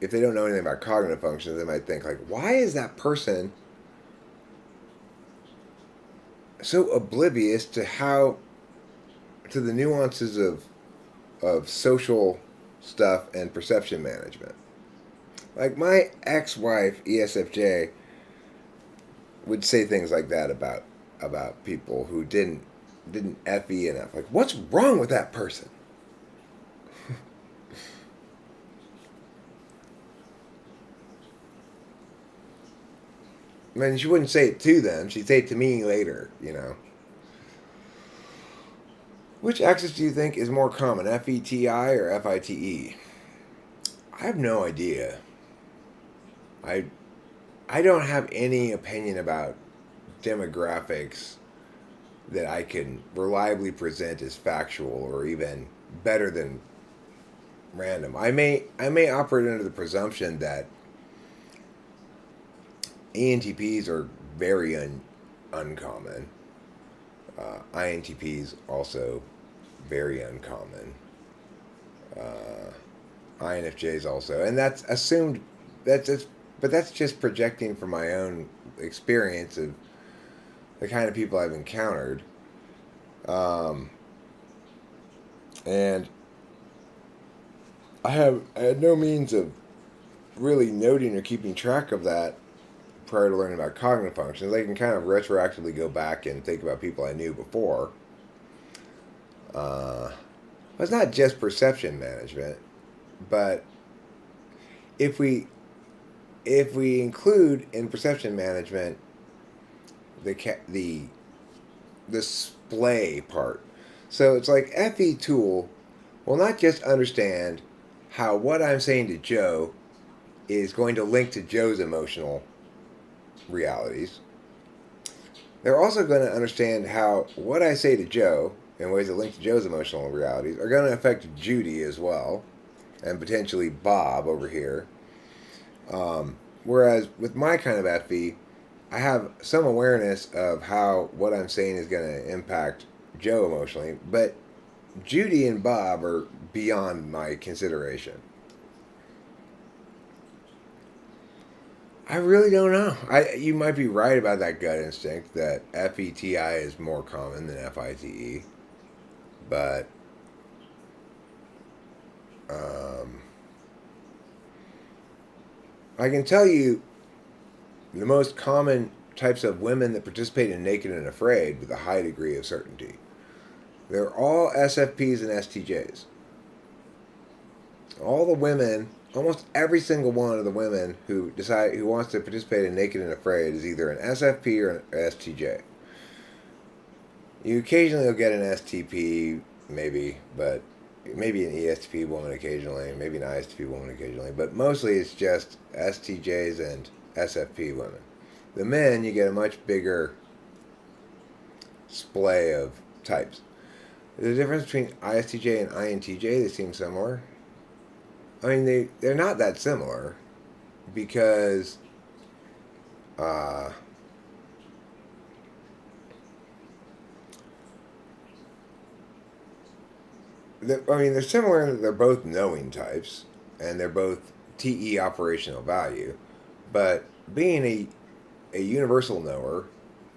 if they don't know anything about cognitive functions, they might think like, "Why is that person so oblivious to the nuances of social stuff and perception management?" Like my ex-wife ESFJ would say things like that about people who didn't FE enough. Like, what's wrong with that person? I mean, she wouldn't say it to them. She'd say it to me later, you know. Which axis do you think is more common, FETI or FITE? I have no idea. I I don't have any opinion about demographics that I can reliably present as factual or even better than random. I may operate under the presumption that ENTPs are very uncommon. INTPs also very uncommon. INFJs also, and that's assumed. That's just, but that's just projecting from my own experience of the kind of people I've encountered. Um, and I had no means of really noting or keeping track of that prior to learning about cognitive functions. I can kind of retroactively go back and think about people I knew before. Uh, it's not just perception management, but if we include in perception management the display part, so it's like FE tool will not just understand how what I'm saying to Joe is going to link to Joe's emotional realities. They're also going to understand how what I say to Joe in ways that link to Joe's emotional realities are going to affect Judy as well, and potentially Bob over here. Whereas with my kind of FE, I have some awareness of how what I'm saying is going to impact Joe emotionally, but Judy and Bob are beyond my consideration. I really don't know. You might be right about that gut instinct that FETI is more common than FITE, but um, I can tell you the most common types of women that participate in Naked and Afraid with a high degree of certainty. They're all SFPs and STJs. All the women, almost every single one of the women who wants to participate in Naked and Afraid is either an SFP or an STJ. You occasionally will get an STP, maybe, but maybe an ESTP woman occasionally, maybe an ISTP woman occasionally, but mostly it's just STJs and SFP women. The men, you get a much bigger splay of types. The difference between ISTJ and INTJ, they seem similar. I mean, they're not that similar because uh, I mean, they're similar in that they're both knowing types and they're both TE operational value. But being a universal knower,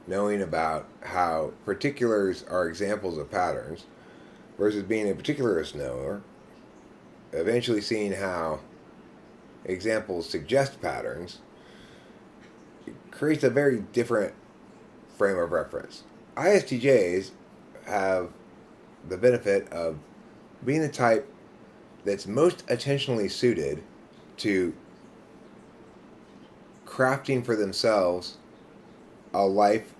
knowing about how particulars are examples of patterns, versus being a particularist knower, eventually seeing how examples suggest patterns, creates a very different frame of reference. ISTJs have the benefit of being the type that's most attentionally suited to crafting for themselves a life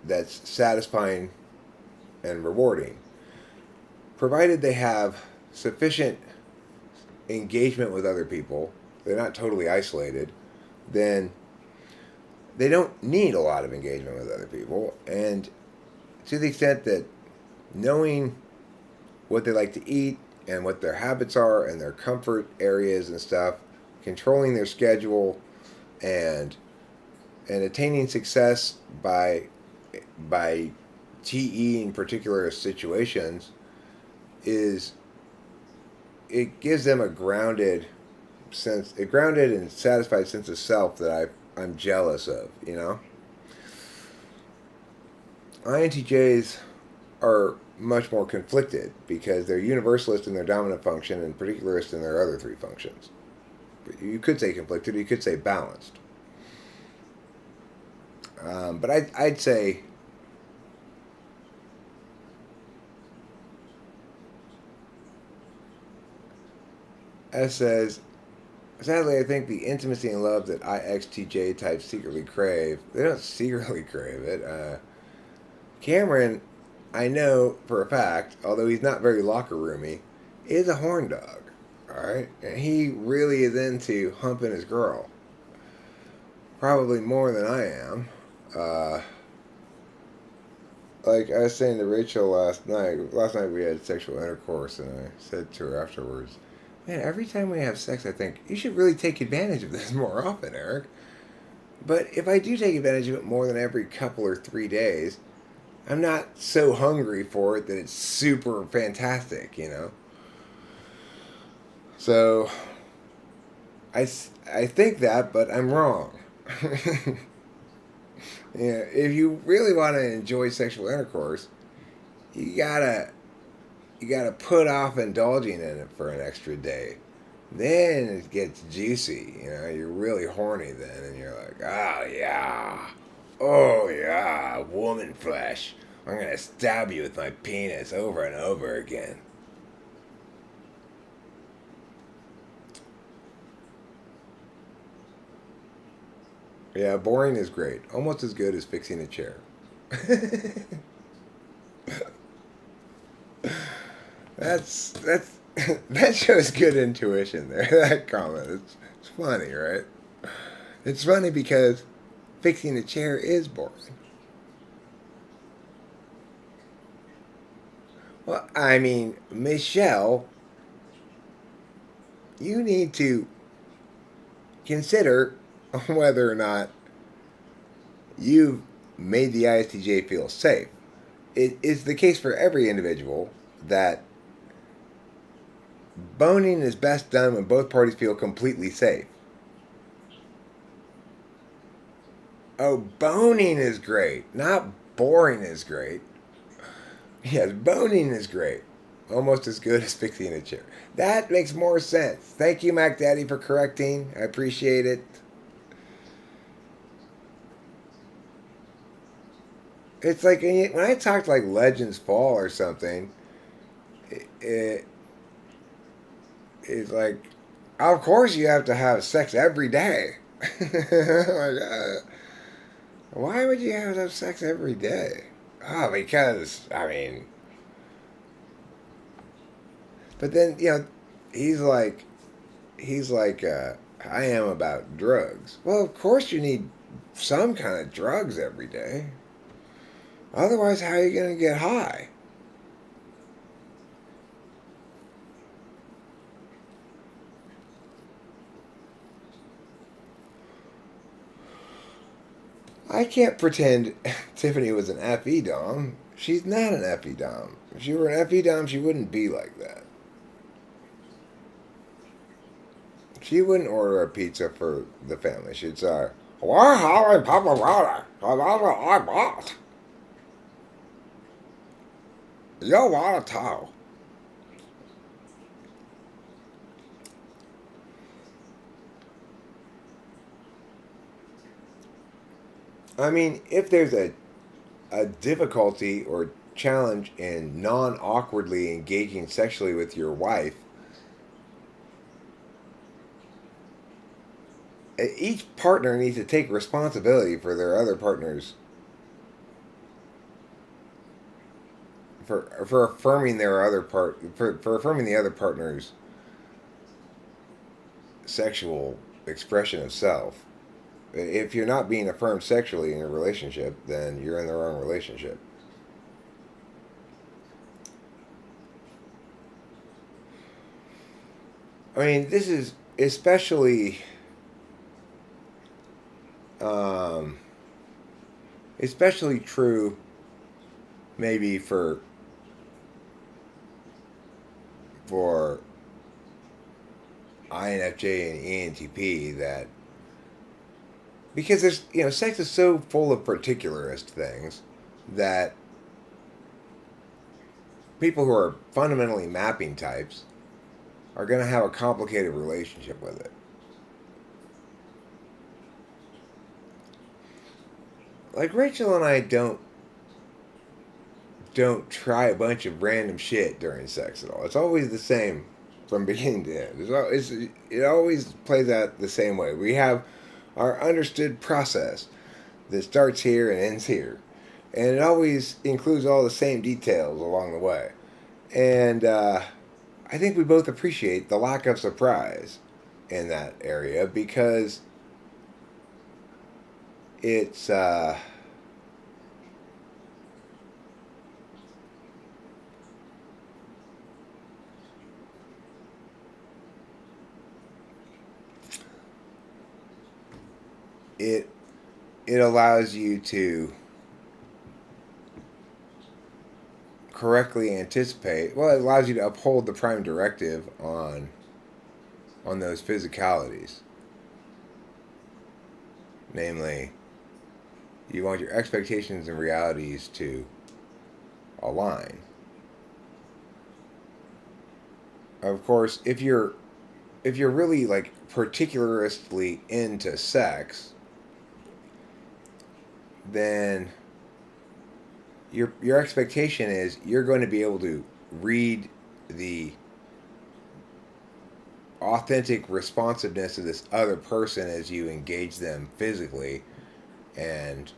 that's satisfying and rewarding, provided they have sufficient engagement with other people, they're not totally isolated, then they don't need a lot of engagement with other people. And to the extent that knowing what they like to eat and what their habits are and their comfort areas and stuff, controlling their schedule and attaining success by TEing particular situations is it gives them a grounded and satisfied sense of self that I'm jealous of, you know? INTJs are much more conflicted because they're universalist in their dominant function and particularist in their other three functions. You could say conflicted, you could say balanced. But I'd say S says, sadly, I think the intimacy and love that IXTJ types secretly crave, they don't secretly crave it. Cameron, I know for a fact, although he's not very locker roomy, is a horn dog. Alright? And he really is into humping his girl. Probably more than I am. Like I was saying to Rachel last night we had sexual intercourse, and I said to her afterwards, man, every time we have sex, I think, you should really take advantage of this more often, Eric. But if I do take advantage of it more than every couple or 3 days, I'm not so hungry for it that it's super fantastic, you know? So, I think that, but I'm wrong. Yeah, if you really want to enjoy sexual intercourse, you gotta put off indulging in it for an extra day. Then it gets juicy, you know. You're really horny then, and you're like, oh yeah, woman flesh. I'm gonna stab you with my penis over and over again. Yeah, boring is great. Almost as good as fixing a chair. That's that shows good intuition there. That comment. It's funny, right? It's funny because fixing a chair is boring. Well, I mean, Michelle, you need to consider whether or not you've made the ISTJ feel safe. It is the case for every individual that boning is best done when both parties feel completely safe. Oh, boning is great, not boring is great. Yes, boning is great. Almost as good as fixing a chair. That makes more sense. Thank you, Mac Daddy, for correcting. I appreciate it. It's like when I talk like Legends Fall or something, it it's like, of course you have to have sex every day. Like, why would you have to have sex every day? Oh, because I mean, but then he's like, I am about drugs. Well, of course you need some kind of drugs every day. Otherwise, how are you gonna get high? I can't pretend Tiffany was an FE Dom. She's not an FE Dom. If she were an FE Dom, she wouldn't be like that. She wouldn't order a pizza for the family. She'd say, "Why Holly pepperoni? That's what I bought. You want to tell." I mean, if there's a difficulty or challenge in non awkwardly engaging sexually with your wife, each partner needs to take responsibility for their other partner's for affirming their other part for affirming the other partner's sexual expression of self. If you're not being affirmed sexually in your relationship, then you're in the wrong relationship. I mean, this is um, especially true maybe for INFJ and ENTP, that because there's sex is so full of particularist things that people who are fundamentally mapping types are going to have a complicated relationship with it. Like Rachel and I don't try a bunch of random shit during sex at all. It's always the same from beginning to end. It always plays out the same way. We have our understood process that starts here and ends here, and it always includes all the same details along the way. And I think we both appreciate the lack of surprise in that area because it's it it allows you to correctly anticipate. Well, it allows you to uphold the prime directive on those physicalities. Namely, you want your expectations and realities to align. Of course, if you're really like particularly into sex, then your expectation is you're going to be able to read the authentic responsiveness of this other person as you engage them physically, and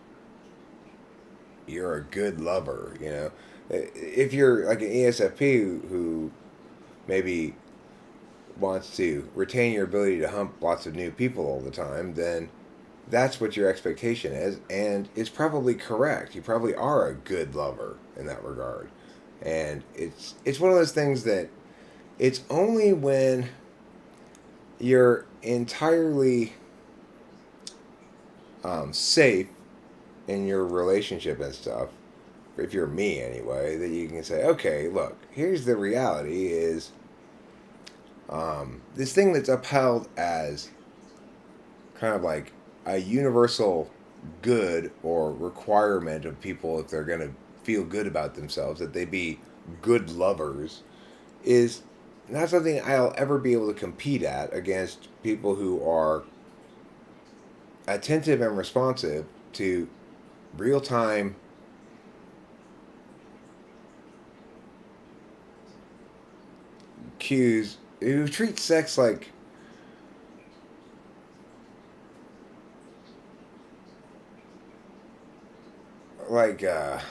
you're a good lover. If you're like an ESFP who maybe wants to retain your ability to hump lots of new people all the time, then that's what your expectation is, and it's probably correct. You probably are a good lover in that regard, and it's one of those things that it's only when you're entirely safe in your relationship and stuff, if you're me anyway, that you can say, okay, look, here's the reality is this thing that's upheld as kind of like a universal good or requirement of people if they're going to feel good about themselves, that they be good lovers, is not something I'll ever be able to compete at against people who are attentive and responsive to real time cues, who treat sex like a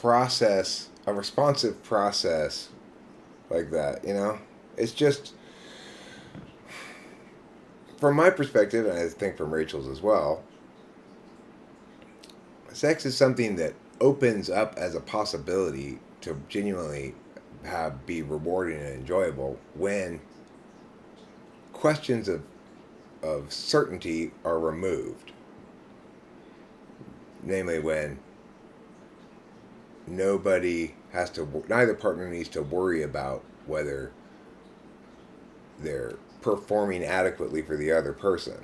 process, a responsive process like that. It's just from my perspective, and I think from Rachel's as well. Sex is something that opens up as a possibility to genuinely be rewarding and enjoyable when questions of certainty are removed. namely when neither partner needs to worry about whether they're performing adequately for the other person.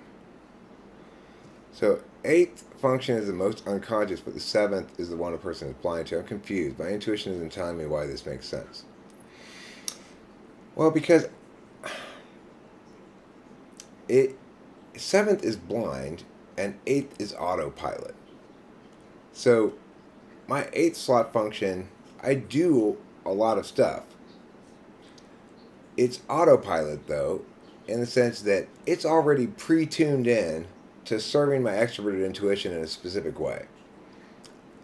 So eighth function is the most unconscious, but the seventh is the one a person is blind to. I'm confused. My intuition isn't telling me why this makes sense. Well, because seventh is blind and eighth is autopilot. So my eighth slot function, I do a lot of stuff. It's autopilot though, in the sense that it's already pre-tuned in to serving my extroverted intuition in a specific way.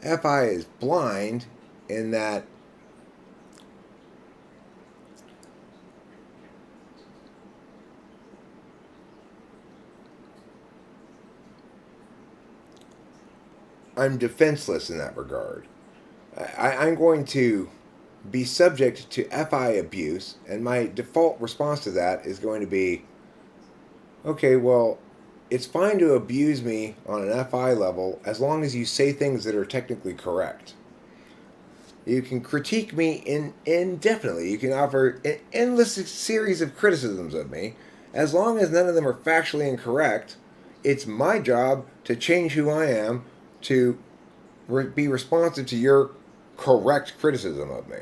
FI is blind in that I'm defenseless in that regard. I'm going to be subject to FI abuse, and my default response to that is going to be, okay, well, it's fine to abuse me on an FI level as long as you say things that are technically correct. You can critique me indefinitely. You can offer an endless series of criticisms of me. As long as none of them are factually incorrect, it's my job to change who I am to be responsive to your correct criticism of me.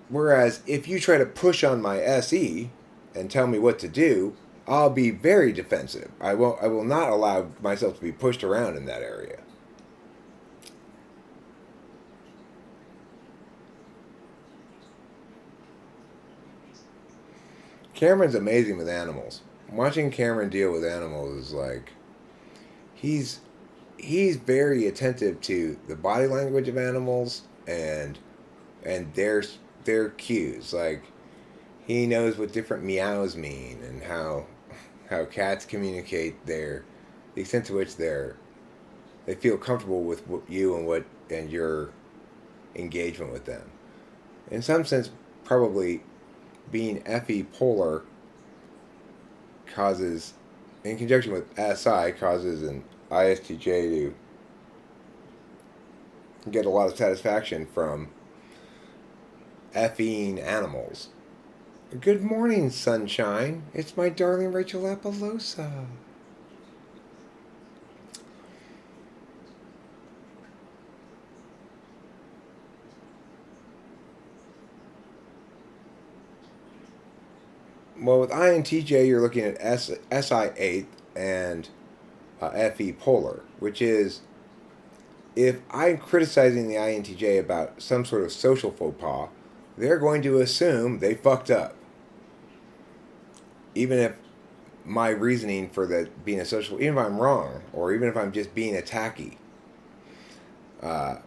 Whereas if you try to push on my SE and tell me what to do, I'll be very defensive. I will not allow myself to be pushed around in that area. Cameron's amazing with animals. Watching Cameron deal with animals is like he's very attentive to the body language of animals and their cues. Like he knows what different meows mean and how cats communicate the extent to which they feel comfortable with you and your engagement with them. In some sense, probably being FE polar causes, in conjunction with SI, causes an ISTJ to get a lot of satisfaction from FEing animals. Good morning, sunshine. It's my darling Rachel Apollosa. Well, with INTJ, you're looking at SI 8th and FE polar, which is if I'm criticizing the INTJ about some sort of social faux pas, they're going to assume they fucked up. Even if my reasoning for that being a social, even if I'm wrong, or even if I'm just being attacky.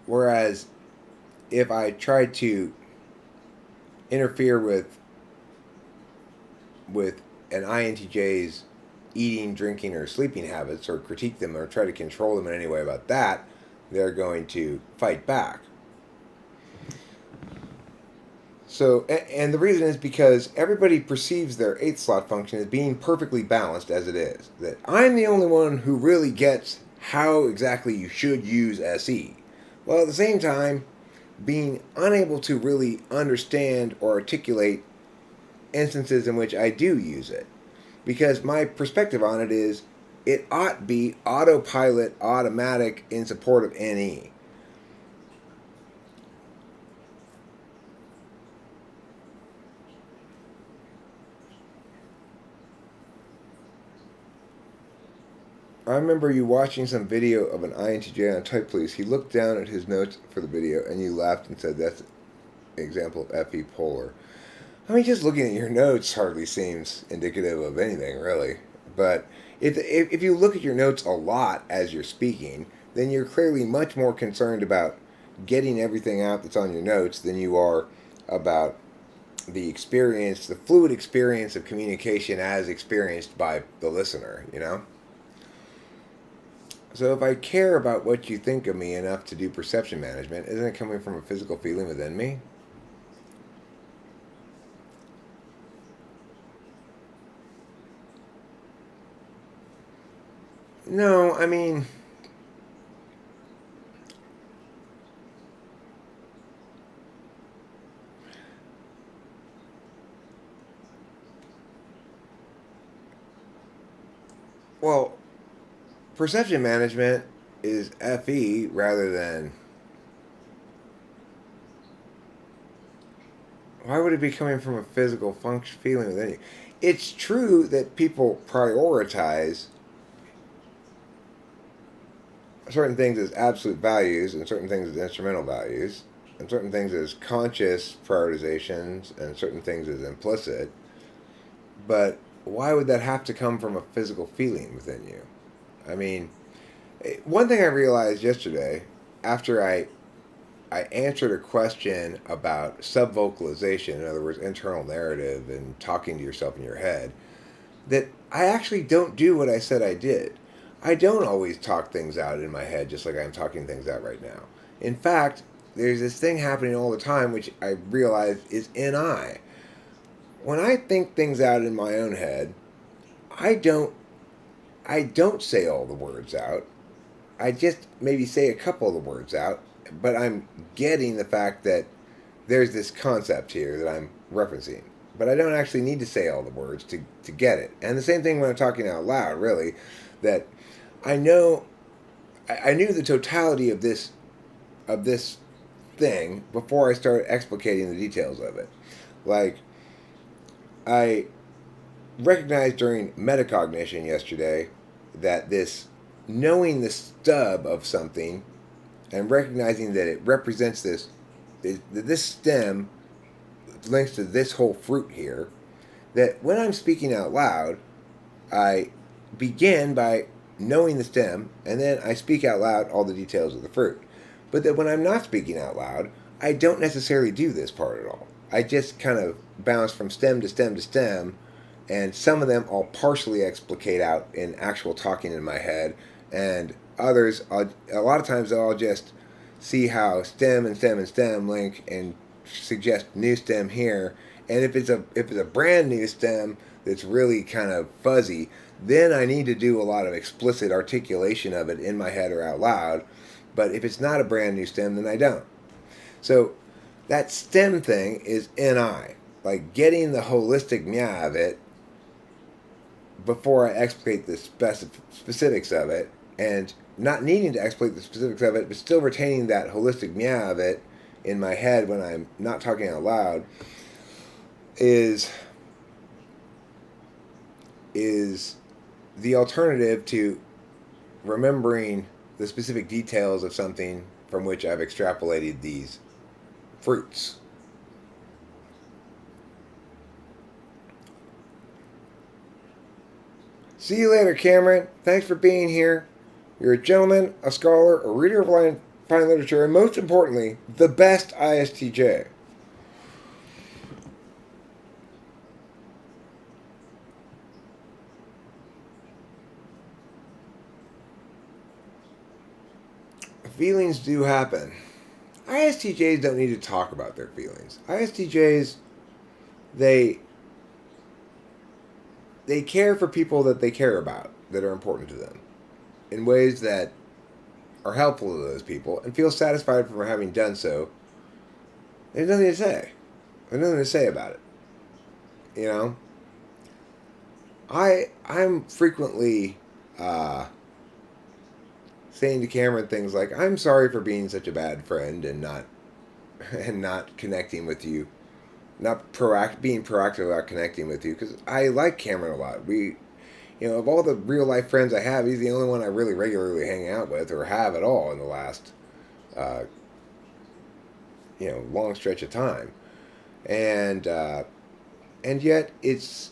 Whereas if I try to interfere with an INTJ's eating, drinking, or sleeping habits, or critique them, or try to control them in any way about that, they're going to fight back. So, and the reason is because everybody perceives their 8th slot function as being perfectly balanced as it is. That I'm the only one who really gets how exactly you should use SE. Well, at the same time, being unable to really understand or articulate instances in which I do use it. Because my perspective on it is, it ought be autopilot, automatic in support of NE. I remember you watching some video of an INTJ on Typology. He looked down at his notes for the video and you laughed and said, that's an example of FE polar. I mean, just looking at your notes hardly seems indicative of anything, really. But if you look at your notes a lot as you're speaking, then you're clearly much more concerned about getting everything out that's on your notes than you are about the experience, the fluid experience of communication as experienced by the listener, you know? So if I care about what you think of me enough to do perception management, isn't it coming from a physical feeling within me? No, I mean, Well, perception management is FE rather than. Why would it be coming from a physical function feeling within you? It's true that people prioritize certain things as absolute values and certain things as instrumental values and certain things as conscious prioritizations and certain things as implicit. But why would that have to come from a physical feeling within you? I mean, one thing I realized yesterday after I answered a question about subvocalization, in other words, internal narrative and talking to yourself in your head, that I actually don't do what I said I did. I don't always talk things out in my head just like I'm talking things out right now. In fact, there's this thing happening all the time which I realize is NI. When I think things out in my own head, I don't I don't say all the words out. I just maybe say a couple of the words out, but I'm getting the fact that there's this concept here that I'm referencing. But I don't actually need to say all the words to get it. And the same thing when I'm talking out loud, really, that I know I knew the totality of this thing before I started explicating the details of it. Like I recognized during metacognition yesterday that this knowing the stub of something and recognizing that it represents this stem links to this whole fruit here, that when I'm speaking out loud, I begin by knowing the stem and then I speak out loud all the details of the fruit. But that when I'm not speaking out loud, I don't necessarily do this part at all. I just kind of bounce from stem to stem to stem, and some of them I'll partially explicate out in actual talking in my head, and others, a lot of times I'll just see how stem and stem and stem link and suggest new stem here. And if it's a brand new stem that's really kind of fuzzy, then I need to do a lot of explicit articulation of it in my head or out loud. But if it's not a brand new stem, then I don't. So that stem thing is NI, like getting the holistic meow of it before I explicate the specifics of it, and not needing to explicate the specifics of it, but still retaining that holistic meow of it in my head when I'm not talking out loud, is the alternative to remembering the specific details of something from which I've extrapolated these fruits. See you later, Cameron. Thanks for being here. You're a gentleman, a scholar, a reader of fine literature, and most importantly, the best ISTJ. Feelings do happen. ISTJs don't need to talk about their feelings. ISTJs, they care for people that they care about, that are important to them, in ways that are helpful to those people, and feel satisfied for having done so. There's nothing to say. There's nothing to say about it. You know, I'm frequently saying to Cameron things like, "I'm sorry for being such a bad friend and not connecting with you, not being proactive about connecting with you, because I like Cameron a lot. Of all the real life friends I have, he's the only one I really regularly hang out with or have at all in the last, uh, long stretch of time, and yet it's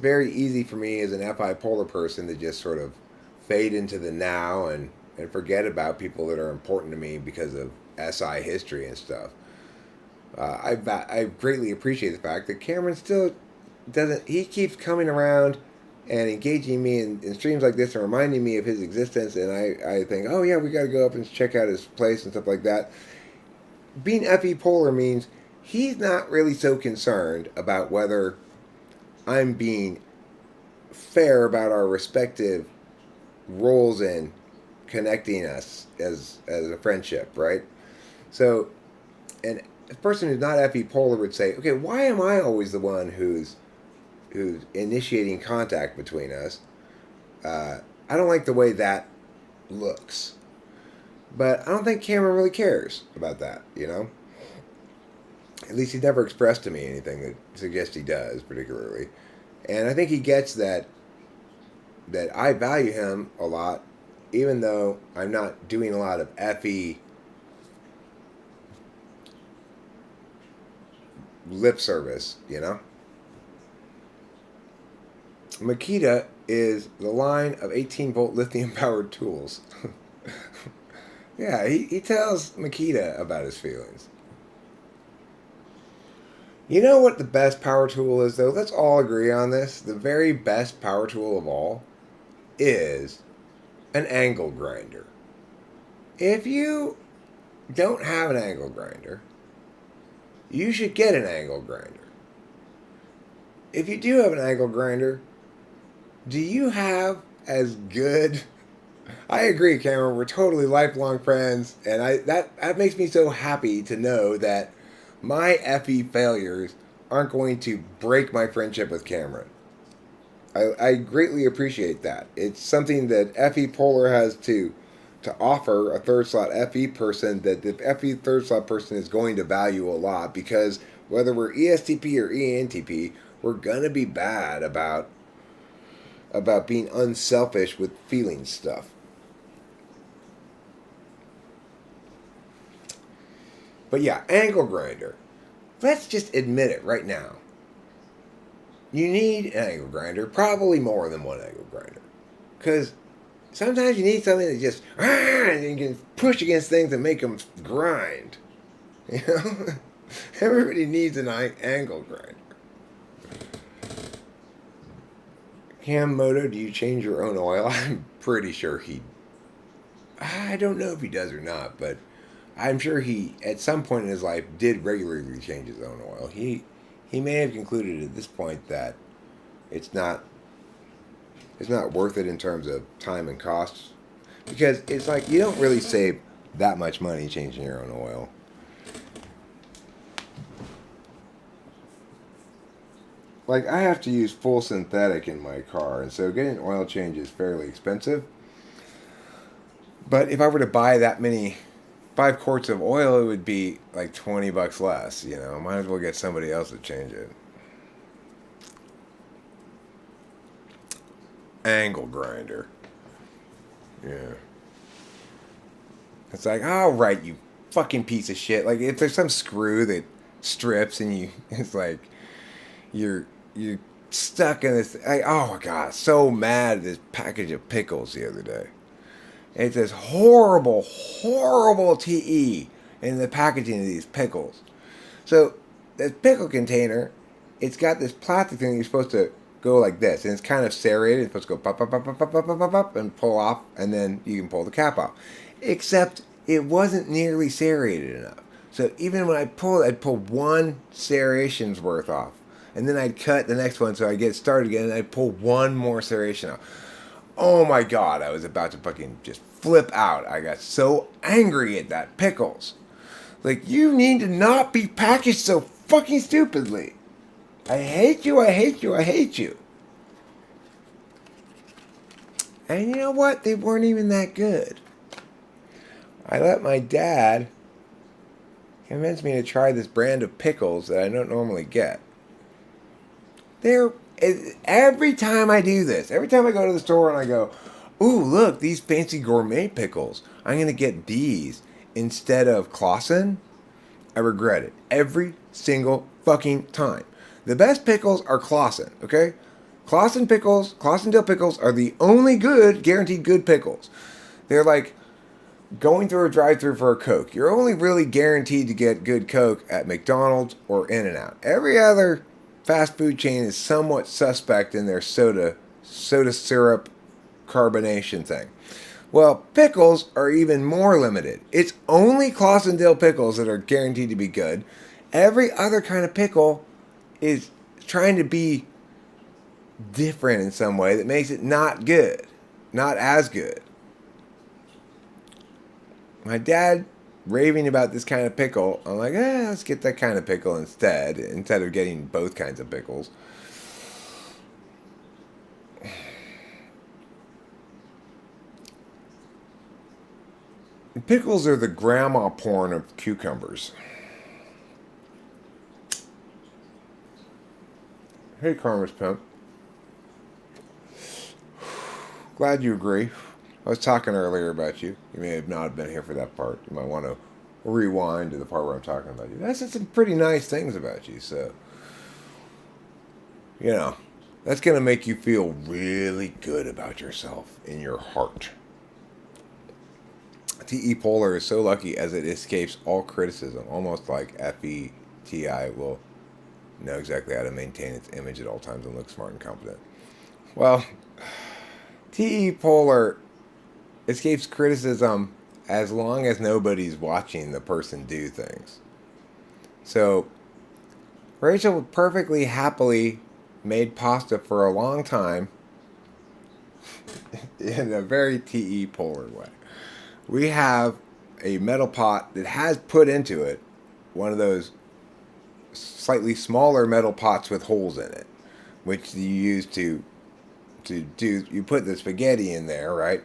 very easy for me as an FI polar person to just sort of fade into the now and forget about people that are important to me because of SI history and stuff. I greatly appreciate the fact that Cameron still doesn't. He keeps coming around and engaging me in streams like this and reminding me of his existence. And I think, oh yeah, we got to go up and check out his place and stuff like that. Being FE polar means he's not really so concerned about whether I'm being fair about our respective roles in connecting us as a friendship, right? So, and a person who's not FE polar would say, okay, why am I always the one who's initiating contact between us? I don't like the way that looks. But I don't think Cameron really cares about that, you know? At least he's never expressed to me anything that suggests he does, particularly. And I think he gets that I value him a lot, even though I'm not doing a lot of FE lip service, you know? Makita is the line of 18-volt lithium-powered tools. Yeah, he tells Makita about his feelings. You know what the best power tool is, though? Let's all agree on this. The very best power tool of all is an angle grinder. If you don't have an angle grinder, you should get an angle grinder. If you do have an angle grinder, do you have as good... I agree, Cameron. We're totally lifelong friends, and that makes me so happy to know that my FE failures aren't going to break my friendship with Cameron. I greatly appreciate that. It's something that FE Polar has to offer a third slot FE person that the FE third slot person is going to value a lot, because whether we're ESTP or ENTP, we're gonna be bad about being unselfish with feeling stuff. But yeah, angle grinder. Let's just admit it right now. You need an angle grinder, probably more than one angle grinder. Because sometimes you need something that just, and you can push against things and make them grind. You know? Everybody needs an angle grinder. Cam Moto, do you change your own oil? I'm pretty sure I don't know if he does or not, but I'm sure he, at some point in his life, did regularly change his own oil. He may have concluded at this point that it's not worth it in terms of time and costs, because it's like you don't really save that much money changing your own oil. Like, I have to use full synthetic in my car, and so getting an oil change is fairly expensive. But if I were to buy that many 5 quarts of oil, it would be like $20 less. You know, might as well get somebody else to change it. Angle grinder. Yeah. It's like, all right, you fucking piece of shit. Like, if there's some screw that strips and it's like you're stuck in this. Oh my god, so mad at this package of pickles the other day. It's this horrible, horrible TE in the packaging of these pickles. So, this pickle container, it's got this plastic thing you're supposed to go like this. And it's kind of serrated. It's supposed to go pop, pop, pop, pop, pop, pop, pop, pop, pop, and pull off. And then you can pull the cap off. Except it wasn't nearly serrated enough. So, even when I'd pull one serration's worth off. And then I'd cut the next one so I'd get started again. And I'd pull one more serration off. Oh my god, I was about to fucking just flip out. I got so angry at that pickles. Like, you need to not be packaged so fucking stupidly. I hate you, I hate you, I hate you. And you know what? They weren't even that good. I let my dad convince me to try this brand of pickles that I don't normally get. Every time I do this, every time I go to the store and I go, ooh, look, these fancy gourmet pickles, I'm going to get these instead of Clausen, I regret it. Every single fucking time. The best pickles are Clausen, okay? Clausen pickles, Clausen dill pickles are the only good, guaranteed good pickles. They're like going through a drive-thru for a Coke. You're only really guaranteed to get good Coke at McDonald's or In-N-Out. Every other fast food chain is somewhat suspect in their soda syrup carbonation thing. Well, pickles are even more limited. It's only Clausen dill pickles that are guaranteed to be good. Every other kind of pickle is trying to be different in some way that makes it not good. Not as good. My dad raving about this kind of pickle. I'm like, let's get that kind of pickle instead of getting both kinds of pickles. Pickles are the grandma porn of cucumbers. Hey, Karma's Pimp. Glad you agree. I was talking earlier about you. You may have not been here for that part. You might want to rewind to the part where I'm talking about you. I said some pretty nice things about you, so, you know, that's going to make you feel really good about yourself in your heart. T.E. Polar is so lucky as it escapes all criticism, almost like FETI will know exactly how to maintain its image at all times and look smart and competent. Well, T.E. Polar escapes criticism as long as nobody's watching the person do things. So, Rachel perfectly happily made pasta for a long time in a very T.E. Polar way. We have a metal pot that has put into it one of those slightly smaller metal pots with holes in it, which you use to do. You put the spaghetti in there, right,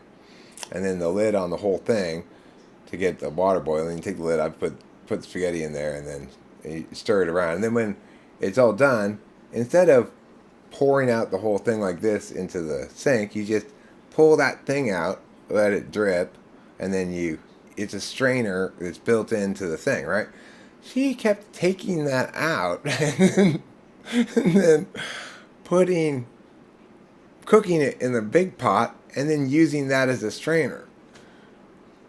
and then the lid on the whole thing to get the water boiling. You take the lid, I put the spaghetti in there, and then you stir it around. And then when it's all done, instead of pouring out the whole thing like this into the sink, you just pull that thing out, let it drip, and then it's a strainer that's built into the thing, right? She kept taking that out and then cooking it in the big pot and then using that as a strainer.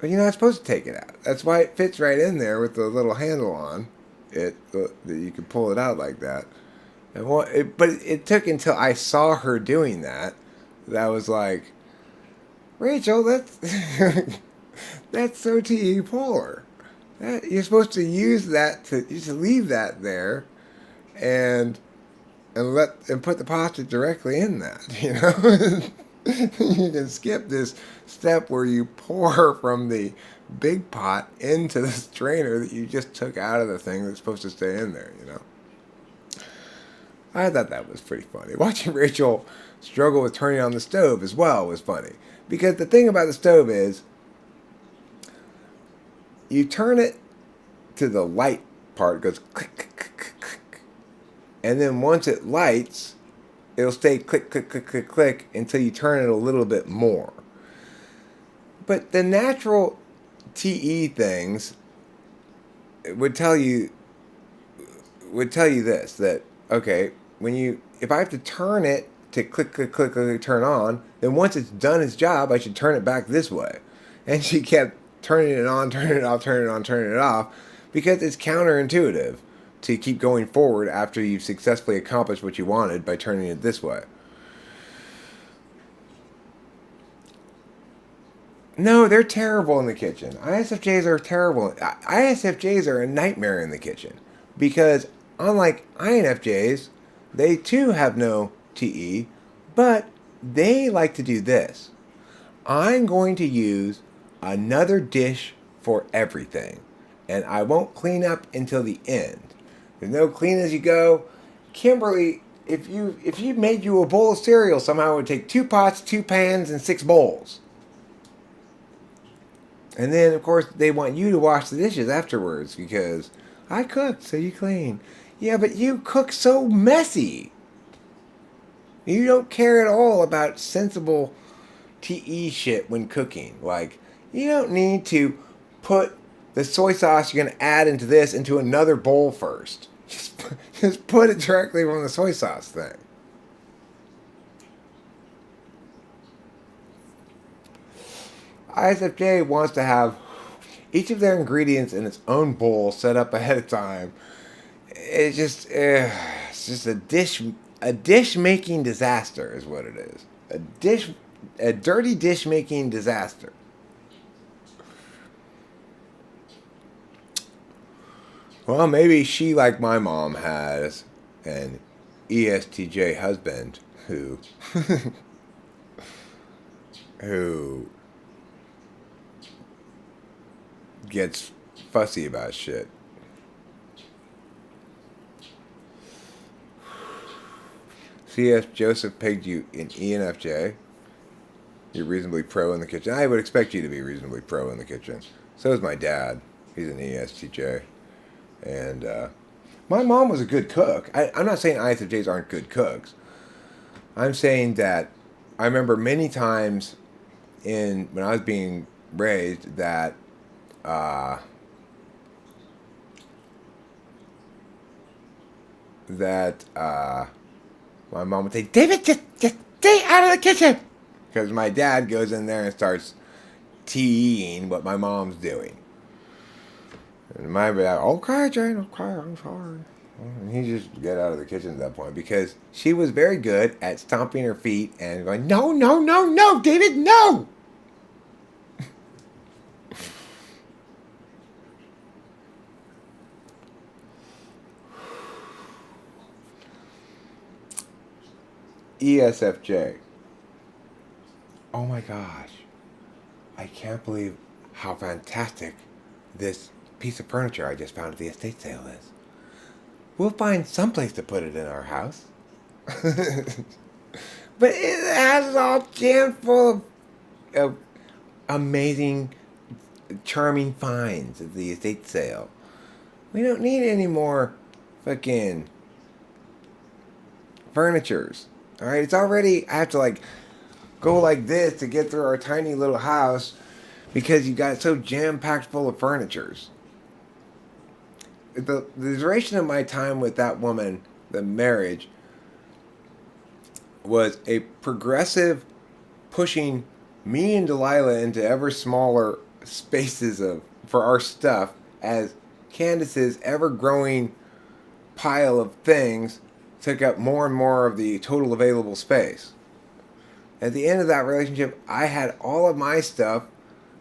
But you're not supposed to take it out. That's why it fits right in there with the little handle on it, that you can pull it out like that. But it took until I saw her doing that I was like, Rachel, that's so T.E. Polar. You're supposed to use that to just leave that there, and put the pasta directly in that. You know, you can skip this step where you pour from the big pot into the strainer that you just took out of the thing that's supposed to stay in there. You know, I thought that was pretty funny. Watching Rachel struggle with turning on the stove as well was funny, because the thing about the stove is you turn it to the light part, it goes click, click, click, click, click. And then once it lights, it'll stay click, click, click, click, click until you turn it a little bit more. But the natural TE things would tell you this, that, okay, if I have to turn it to click, click, click, click, turn on, then once it's done its job, I should turn it back this way. And she kept turning it on, turning it off, turning it on, turning it off, because it's counterintuitive to keep going forward after you've successfully accomplished what you wanted by turning it this way. No, they're terrible in the kitchen. ISFJs are terrible. ISFJs are a nightmare in the kitchen, because unlike INFJs, they too have no TE, but they like to do this. I'm going to use another dish for everything, and I won't clean up until the end. There's no clean as you go. Kimberly, if you made you a bowl of cereal, somehow it would take 2 pots, 2 pans, and 6 bowls. And then, of course, they want you to wash the dishes afterwards because I cooked, so you clean. Yeah, but you cook so messy. You don't care at all about sensible TE shit when cooking. Like, you don't need to put the soy sauce you're going to add into another bowl first. Just put it directly from the soy sauce thing. ISFJ wants to have each of their ingredients in its own bowl set up ahead of time. It's just a dish making disaster is what it is. A dirty dish making disaster. Well, maybe she, like my mom, has an ESTJ husband who who gets fussy about shit. CS Joseph pegged you in ENFJ. You're reasonably pro in the kitchen. I would expect you to be reasonably pro in the kitchen. So is my dad. He's an ESTJ. And my mom was a good cook. I'm not saying ISFJs aren't good cooks. I'm saying that I remember many times when I was being raised that uh, that my mom would say, "David, just stay out of the kitchen," because my dad goes in there and starts teeing what my mom's doing. And my dad, "Okay, Jane, okay, I'm sorry." And he just get out of the kitchen at that point because she was very good at stomping her feet and going, "No, no, no, no, David, no." ESFJ. Oh my gosh. I can't believe how fantastic this piece of furniture I just found at the estate sale is. We'll find someplace to put it in our house. But it has all jammed full of amazing, charming finds at the estate sale. We don't need any more fucking furnitures. Alright, it's already, I have to go like this to get through our tiny little house because you got so jam-packed full of furnitures. The duration of my time with that woman, the marriage, was a progressive pushing me and Delilah into ever smaller spaces for our stuff as Candace's ever-growing pile of things took up more and more of the total available space. At the end of that relationship, I had all of my stuff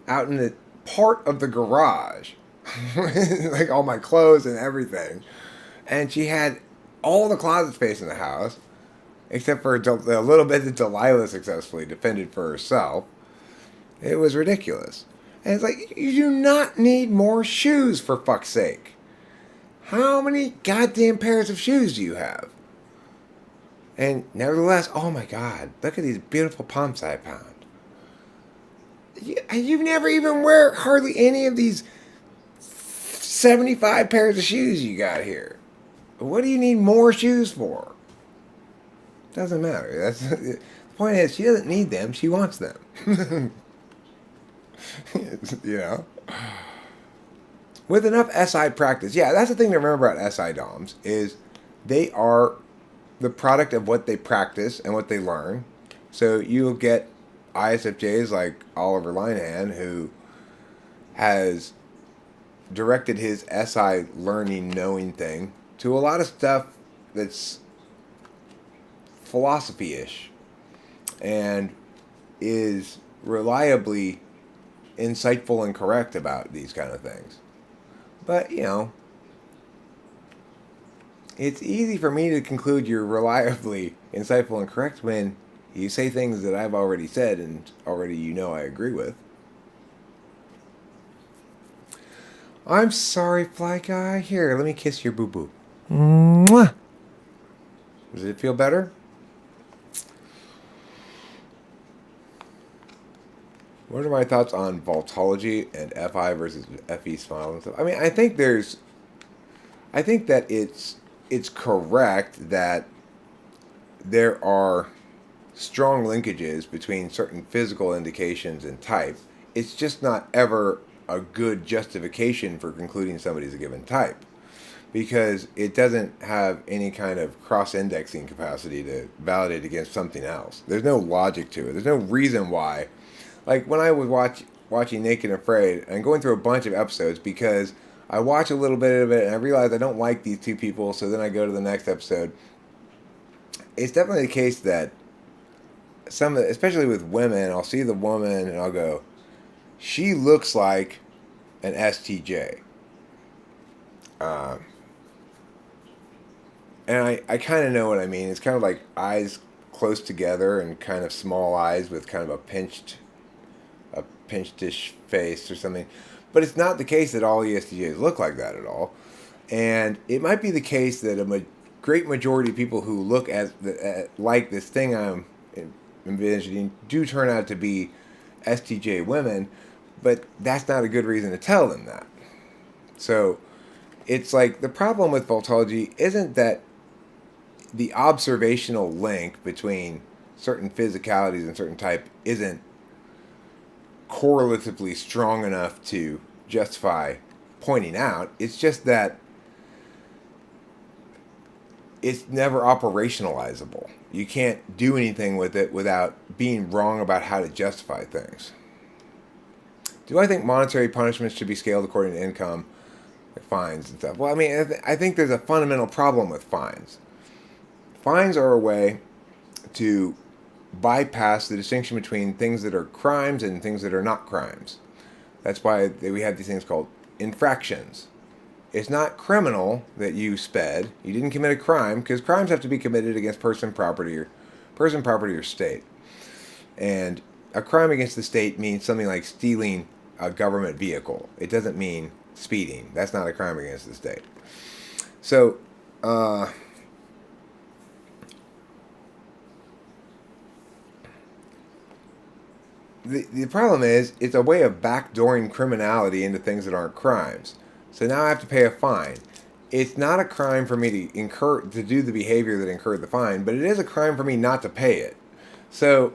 out in the part of the garage. Like all my clothes and everything. And she had all the closet space in the house, except for a little bit that Delilah successfully defended for herself. It was ridiculous. And it's like, you do not need more shoes, for fuck's sake. How many goddamn pairs of shoes do you have? And nevertheless, oh my God, look at these beautiful pumps I found. You never even wear hardly any of these 75 pairs of shoes you got here. What do you need more shoes for? Doesn't matter. The point is, she doesn't need them. She wants them. You know? With enough SI practice. Yeah, that's the thing to remember about SI DOMs is they are the product of what they practice and what they learn. So you'll get ISFJs like Oliver Linehan, who has directed his SI learning knowing thing to a lot of stuff that's philosophy-ish and is reliably insightful and correct about these kind of things. But, you know, it's easy for me to conclude you're reliably insightful and correct when you say things that I've already said and already I agree with. I'm sorry, Fly Guy. Here, let me kiss your boo-boo. Mwah! Does it feel better? What are my thoughts on Voltology and FI versus FE smile and stuff? I mean, I think that it's correct that there are strong linkages between certain physical indications and type. It's just not ever a good justification for concluding somebody's a given type because it doesn't have any kind of cross-indexing capacity to validate against something else. There's no logic to it. There's no reason why. Like when I was watching Naked and Afraid and going through a bunch of episodes because I watch a little bit of it and I realize I don't like these two people, so then I go to the next episode. It's definitely the case that especially with women, I'll see the woman and I'll go, she looks like an STJ. And I kind of know what I mean. It's kind of like eyes close together and kind of small eyes with kind of a pinchedish face or something. But it's not the case that all ESTJs look like that at all. And it might be the case that a great majority of people who look like this thing I'm envisioning do turn out to be STJ women. But that's not a good reason to tell them that. So it's like the problem with faultology isn't that the observational link between certain physicalities and certain type isn't correlatively strong enough to justify pointing out. It's just that it's never operationalizable. You can't do anything with it without being wrong about how to justify things. Do I think monetary punishments should be scaled according to income, like fines and stuff? Well, I mean, I think there's a fundamental problem with fines. Fines are a way to bypass the distinction between things that are crimes and things that are not crimes. That's why we have these things called infractions. It's not criminal that you sped. You didn't commit a crime because crimes have to be committed against person, property, or state. And a crime against the state means something like stealing a government vehicle. It doesn't mean speeding. That's not a crime against the state. So, the problem is it's a way of backdooring criminality into things that aren't crimes. So now I have to pay a fine. It's not a crime for me to do the behavior that incurred the fine, but it is a crime for me not to pay it. So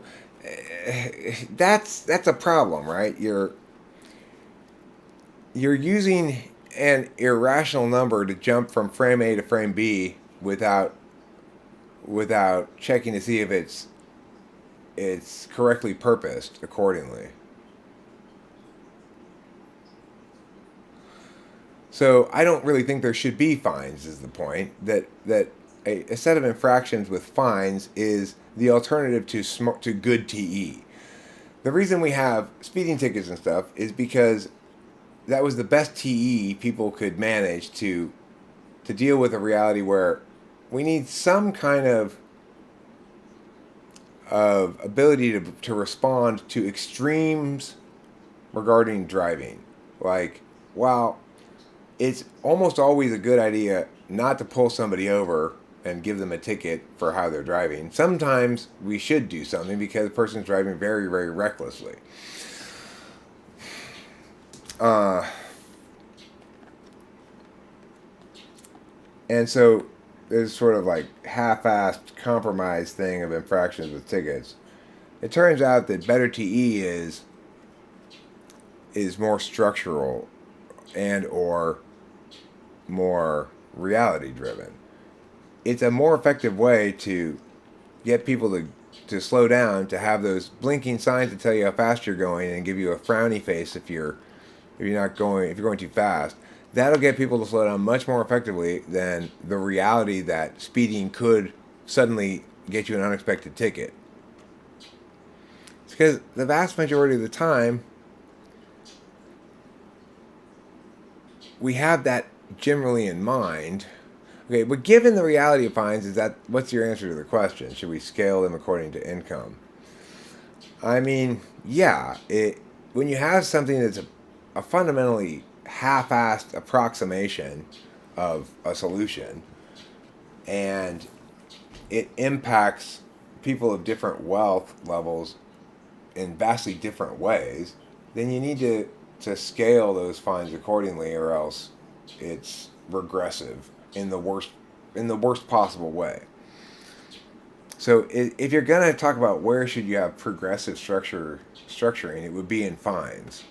that's a problem, right? You're using an irrational number to jump from frame A to frame B without checking to see if it's correctly purposed accordingly. So I don't really think there should be fines. Is the point that a set of infractions with fines is the alternative to good TE. The reason we have speeding tickets and stuff is because that was the best TE people could manage to deal with a reality where we need some kind of ability to respond to extremes regarding driving. Like, while it's almost always a good idea not to pull somebody over and give them a ticket for how they're driving, sometimes we should do something because the person's driving very, very recklessly. And so there's sort of like half-assed compromise thing of infractions with tickets. It turns out that better TE is more structural and or more reality driven. It's a more effective way to get people to slow down, to have those blinking signs to tell you how fast you're going and give you a frowny face if you're going too fast. That'll get people to slow down much more effectively than the reality that speeding could suddenly get you an unexpected ticket. It's because the vast majority of the time we have that generally in mind. Okay, but given the reality of fines, what's your answer to the question? Should we scale them according to income? I mean, yeah. When you have something that's a fundamentally half-assed approximation of a solution, and it impacts people of different wealth levels in vastly different ways, then you need to scale those fines accordingly, or else it's regressive in the worst possible way. So if you're gonna talk about where should you have progressive structuring, it would be in fines.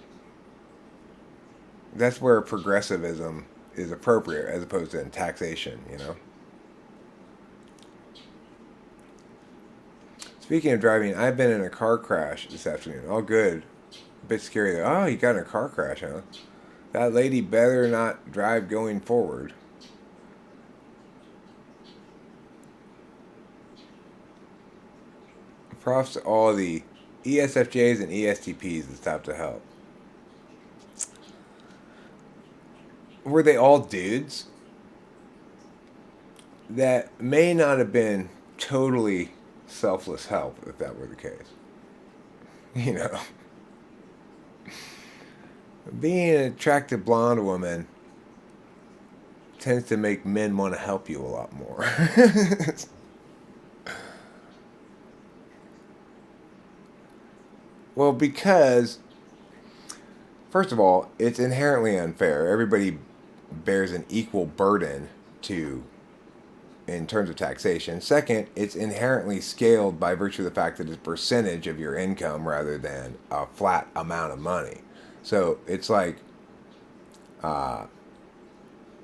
That's where progressivism is appropriate, as opposed to in taxation. Speaking of driving, I've been in a car crash this afternoon. All good. A bit scary though. Oh, you got in a car crash, huh? That lady better not drive going forward. Props to all the ESFJs and ESTPs that stopped to help. Were they all dudes? That may not have been totally selfless help if that were the case. Being an attractive blonde woman tends to make men want to help you a lot more. Well, because first of all, it's inherently unfair. Everybody bears an equal burden to in terms of taxation. Second, it's inherently scaled by virtue of the fact that it's a percentage of your income rather than a flat amount of money. So it's like uh,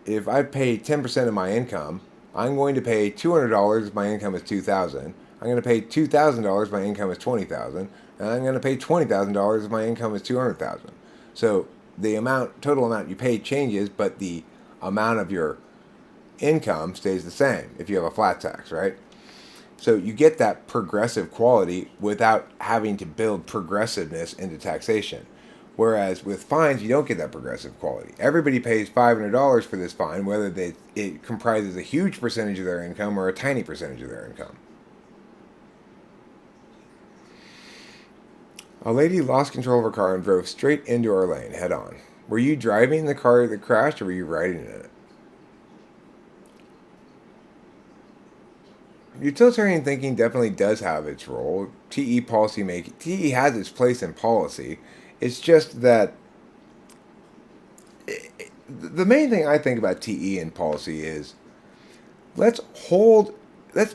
if I pay 10% of my income, I'm going to pay $200 if my income is $2,000. I'm going to pay $2,000 if my income is $20,000, and I'm going to pay $20,000 if my income is $200,000. So the total amount you pay changes, but the amount of your income stays the same if you have a flat tax, right? So you get that progressive quality without having to build progressiveness into taxation. Whereas with fines, you don't get that progressive quality. Everybody pays $500 for this fine, whether it comprises a huge percentage of their income or a tiny percentage of their income. A lady lost control of her car and drove straight into our lane, head on. Were you driving the car that crashed, or were you riding in it? Utilitarian thinking definitely does have its role. TE has its place in policy. It's just that the main thing I think about TE in policy is let's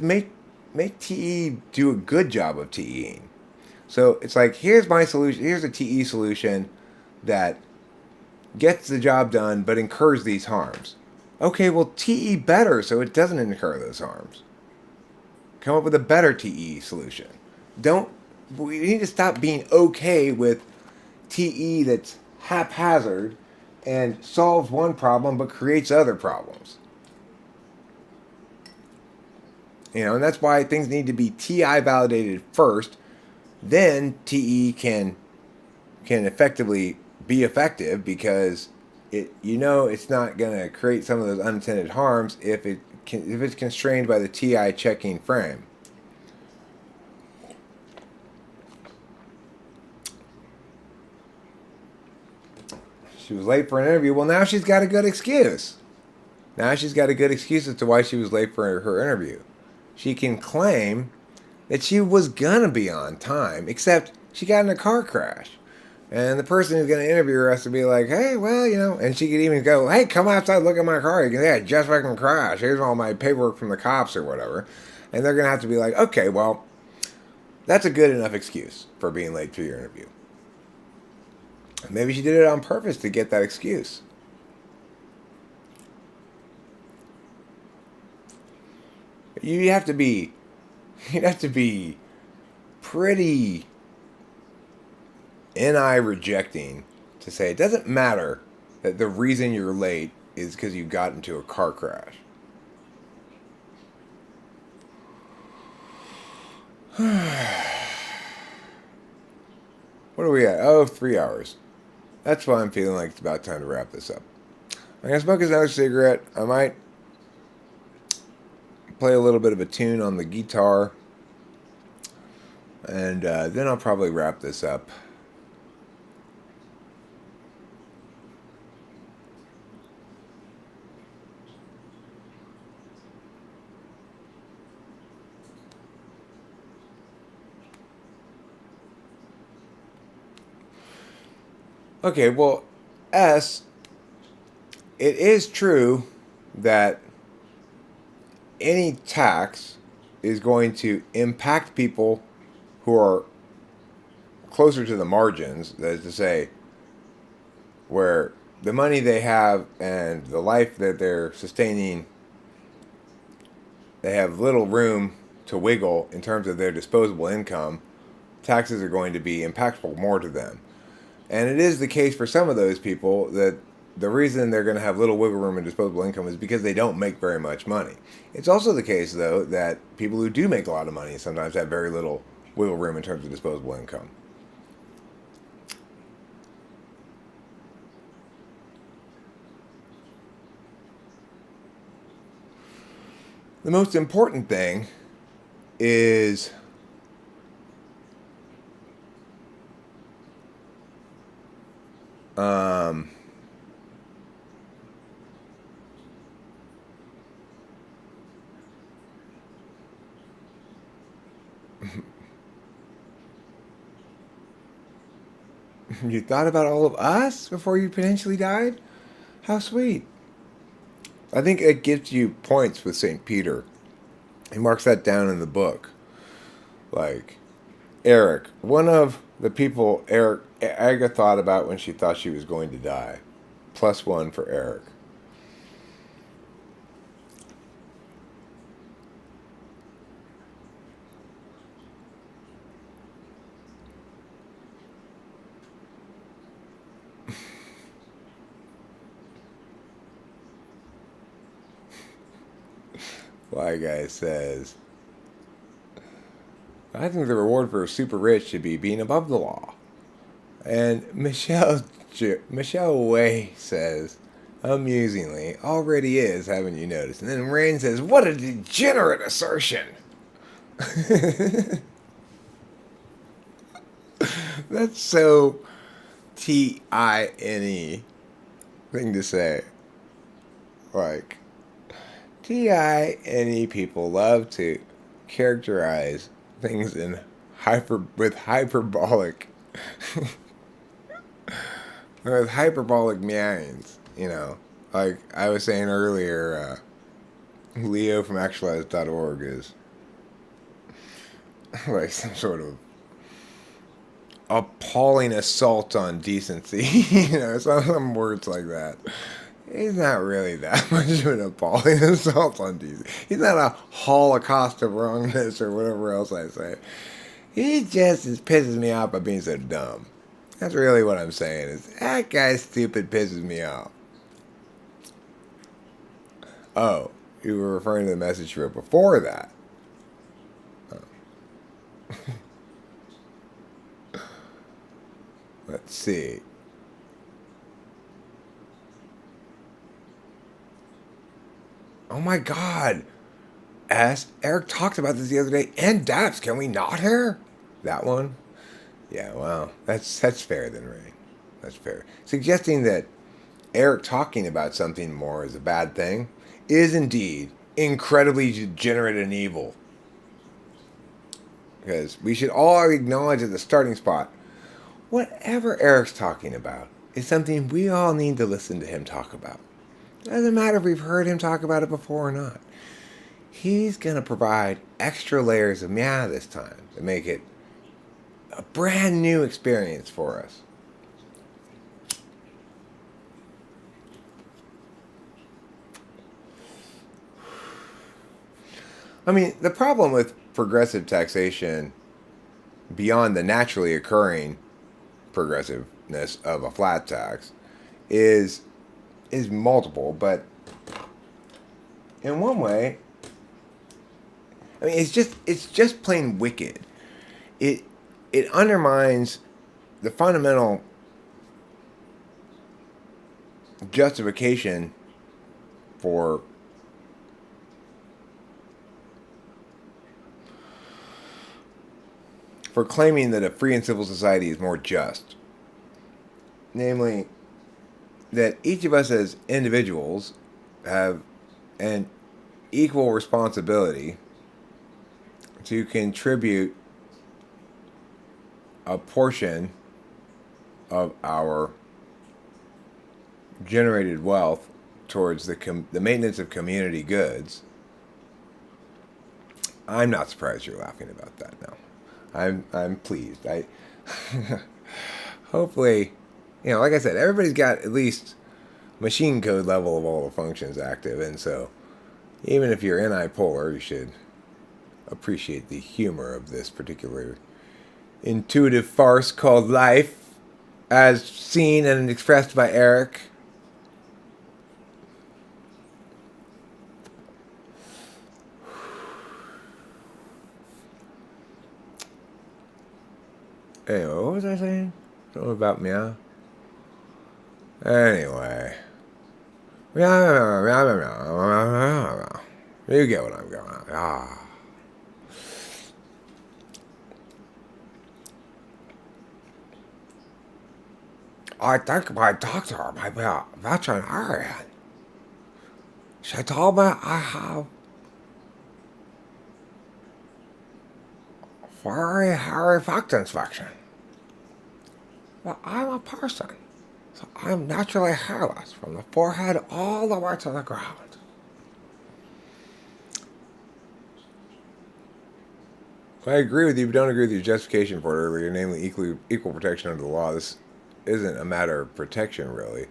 make TE do a good job of TEing. So it's like, here's my solution. Here's a TE solution that gets the job done but incurs these harms. Okay, well, TE better so it doesn't incur those harms. Come up with a better TE solution. We need to stop being okay with TE that's haphazard and solves one problem but creates other problems. And that's why things need to be TI validated first. Then TE can effectively be effective because it's not going to create some of those unintended harms if it's constrained by the TI checking frame. She was late for an interview. Well, now she's got a good excuse. Now she's got a good excuse as to why she was late for her interview. She can claim that she was going to be on time, except she got in a car crash. And the person who's going to interview her has to be like, hey, well, and she could even go, hey, come outside, look at my car. You can say, I just fucking crashed. Here's all my paperwork from the cops or whatever. And they're going to have to be like, okay, well, that's a good enough excuse for being late to your interview. Maybe she did it on purpose to get that excuse. You'd have to be pretty NI rejecting to say it doesn't matter that the reason you're late is because you got into a car crash. What are we at? Oh, 3 hours. That's why I'm feeling like it's about time to wrap this up. I'm going to smoke another cigarette. I might play a little bit of a tune on the guitar. And then I'll probably wrap this up. Okay, well, it is true that any tax is going to impact people who are closer to the margins, that is to say, where the money they have and the life that they're sustaining, they have little room to wiggle in terms of their disposable income. Taxes are going to be impactful more to them. And it is the case for some of those people that the reason they're going to have little wiggle room in disposable income is because they don't make very much money. It's also the case, though, that people who do make a lot of money sometimes have very little wiggle room in terms of disposable income. The most important thing is You thought about all of us before you potentially died? How sweet. I think it gives you points with St. Peter. He marks that down in the book. Like, Eric, one of the people Aga thought about when she thought she was going to die. +1 for Eric. Fly Guy says, I think the reward for a super rich should be being above the law. And Michelle Way says, amusingly, already is, haven't you noticed? And then Rain says, what a degenerate assertion. That's so Tine thing to say. Like, Tine people love to characterize things in hyperbolic with hyperbolic meanings, you know. Like I was saying earlier, Leo from actualize.org is like some sort of appalling assault on decency. You know, some words like that. He's not really that much of an appalling assault on decency. He's not a holocaust of wrongness or whatever else I say. He just pisses me off by being so dumb. That's really what I'm saying. Is that guy stupid pisses me off. Oh, you were referring to the message you wrote before that. Oh. Let's see. Oh my God. Eric talked about this the other day. And Daps, can we not hear? That one? Yeah, well, that's fair then, Ray. That's fair. Suggesting that Eric talking about something more is a bad thing is indeed incredibly degenerate and evil. Because we should all acknowledge at the starting spot, whatever Eric's talking about is something we all need to listen to him talk about. Doesn't matter if we've heard him talk about it before or not. He's going to provide extra layers of meow this time to make it a brand new experience for us. I mean, the problem with progressive taxation beyond the naturally occurring progressiveness of a flat tax is multiple, but in one way, I mean, it's just plain wicked. It undermines the fundamental justification for claiming that a free and civil society is more just. Namely, that each of us as individuals have an equal responsibility to contribute a portion of our generated wealth towards the maintenance of community goods. I'm not surprised you're laughing about that now. I'm pleased. Hopefully, like I said, everybody's got at least machine code level of all the functions active, and so even if you're unipolar, you should appreciate the humor of this particular intuitive farce called life, as seen and expressed by Eric. Anyway, what was I saying? Something about meow? Anyway. You get what I'm going on. I think my doctor, my veterinarian, she told me I have very hairy fact inspection. Well, I'm a person, so I'm naturally hairless from the forehead all the way to the ground. I agree with you, but don't agree with your justification for it earlier, namely equal protection under the law. This isn't a matter of protection, really.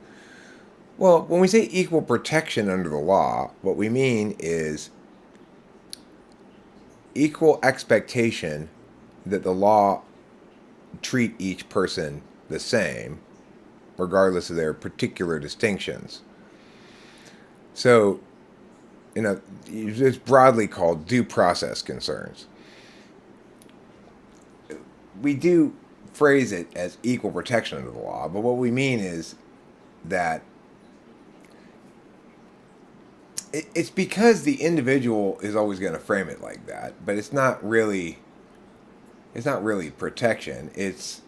Well, when we say equal protection under the law, what we mean is equal expectation that the law treat each person the same, regardless of their particular distinctions. So, it's broadly called due process concerns. We do phrase it as equal protection under the law, but what we mean is that it's because the individual is always going to frame it like that, but it's not really protection. It's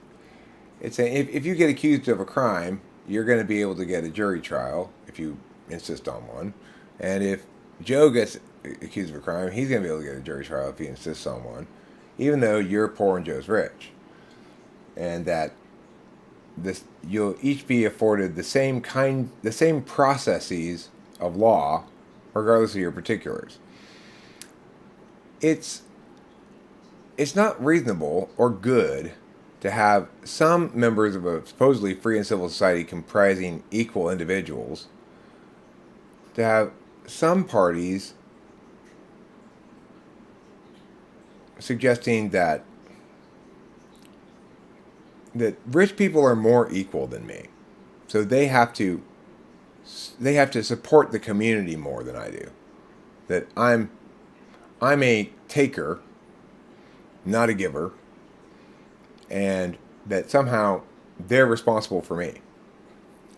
saying if you get accused of a crime, you're going to be able to get a jury trial if you insist on one, and if Joe gets accused of a crime, he's going to be able to get a jury trial if he insists on one, even though you're poor and Joe's rich, and that you'll each be afforded the same processes of law, regardless of your particulars. It's not reasonable or good to have some members of a supposedly free and civil society comprising equal individuals, to have some parties suggesting that rich people are more equal than me, so they have to support the community more than I do. That I'm a taker, not a giver, and that somehow they're responsible for me.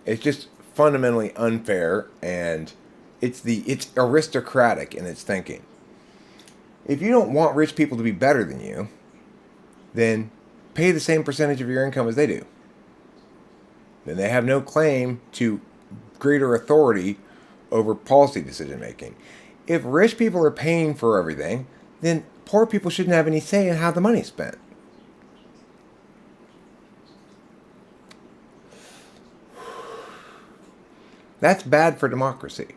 It's just fundamentally unfair, and it's aristocratic in its thinking. If you don't want rich people to be better than you, then pay the same percentage of your income as they do. Then they have no claim to greater authority over policy decision making. If rich people are paying for everything, then poor people shouldn't have any say in how the money's spent. That's bad for democracy.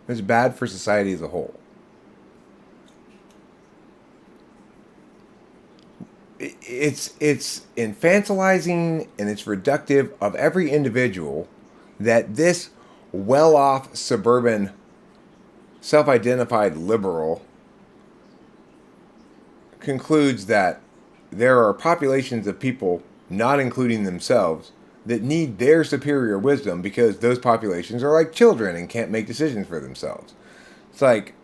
It's bad for society as a whole. It's infantilizing and it's reductive of every individual that this well-off suburban self-identified liberal concludes that there are populations of people, not including themselves, that need their superior wisdom because those populations are like children and can't make decisions for themselves. It's like,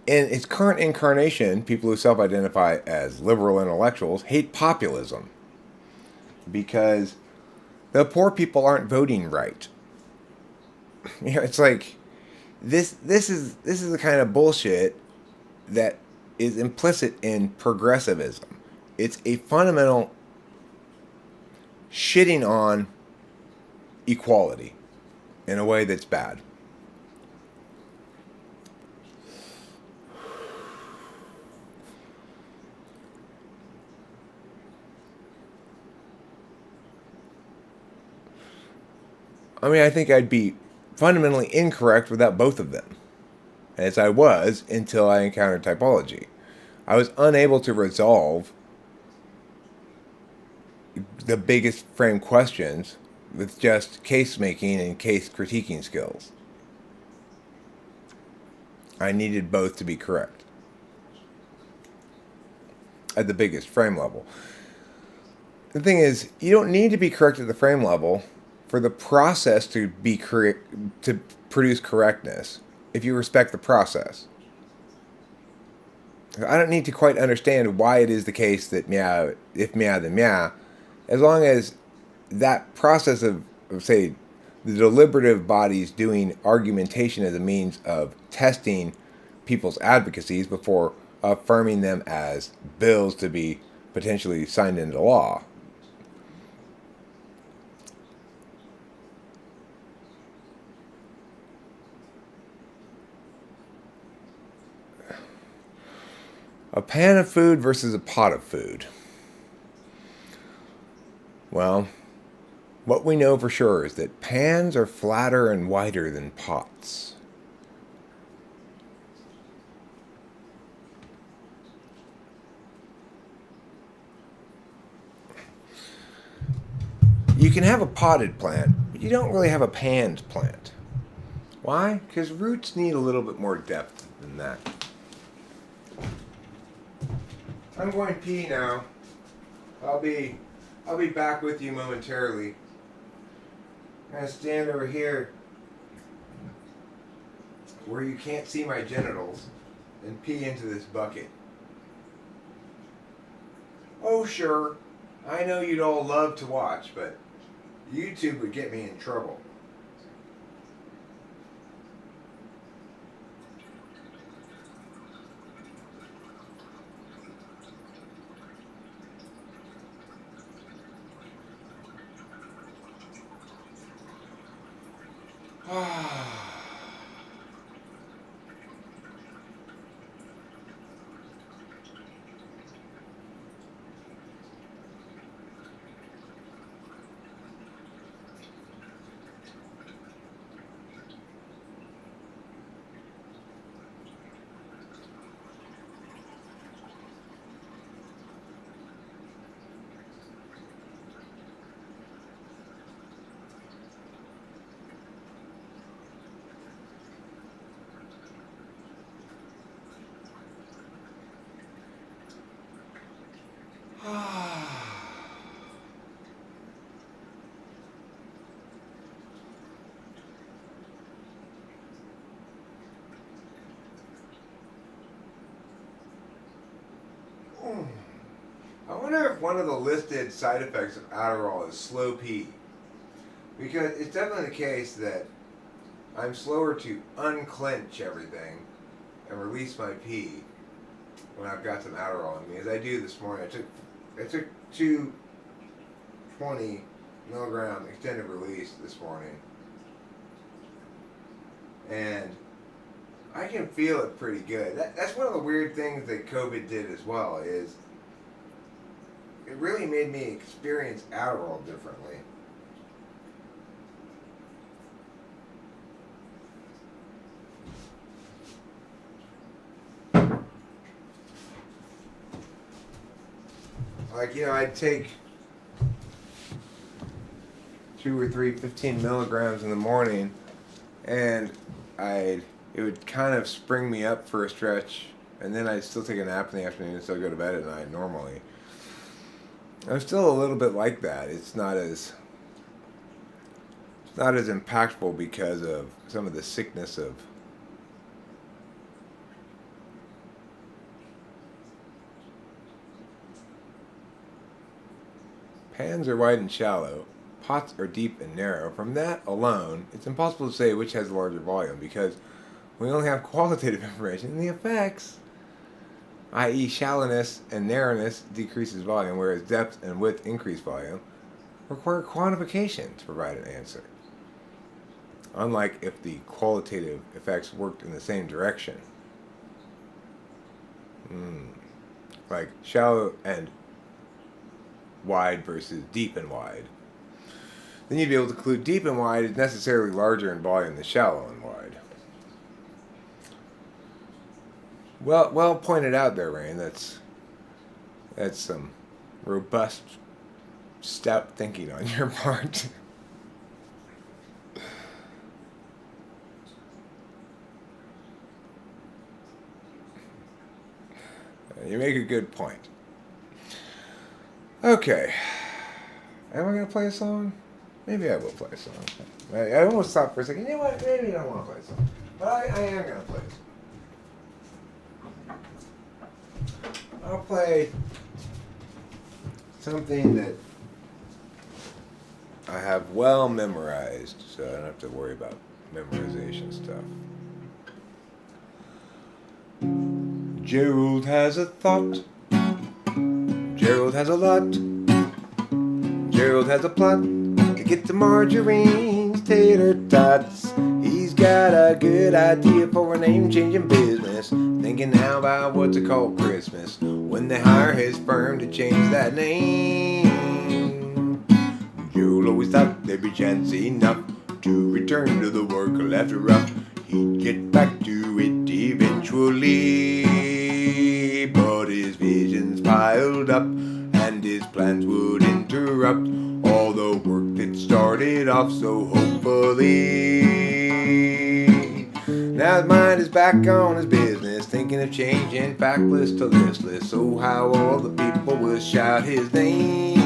in its current incarnation, people who self-identify as liberal intellectuals hate populism because the poor people aren't voting right. It's like this is the kind of bullshit that is implicit in progressivism. It's a fundamental shitting on equality in a way that's bad. I mean, I think I'd be fundamentally incorrect without both of them, as I was until I encountered typology. I was unable to resolve the biggest frame questions with just case making and case critiquing skills. I needed both to be correct at the biggest frame level. The thing is, you don't need to be correct at the frame level for the process to be to produce correctness if you respect the process. I don't need to quite understand why it is the case that meow, if meow, then meow, as long as that process of say, the deliberative bodies doing argumentation as a means of testing people's advocacies before affirming them as bills to be potentially signed into law. A pan of food versus a pot of food. Well, what we know for sure is that pans are flatter and wider than pots. You can have a potted plant, but you don't really have a panned plant. Why? Because roots need a little bit more depth than that. I'm going to pee now. I'll be back with you momentarily. I'm going to stand over here where you can't see my genitals and pee into this bucket. Oh sure, I know you'd all love to watch, but YouTube would get me in trouble. I wonder if one of the listed side effects of Adderall is slow pee. Because it's definitely the case that I'm slower to unclench everything and release my pee when I've got some Adderall in me, as I do this morning. I took 220 milligram extended release this morning, and I can feel it pretty good. That's one of the weird things that COVID did as well, is it really made me experience Adderall differently. Like, I'd take 2 or 3 15 milligrams in the morning, and it would kind of spring me up for a stretch, and then I'd still take a nap in the afternoon and still go to bed at night normally. I'm still a little bit like that. It's not as impactful because of some of the sickness of pans are wide and shallow, pots are deep and narrow. From that alone, it's impossible to say which has a larger volume, because we only have qualitative information, and the effects, i.e. shallowness and narrowness, decreases volume, whereas depth and width increase volume, require quantification to provide an answer. Unlike if the qualitative effects worked in the same direction. Like shallow and wide versus deep and wide. Then you'd be able to conclude deep and wide is necessarily larger in volume than shallow and wide. Well pointed out there, Rain. That's some robust, stout thinking on your part. You make a good point. Okay. Am I going to play a song? Maybe I will play a song. I almost stopped for a second. You know what? Maybe I don't want to play a song. But I am going to play a song. I'll play something that I have well memorized, so I don't have to worry about memorization stuff. Gerald has a thought. Gerald has a lot. Gerald has a plot to get to margarine's tater tots. He's got a good idea for a name-changing business. Thinking now about what to call Christmas when they hire his firm to change that name. Joel always thought there'd be chance enough to return to the work after rough. He'd get back to it eventually, but his visions piled up and his plans would interrupt all the work that started off so hopefully. Now his mind is back on his business, thinking of changing factless to listless. So how all the people will shout his name.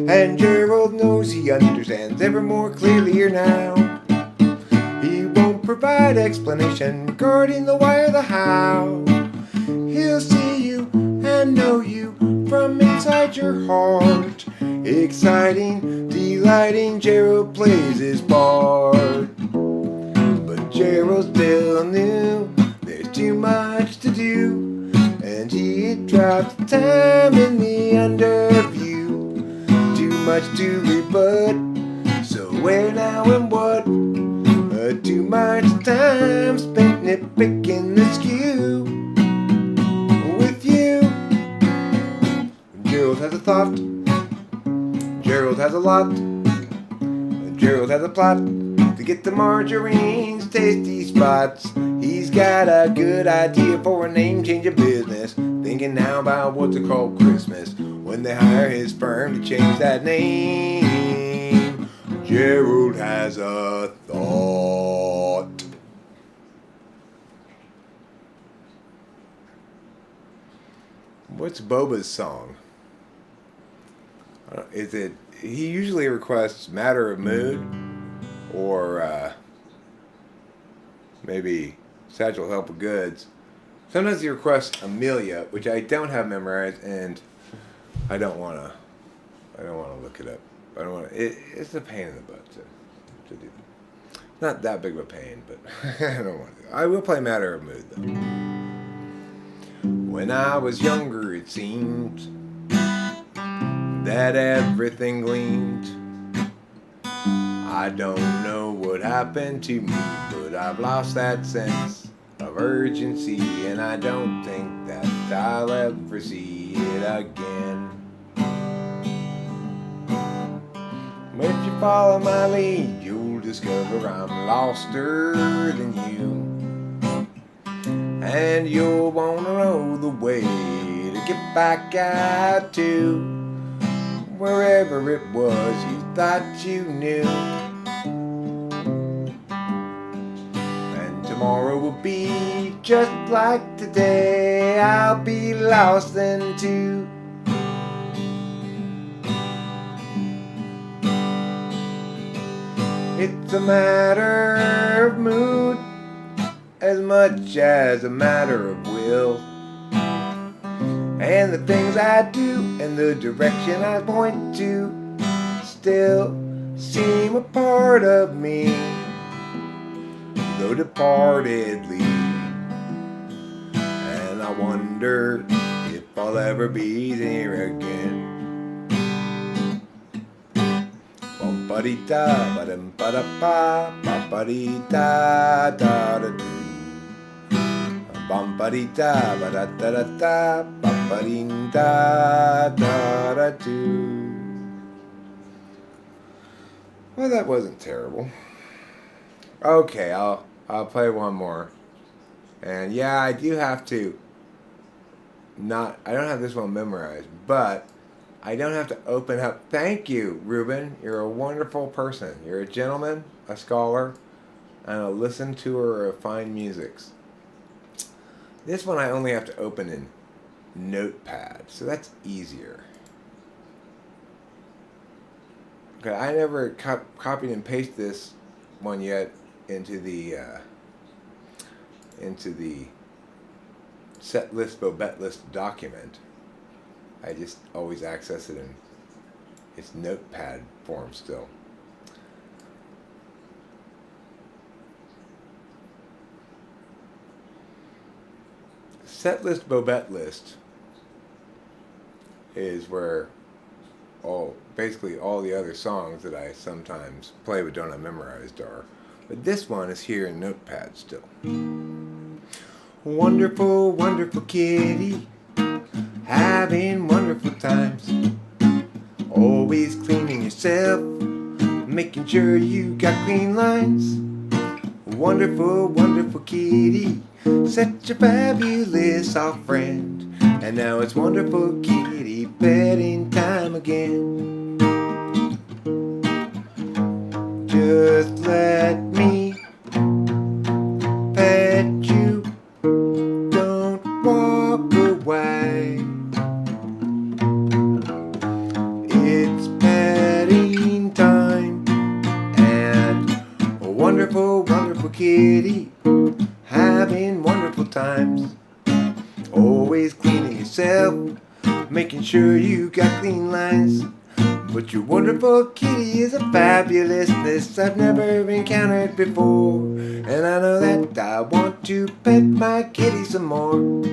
And Gerald knows he understands ever more clearly here now. He won't provide explanation regarding the why or the how. He'll see you and know you from inside your heart. Exciting, delighting, Gerald plays his part. But Gerald still knew there's too much to do, and he dropped time in the underview. Too much to rebut, so where now and what? Too much time spent nitpicking the skew with you. Gerald has a thought, Gerald has a lot, Gerald has a plot to get the margarine's tasty spots. He's got a good idea for a name-changing business, thinking now about what to call Christmas when they hire his firm to change that name. Gerald has a thought. What's Boba's song? Is it? He usually requests Matter of Mood, or maybe Satchel Help of Goods. Sometimes he requests Amelia, which I don't have memorized, and I don't wanna look it up. I don't want. It's a pain in the butt to do that. Not that big of a pain, but I don't want to. I will play Matter of Mood though. When I was younger, it seemed that everything gleamed. I don't know what happened to me, but I've lost that sense of urgency, and I don't think that I'll ever see it again. If you follow my lead, you'll discover I'm loster than you, and you'll wanna know the way to get back out to wherever it was you thought you knew. And tomorrow will be just like today. I'll be lost then too. It's a matter of mood as much as a matter of will. And the things I do and the direction I point to still seem a part of me, though departedly. And I wonder if I'll ever be there again. Ba-dee-da, ba-dum-ba-da-ba, ba-ba-dee-da, da-da-doo. Bum-ba-dee-da, ba-da-da-da-da, ba-ba-dee-da, da-da-doo. Well, that wasn't terrible. Okay, I'll play one more. And yeah, I do have to I don't have this one memorized, but I don't have to open up. Thank you, Ruben. You're a wonderful person. You're a gentleman, a scholar, and a listen-toer of fine musics. This one I only have to open in Notepad, so that's easier. Okay, I never copied and pasted this one yet into the set list Bobet list document. I just always access it in its Notepad form still. Setlist Bobet list is where basically all the other songs that I sometimes play but don't have memorized are. But this one is here in Notepad still. Wonderful, wonderful kitty, having wonderful times. Always cleaning yourself, making sure you got clean lines. Wonderful, wonderful kitty, such a fabulous soft friend. And now it's wonderful kitty petting time again. Just let me pet you, don't walk away. It's petting time, and a wonderful, wonderful kitty, having wonderful times. Always cleaning yourself, making sure you got clean lines. But your wonderful kitty is a fabulousness I've never encountered before. And I know that I want to pet my kitty some more.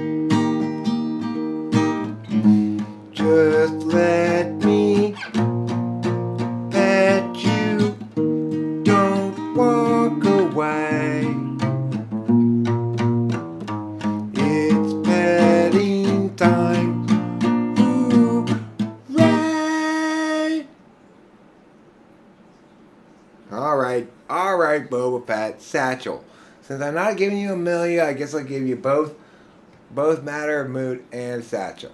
Just let me pet you, don't walk away. It's petting time. Hooray! Alright, Boba Fett, Satchel. Since I'm not giving you Amelia, I guess I'll give you both Matter of Mood and Satchel.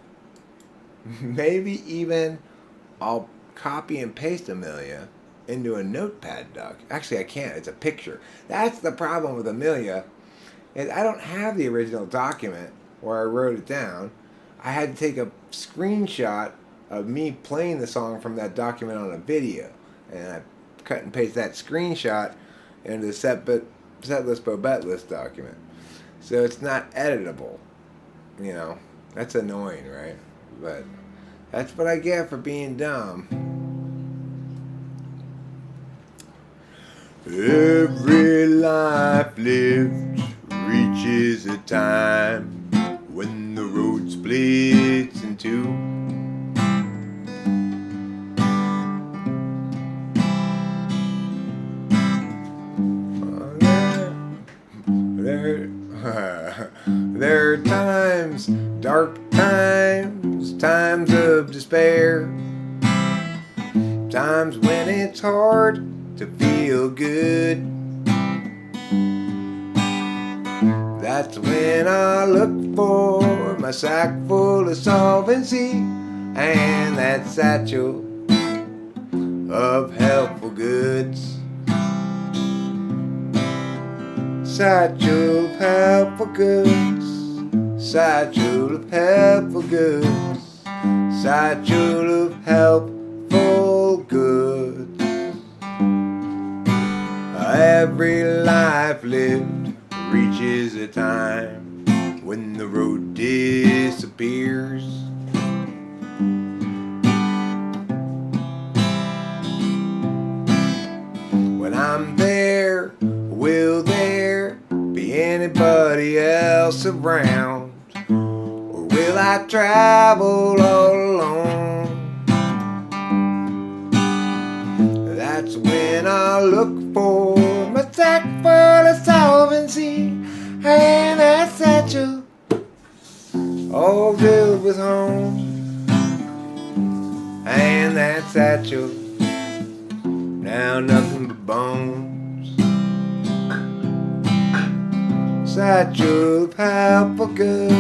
Maybe even I'll copy and paste Amelia into a Notepad doc. Actually, I can't. It's a picture. That's the problem with Amelia, is I don't have the original document where I wrote it down. I had to take a screenshot of me playing the song from that document on a video, and I cut and paste that screenshot into the setlist Bobette list document. So it's not editable. You know, that's annoying, right? But that's what I get for being dumb. Every life lived reaches a time when the road splits in two. There are times, dark times, times of despair, times when it's hard to feel good. That's when I look for my sack full of solvency and that satchel of helpful goods. Satchel of helpful goods, satchel of helpful goods, satchel of helpful goods. Every life lived reaches a time when the road disappears. When I'm there, will there be anybody else around? Or will I travel all alone? That's when I look for my sack full of solvency and that satchel all filled with home. And that satchel now nothing but bones. Satchel of helpful goods,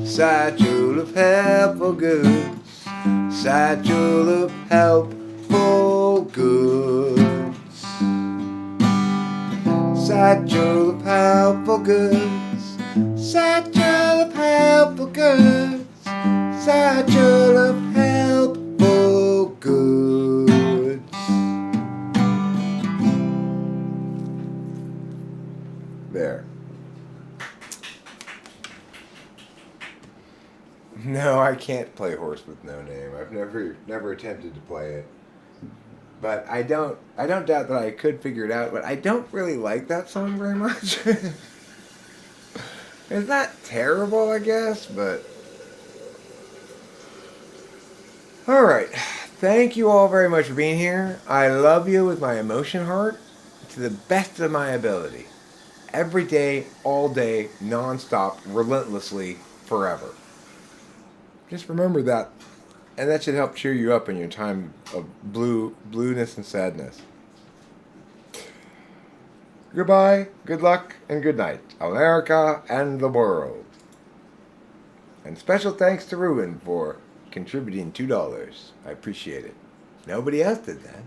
satchel of helpful goods, satchel of helpful goods, satchel of helpful goods, satchel of helpful goods, satchel of helpful goods. There. No, I can't play Horse with No Name. I've never attempted to play it. But I don't doubt that I could figure it out, but I don't really like that song very much. It's not terrible, I guess, but alright. Thank you all very much for being here. I love you with my emotion heart. to the best of my ability. Every day, all day, non-stop, relentlessly, forever. Just remember that, and that should help cheer you up in your time of blueness and sadness. Goodbye, good luck, and good night, America and the world. And special thanks to Ruin for contributing $2. I appreciate it. Nobody else did that.